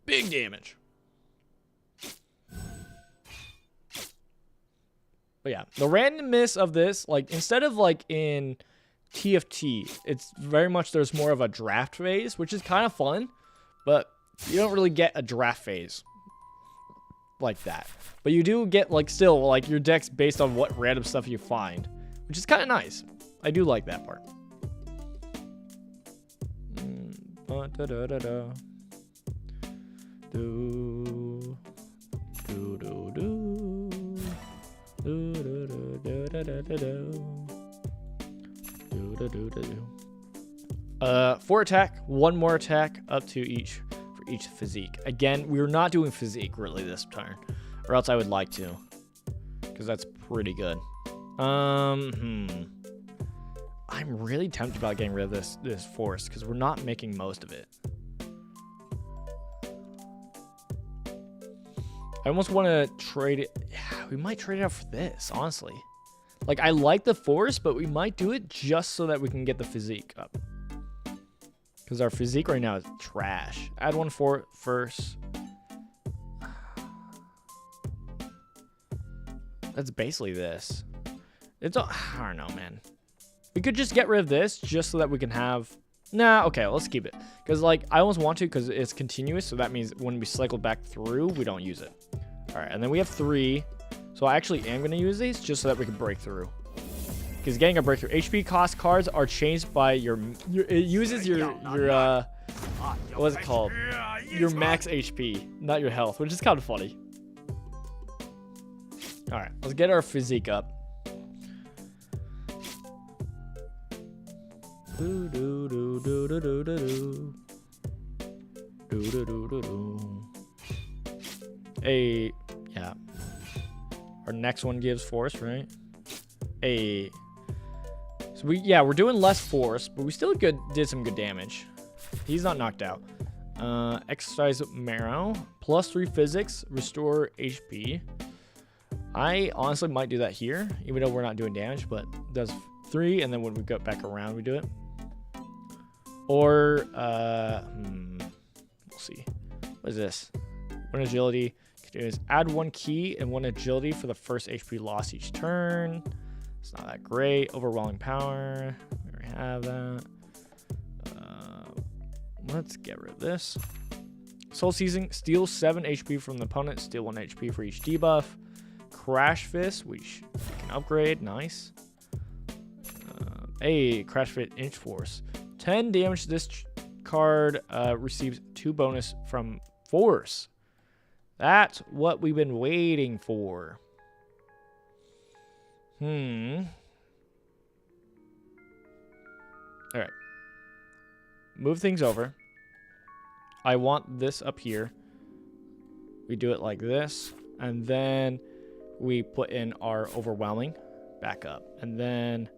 Big damage. But yeah, the randomness of this, like instead of like in TFT, it's very much there's more of a draft phase, which is kind of fun, but you don't really get a draft phase like that. But you do get like still like your deck's based on what random stuff you find, which is kind of nice. I do like that part. For attack, 1 more attack up to each for each physique. Again, we're not doing physique really this turn, or else I would like to, because that's pretty good. I'm really tempted about getting rid of this force because we're not making most of it. I almost want to trade it. Yeah, we might trade it out for this, honestly. Like, I like the force, but we might do it just so that we can get the physique up. Because our physique right now is trash. Add 1 for first. That's basically this. It's I don't know, man. We could just get rid of this just so that we can have... Nah, okay, let's keep it. Because, like, I almost want to because it's continuous. So that means when we cycle back through, we don't use it. All right, and then we have 3. So I actually am going to use these just so that we can break through. Because getting a breakthrough. HP cost cards are changed by your it uses your what's it called? Your max HP, not your health, which is kind of funny. All right, let's get our physique up. Hey, yeah. Our next one gives force, right? Hey. So we're doing less force, but we still did some good damage. He's not knocked out. Exercise marrow, +3 physics, restore HP. I honestly might do that here, even though we're not doing damage, but it does 3, and then when we go back around, we do it. Or we'll see. What is this? 1 agility. Is add 1 key and 1 agility for the first HP loss each turn. It's not that great. Overwhelming power. We already have that. Let's get rid of this. Soul Seizing. Steal 7 HP from the opponent. Steal 1 HP for each debuff. Crash Fist, which we can upgrade. Nice. Crash Fist Inch Force. 10 damage. This card receives 2 bonus from Force. That's what we've been waiting for. All right. Move things over. I want this up here. We do it like this. And then we put in our overwhelming back up. And then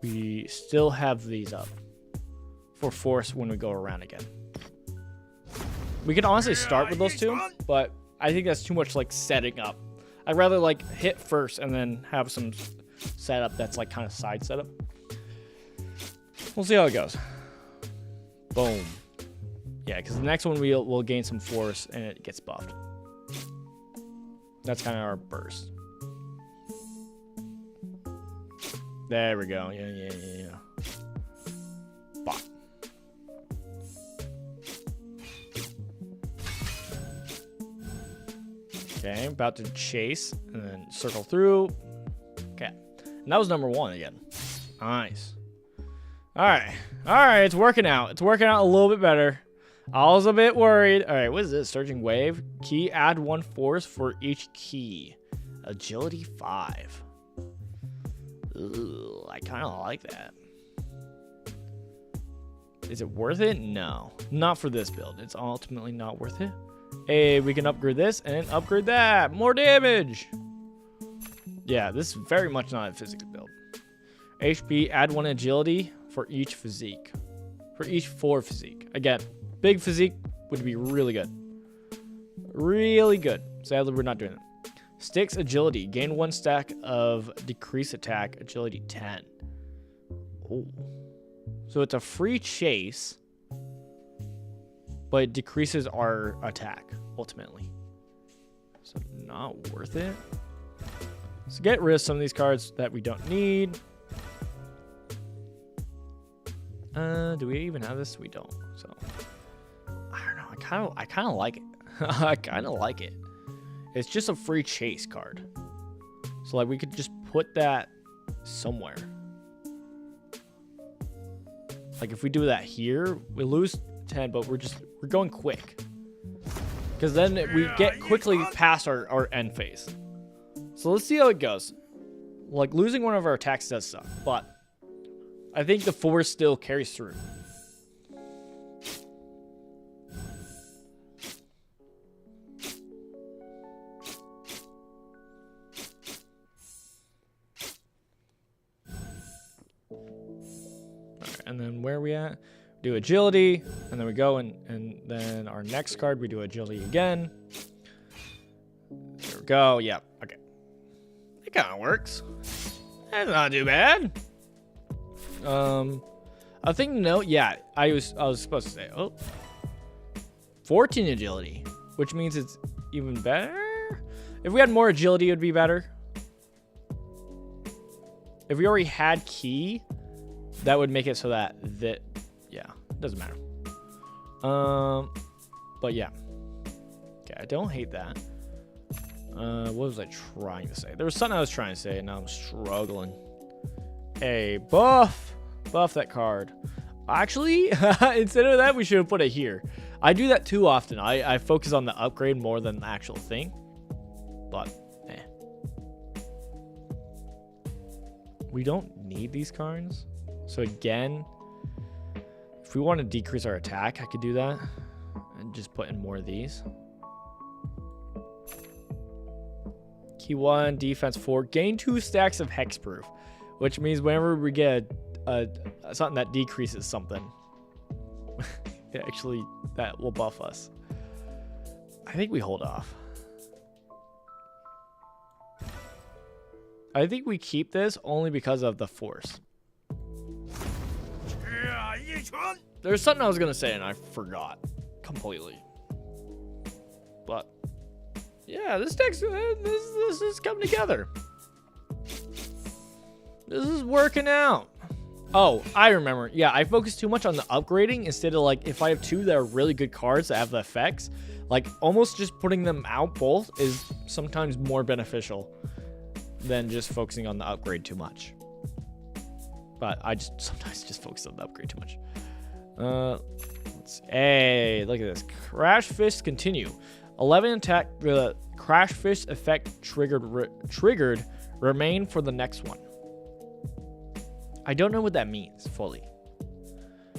we still have these up for force when we go around again. We could honestly start with those 2, but I think that's too much like setting up. I'd rather like hit first and then have some setup that's like kind of side setup. We'll see how it goes. Boom. Yeah, because the next one we'll gain some force and it gets buffed. That's kind of our burst. There we go. Yeah. Bop. Okay, about to chase and then circle through. Okay, and that was number 1 again. Nice. All right, it's working out. It's working out a little bit better. I was a bit worried. All right, what is this? Surging Wave. Key, add 1 force for each key. Agility 5. Ooh, I kind of like that. Is it worth it? No, not for this build. It's ultimately not worth it. Hey, we can upgrade this and upgrade that. More damage. Yeah, this is very much not a physics build. HP, add 1 agility for each physique. For each 4 physique. Again, big physique would be really good. Really good. Sadly, we're not doing it. Sticks agility. Gain 1 stack of decrease attack. Agility 10. Oh. So it's a free chase, but it decreases our attack, ultimately. So not worth it. So get rid of some of these cards that we don't need. Do we even have this? We don't. So I don't know. I kind of like it. I kind of like it. It's just a free chase card. So like we could just put that somewhere. Like if we do that here, we lose 10, but we're going quick. Because then we get quickly past our end phase. So let's see how it goes. Like losing one of our attacks does suck, but I think the force still carries through. And then where are we at? Do agility, and then we go and then our next card we do agility again. There we go. Yeah. Okay. It kind of works. That's not too bad. I think no. Yeah, I was supposed to say 14 agility, which means it's even better. If we had more agility, it would be better. If we already had key, that would make it so that yeah, it doesn't matter. But yeah. Okay, I don't hate that. What was I trying to say? There was something I was trying to say, and now I'm struggling. Hey, buff that card. Actually, instead of that, we should have put it here. I do that too often. I focus on the upgrade more than the actual thing. But, we don't need these cards. So again, if we want to decrease our attack, I could do that. And just put in more of these. Key 1, defense 4. Gain 2 stacks of hexproof. Which means whenever we get something that decreases something, actually, that will buff us. I think we hold off. I think we keep this only because of the force. There's something I was going to say and I forgot completely. But, yeah, this deck's, this is coming together. This is working out. Oh, I remember. Yeah, I focus too much on the upgrading instead of, like, if I have 2 that are really good cards that have the effects, like, almost just putting them out both is sometimes more beneficial than just focusing on the upgrade too much. But I just sometimes just focus on the upgrade too much. Hey, look at this. Crash Fist continue. 11 attack. The Crash Fist effect triggered remain for the next one. I don't know what that means fully.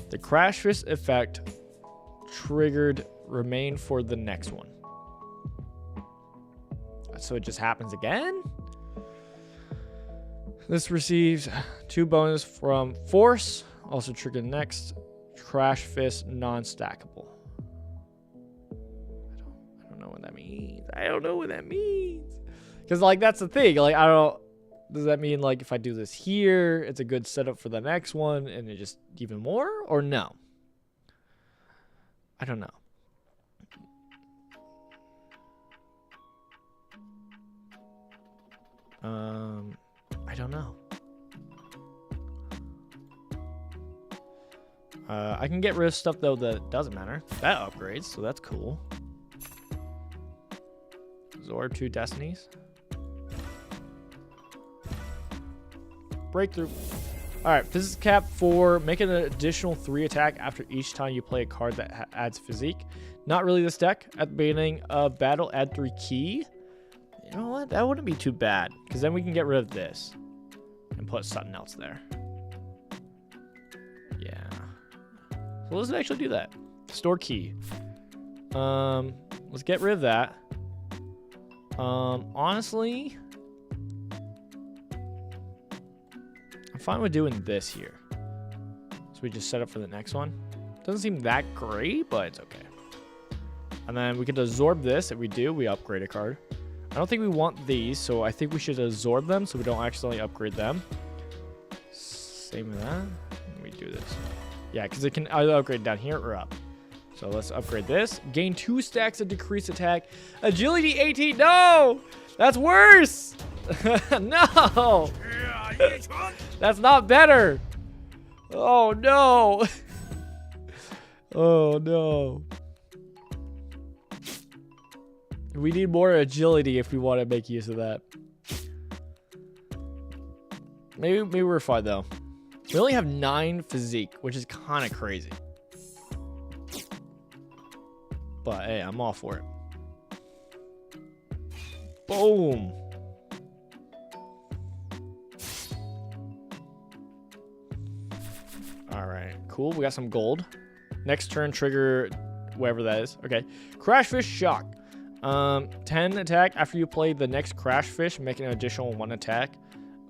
The Crash Fist effect triggered remain for the next one. So it just happens again? This receives 2 bonus from Force. Also trigger next. Crash Fist non-stackable. I don't know what that means. I don't know what that means. Because, like, that's the thing. Like, I don't... Does that mean, like, if I do this here, it's a good setup for the next one, and it just even more? Or no? I don't know. I don't know. I can get rid of stuff, though, that doesn't matter. That upgrades, so that's cool. Absorb 2 Destinies. Breakthrough. Alright, physics cap 4. Make an additional 3 attack after each time you play a card that adds physique. Not really this deck. At the beginning of battle, add 3 key. You know what? That wouldn't be too bad. Because then we can get rid of this. And put something else there. Yeah. So let's actually do that. Store key. Let's get rid of that. Honestly... I'm fine with doing this here. So we just set up for the next one. Doesn't seem that great, but it's okay. And then we could absorb this. If we do, we upgrade a card. I don't think we want these, so I think we should absorb them so we don't accidentally upgrade them. Same with that. We do this. Yeah, because it can either upgrade down here or up. So let's upgrade this. Gain 2 stacks of decreased attack. Agility 18. No! That's worse! No! That's not better. Oh no. Oh no. We need more agility if we want to make use of that. Maybe we're fine though. We only have 9 physique, which is kind of crazy. But hey, I'm all for it. Boom. Alright, cool. We got some gold. Next turn, trigger whatever that is. Okay. Crash Fish Shock. 10 attack. After you play the next Crash Fish, make an additional 1 attack.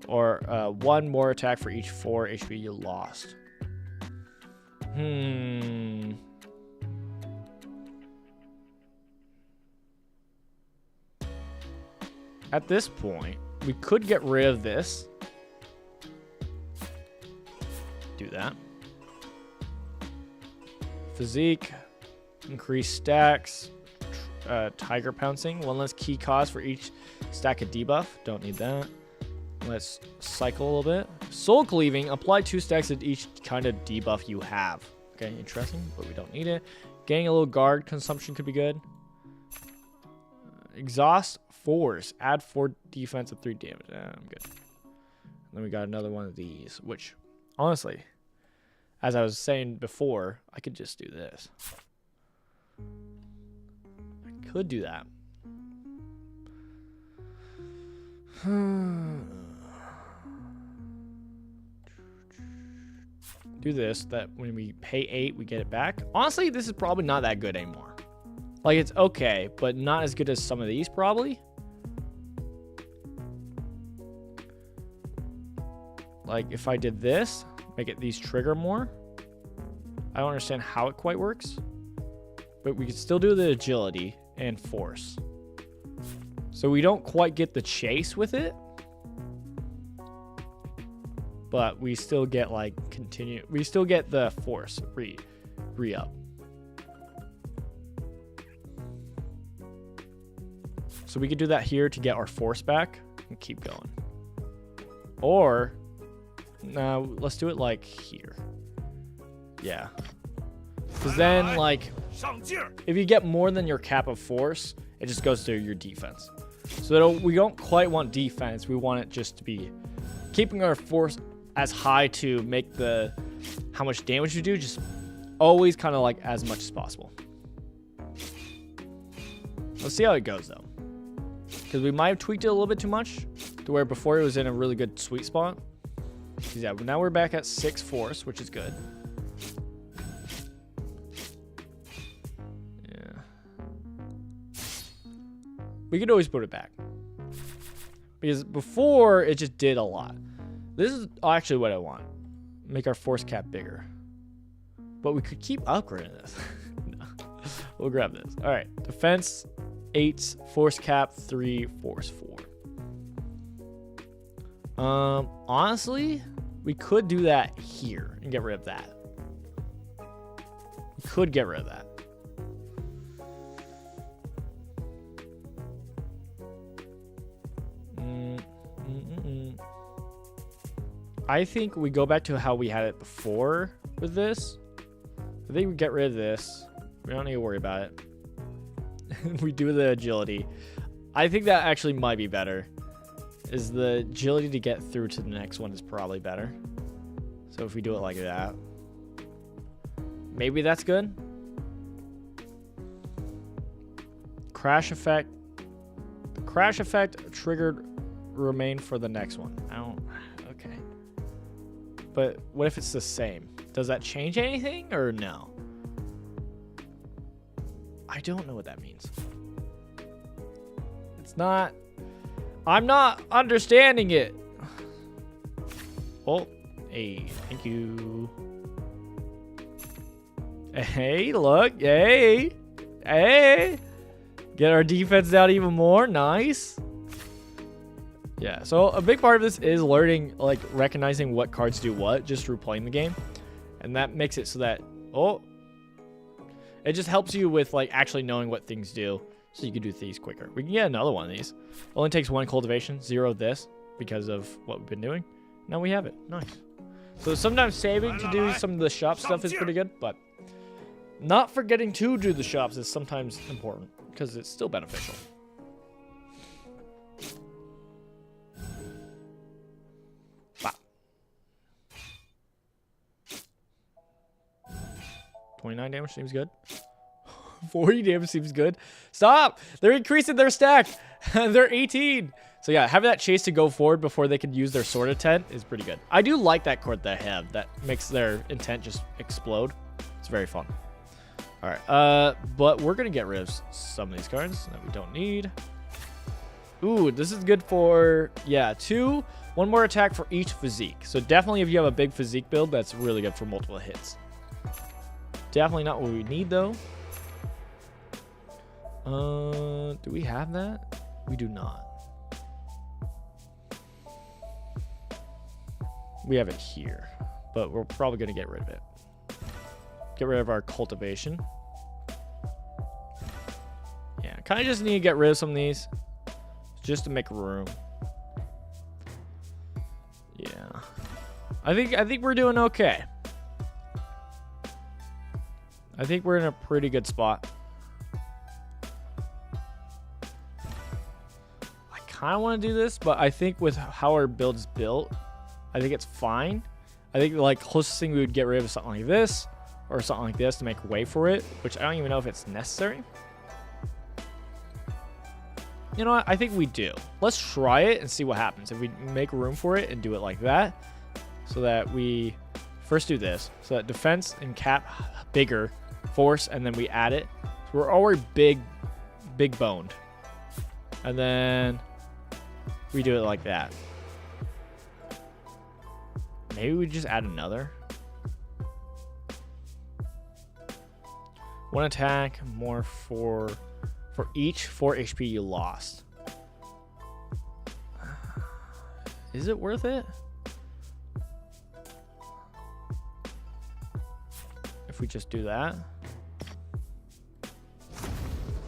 Or 1 more attack for each 4 HP you lost. At this point, we could get rid of this. Do that. Physique. Increase stacks. Tiger pouncing. 1 less key cost for each stack of debuff. Don't need that. Let's cycle a little bit. Soul Cleaving. Apply 2 stacks of each kind of debuff you have. Okay, interesting, but we don't need it. Getting a little guard consumption could be good. Exhaust force. Add 4 defense and 3 damage. I'm good. Then we got another one of these, which, honestly, as I was saying before, I could just do this. I could do that. Do this, that when we pay 8, we get it back. Honestly, this is probably not that good anymore. Like, it's okay, but not as good as some of these, probably. Like, if I did this, make it these trigger more. I don't understand how it quite works. But we could still do the agility and force. So we don't quite get the chase with it. But we still get, like, we still get the force re-up. So we could do that here to get our force back and keep going. Or, no, let's do it like here. Yeah. Because then, like, if you get more than your cap of force, it just goes to your defense. So we don't quite want defense. We want it just to be keeping our force as high to make the how much damage you do just always kind of like as much as possible. Let's see how it goes though, because we might have tweaked it a little bit too much to where before it was in a really good sweet spot. Yeah, but now we're back at 6 force, which is good. Yeah, we could always put it back because before it just did a lot. This is actually what I want. Make our force cap bigger. But we could keep upgrading this. No. We'll grab this. All right. Defense 8, force cap 3, force 4. Honestly, we could do that here and get rid of that. We could get rid of that. I think we go back to how we had it before with this. I think we get rid of this. We don't need to worry about it. We do the agility. I think that actually might be better. Is the agility to get through to the next one is probably better. So if we do it like that. Maybe that's good. Crash effect. The crash effect triggered remain for the next one. I don't... Okay. But what if it's the same? Does that change anything or no? I don't know what that means. It's not... I'm not understanding it. Oh, hey, thank you. Hey, look, hey, hey. Get our defense down even more, nice. Yeah, so a big part of this is learning, like, recognizing what cards do what just through playing the game. And that makes it so that, oh, it just helps you with, like, actually knowing what things do so you can do things quicker. We can get another one of these. Only takes 1 cultivation, 0 this because of what we've been doing. Now we have it. Nice. So sometimes saving to do some of the shop stuff is pretty good, but not forgetting to do the shops is sometimes important because it's still beneficial. Wow. 29 damage seems good. 40 damage seems good. Stop! They're increasing their stack. They're 18. So yeah, having that chase to go forward before they can use their sword intent is pretty good. I do like that card they have. That makes their intent just explode. It's very fun. All right. But we're gonna get rid of some of these cards that we don't need. Ooh, this is good for, yeah, 1 more attack for each physique. So definitely if you have a big physique build, that's really good for multiple hits. Definitely not what we need though. Do we have that? We do not. We have it here, but we're probably going to get rid of it. Get rid of our cultivation. Yeah, kind of just need to get rid of some of these just to make room. Yeah. I think we're doing okay. I think we're in a pretty good spot. kind of want to do this, but I think with how our build is built, I think it's fine. I think like closest thing we would get rid of is something like this or something like this to make way for it, which I don't even know if it's necessary. You know what? I think we do. Let's try it and see what happens. If we make room for it and do it like that, so that we first do this. So that defense and cap bigger, force, and then we add it. So we're already big boned. And then we do it like that. Maybe we just add another. One attack, more for each 4 HP you lost. Is it worth it? If we just do that?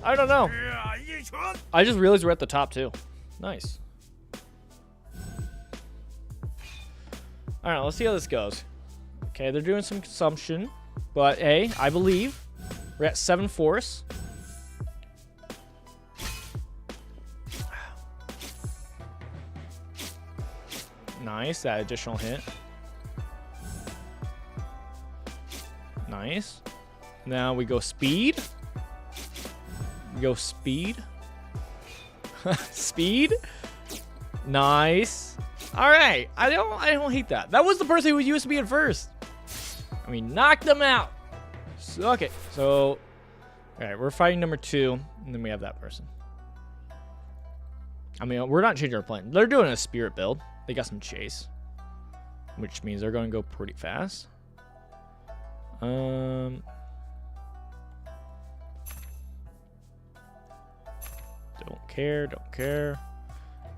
I don't know. I just realized we're at the top too. Nice. Alright, let's see how this goes. Okay, they're doing some consumption. But hey, I believe we're at 7 force. Nice, that additional hit. Nice. Now we go speed. We go speed. Speed. Nice. All right. I don't hate that. That was the person who used to be at first. And we knocked them out. So, okay. So, all right. We're fighting number 2, and then we have that person. I mean, we're not changing our plan. They're doing a spirit build. They got some chase, which means they're going to go pretty fast. Don't care.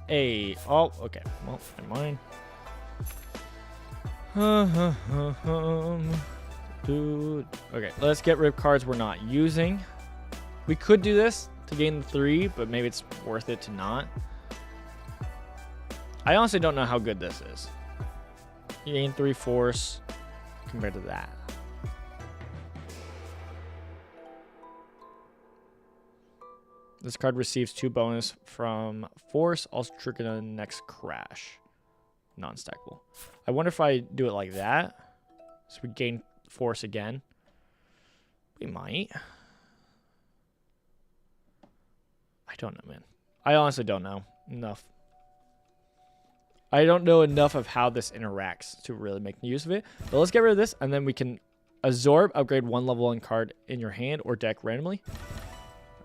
Hey, oh, okay. Well, never mind. Dude. Okay, let's get rid of cards we're not using. We could do this to gain the 3, but maybe it's worth it to not. I honestly don't know how good this is. You gain 3 force compared to that. This card receives 2 bonus from force, also trigger the next crash. Non-stackable. I wonder if I do it like that. So we gain force again. We might. I don't know, man. I honestly don't know enough. I don't know enough of how this interacts to really make use of it. But let's get rid of this, and then we can absorb, upgrade 1 level 1 card in your hand or deck randomly.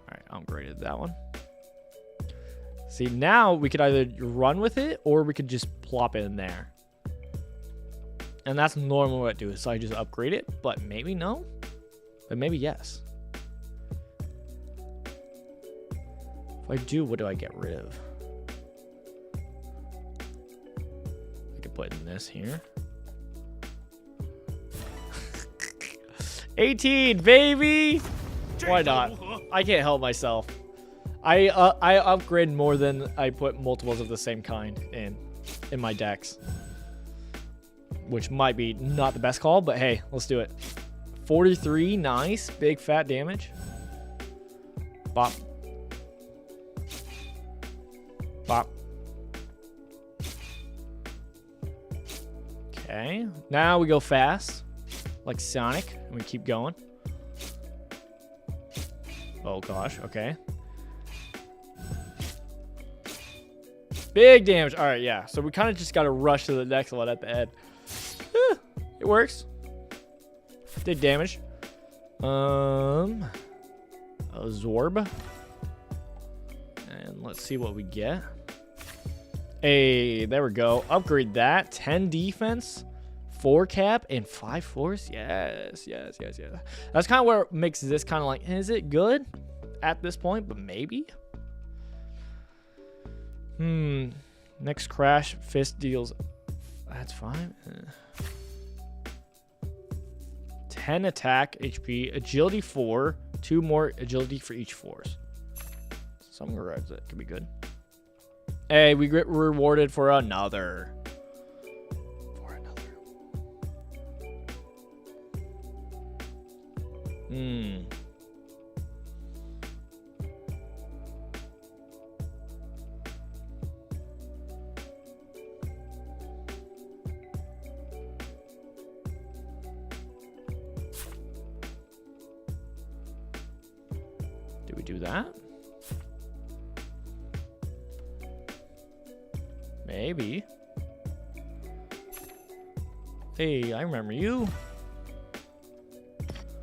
All right, upgraded that one. See, now we could either run with it or we could just plop it in there. And that's normally what I do, so I just upgrade it, but maybe no, but maybe yes. If I do, what do I get rid of? I could put in this here. 18, baby! Why not? I can't help myself. I upgrade more than I put multiples of the same kind in my decks, which might be not the best call, but hey, let's do it. 43, nice, big fat damage. Bop. Bop. Okay, now we go fast, like Sonic, and we keep going. Oh gosh, okay. Big damage. All right, yeah. So we kind of just got to rush to the next one at the end. It works. Did damage. Absorb. And let's see what we get. Hey, there we go. Upgrade that. 10 defense, 4 cap, and 5 force. Yes. That's kind of where it makes this kind of like, is it good at this point? But maybe. Next crash, fist deals. That's fine. 10 attack HP, agility 4, 2 more agility for each force. Some regards that could be good. Hey, we get rewarded for another. do that? Maybe. Hey, I remember you.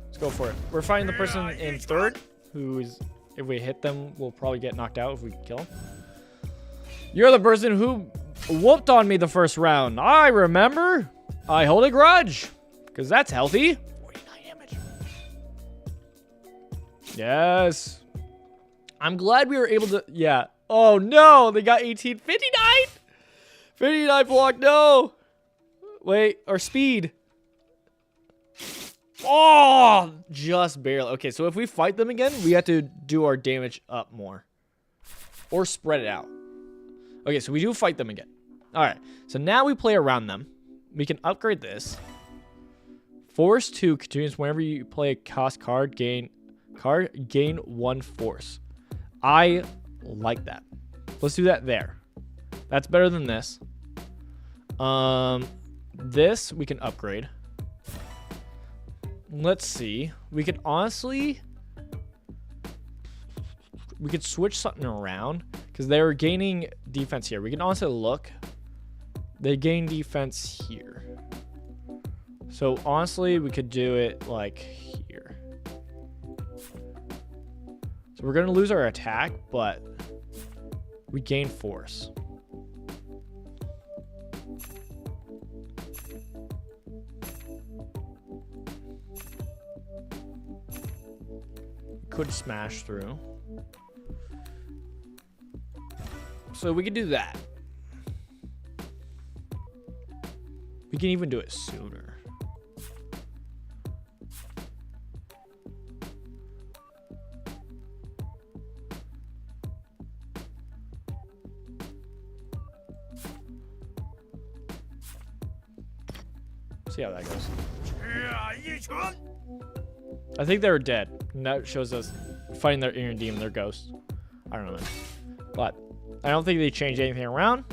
Let's go for it. We're fighting the person in third, who is, if we hit them, we'll probably get knocked out if we kill him. You're the person who whooped on me the first round. I remember. I hold a grudge, because that's healthy. 49 damage. Yes. I'm glad we were able to, yeah. Oh no, they got 18. 59? 59 block, no. Wait, our speed. Oh, just barely. Okay, so if we fight them again, we have to do our damage up more. Or spread it out. Okay, so we do fight them again. All right, so now we play around them. We can upgrade this. Force 2 continues whenever you play a cost card, gain 1 force. I like that. Let's do that there. That's better than this. This we can upgrade. Let's see. We could honestly, we could switch something around because they were gaining defense here. We can honestly look. They gain defense here. So honestly, we could do it like here. So we're gonna lose our attack, but we gain force. Could smash through. So we could do that. We can even do it sooner. See how that goes. I think they were dead. And that shows us fighting their inner demon, their ghosts. I don't know, man. But I don't think they changed anything around.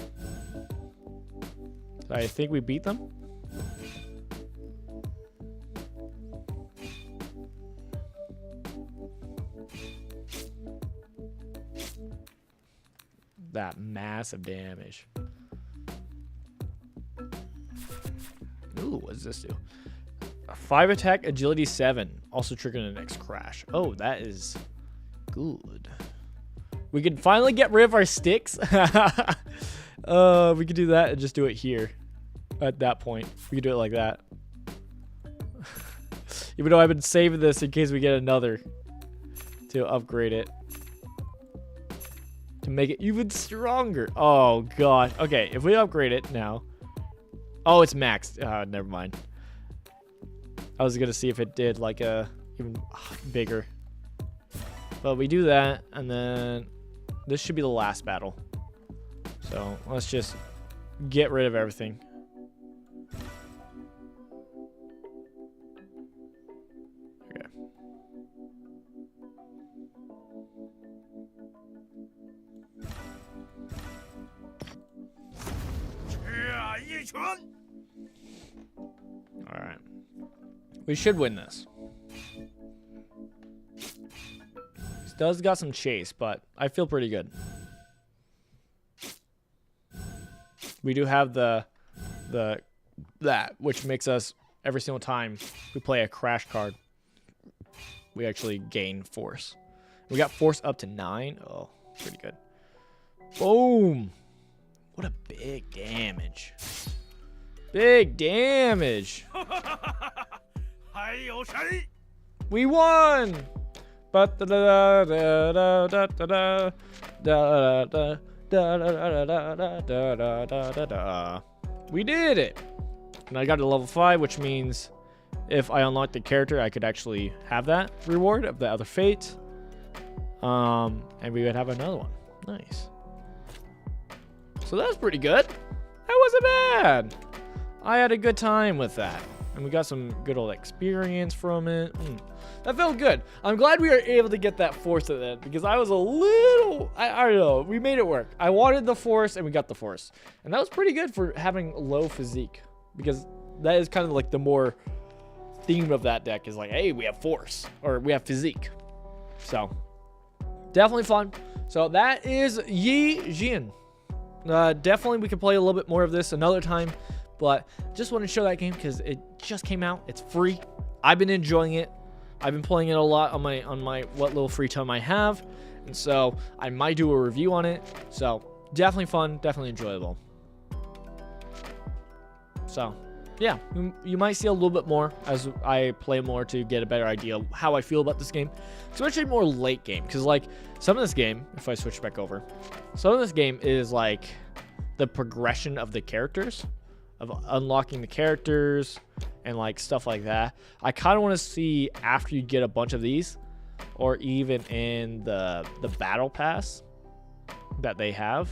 So I think we beat them. That massive damage. Ooh, what does this do? 5 attack, agility 7. Also triggering the next crash. Oh, that is good. We can finally get rid of our sticks. We could do that and just do it here. At that point, we could do it like that. Even though I've been saving this in case we get another to upgrade it. To make it even stronger. Oh, God. Okay, if we upgrade it now. Oh, it's maxed. Never mind. I was gonna see if it did like a even bigger. But we do that, and then this should be the last battle. So let's just get rid of everything. Okay. All right. We should win this. This does got some chase, but I feel pretty good. We do have that, which makes us every single time we play a crash card, we actually gain force. We got force up to 9. Oh, pretty good. Boom! What a big damage. Big damage. We won! We did it! And I got to level 5, which means if I unlock the character, I could actually have that reward of the other fate. And we would have another one. Nice. So that was pretty good. That wasn't bad. I had a good time with that. And we got some good old experience from it. That felt good. I'm glad we were able to get that force at that because I was a little, I don't know, we made it work. I wanted the force and we got the force. And that was pretty good for having low physique because that is kind of like the more theme of that deck is like, hey, we have force or we have physique. So definitely fun. So that is XIAN. Definitely we could play a little bit more of this another time, but just wanted to show that game because it just came out. It's free. I've been enjoying it. I've been playing it a lot on my what little free time I have, and so I might do a review on it. So definitely fun, definitely enjoyable. So yeah, you might see a little bit more as I play more to get a better idea of how I feel about this game, especially more late game. Because like some of this game, if I switch back over, some of this game is like the progression of the characters, of unlocking the characters and like stuff like that. I kind of want to see after you get a bunch of these, or even in the battle pass that they have.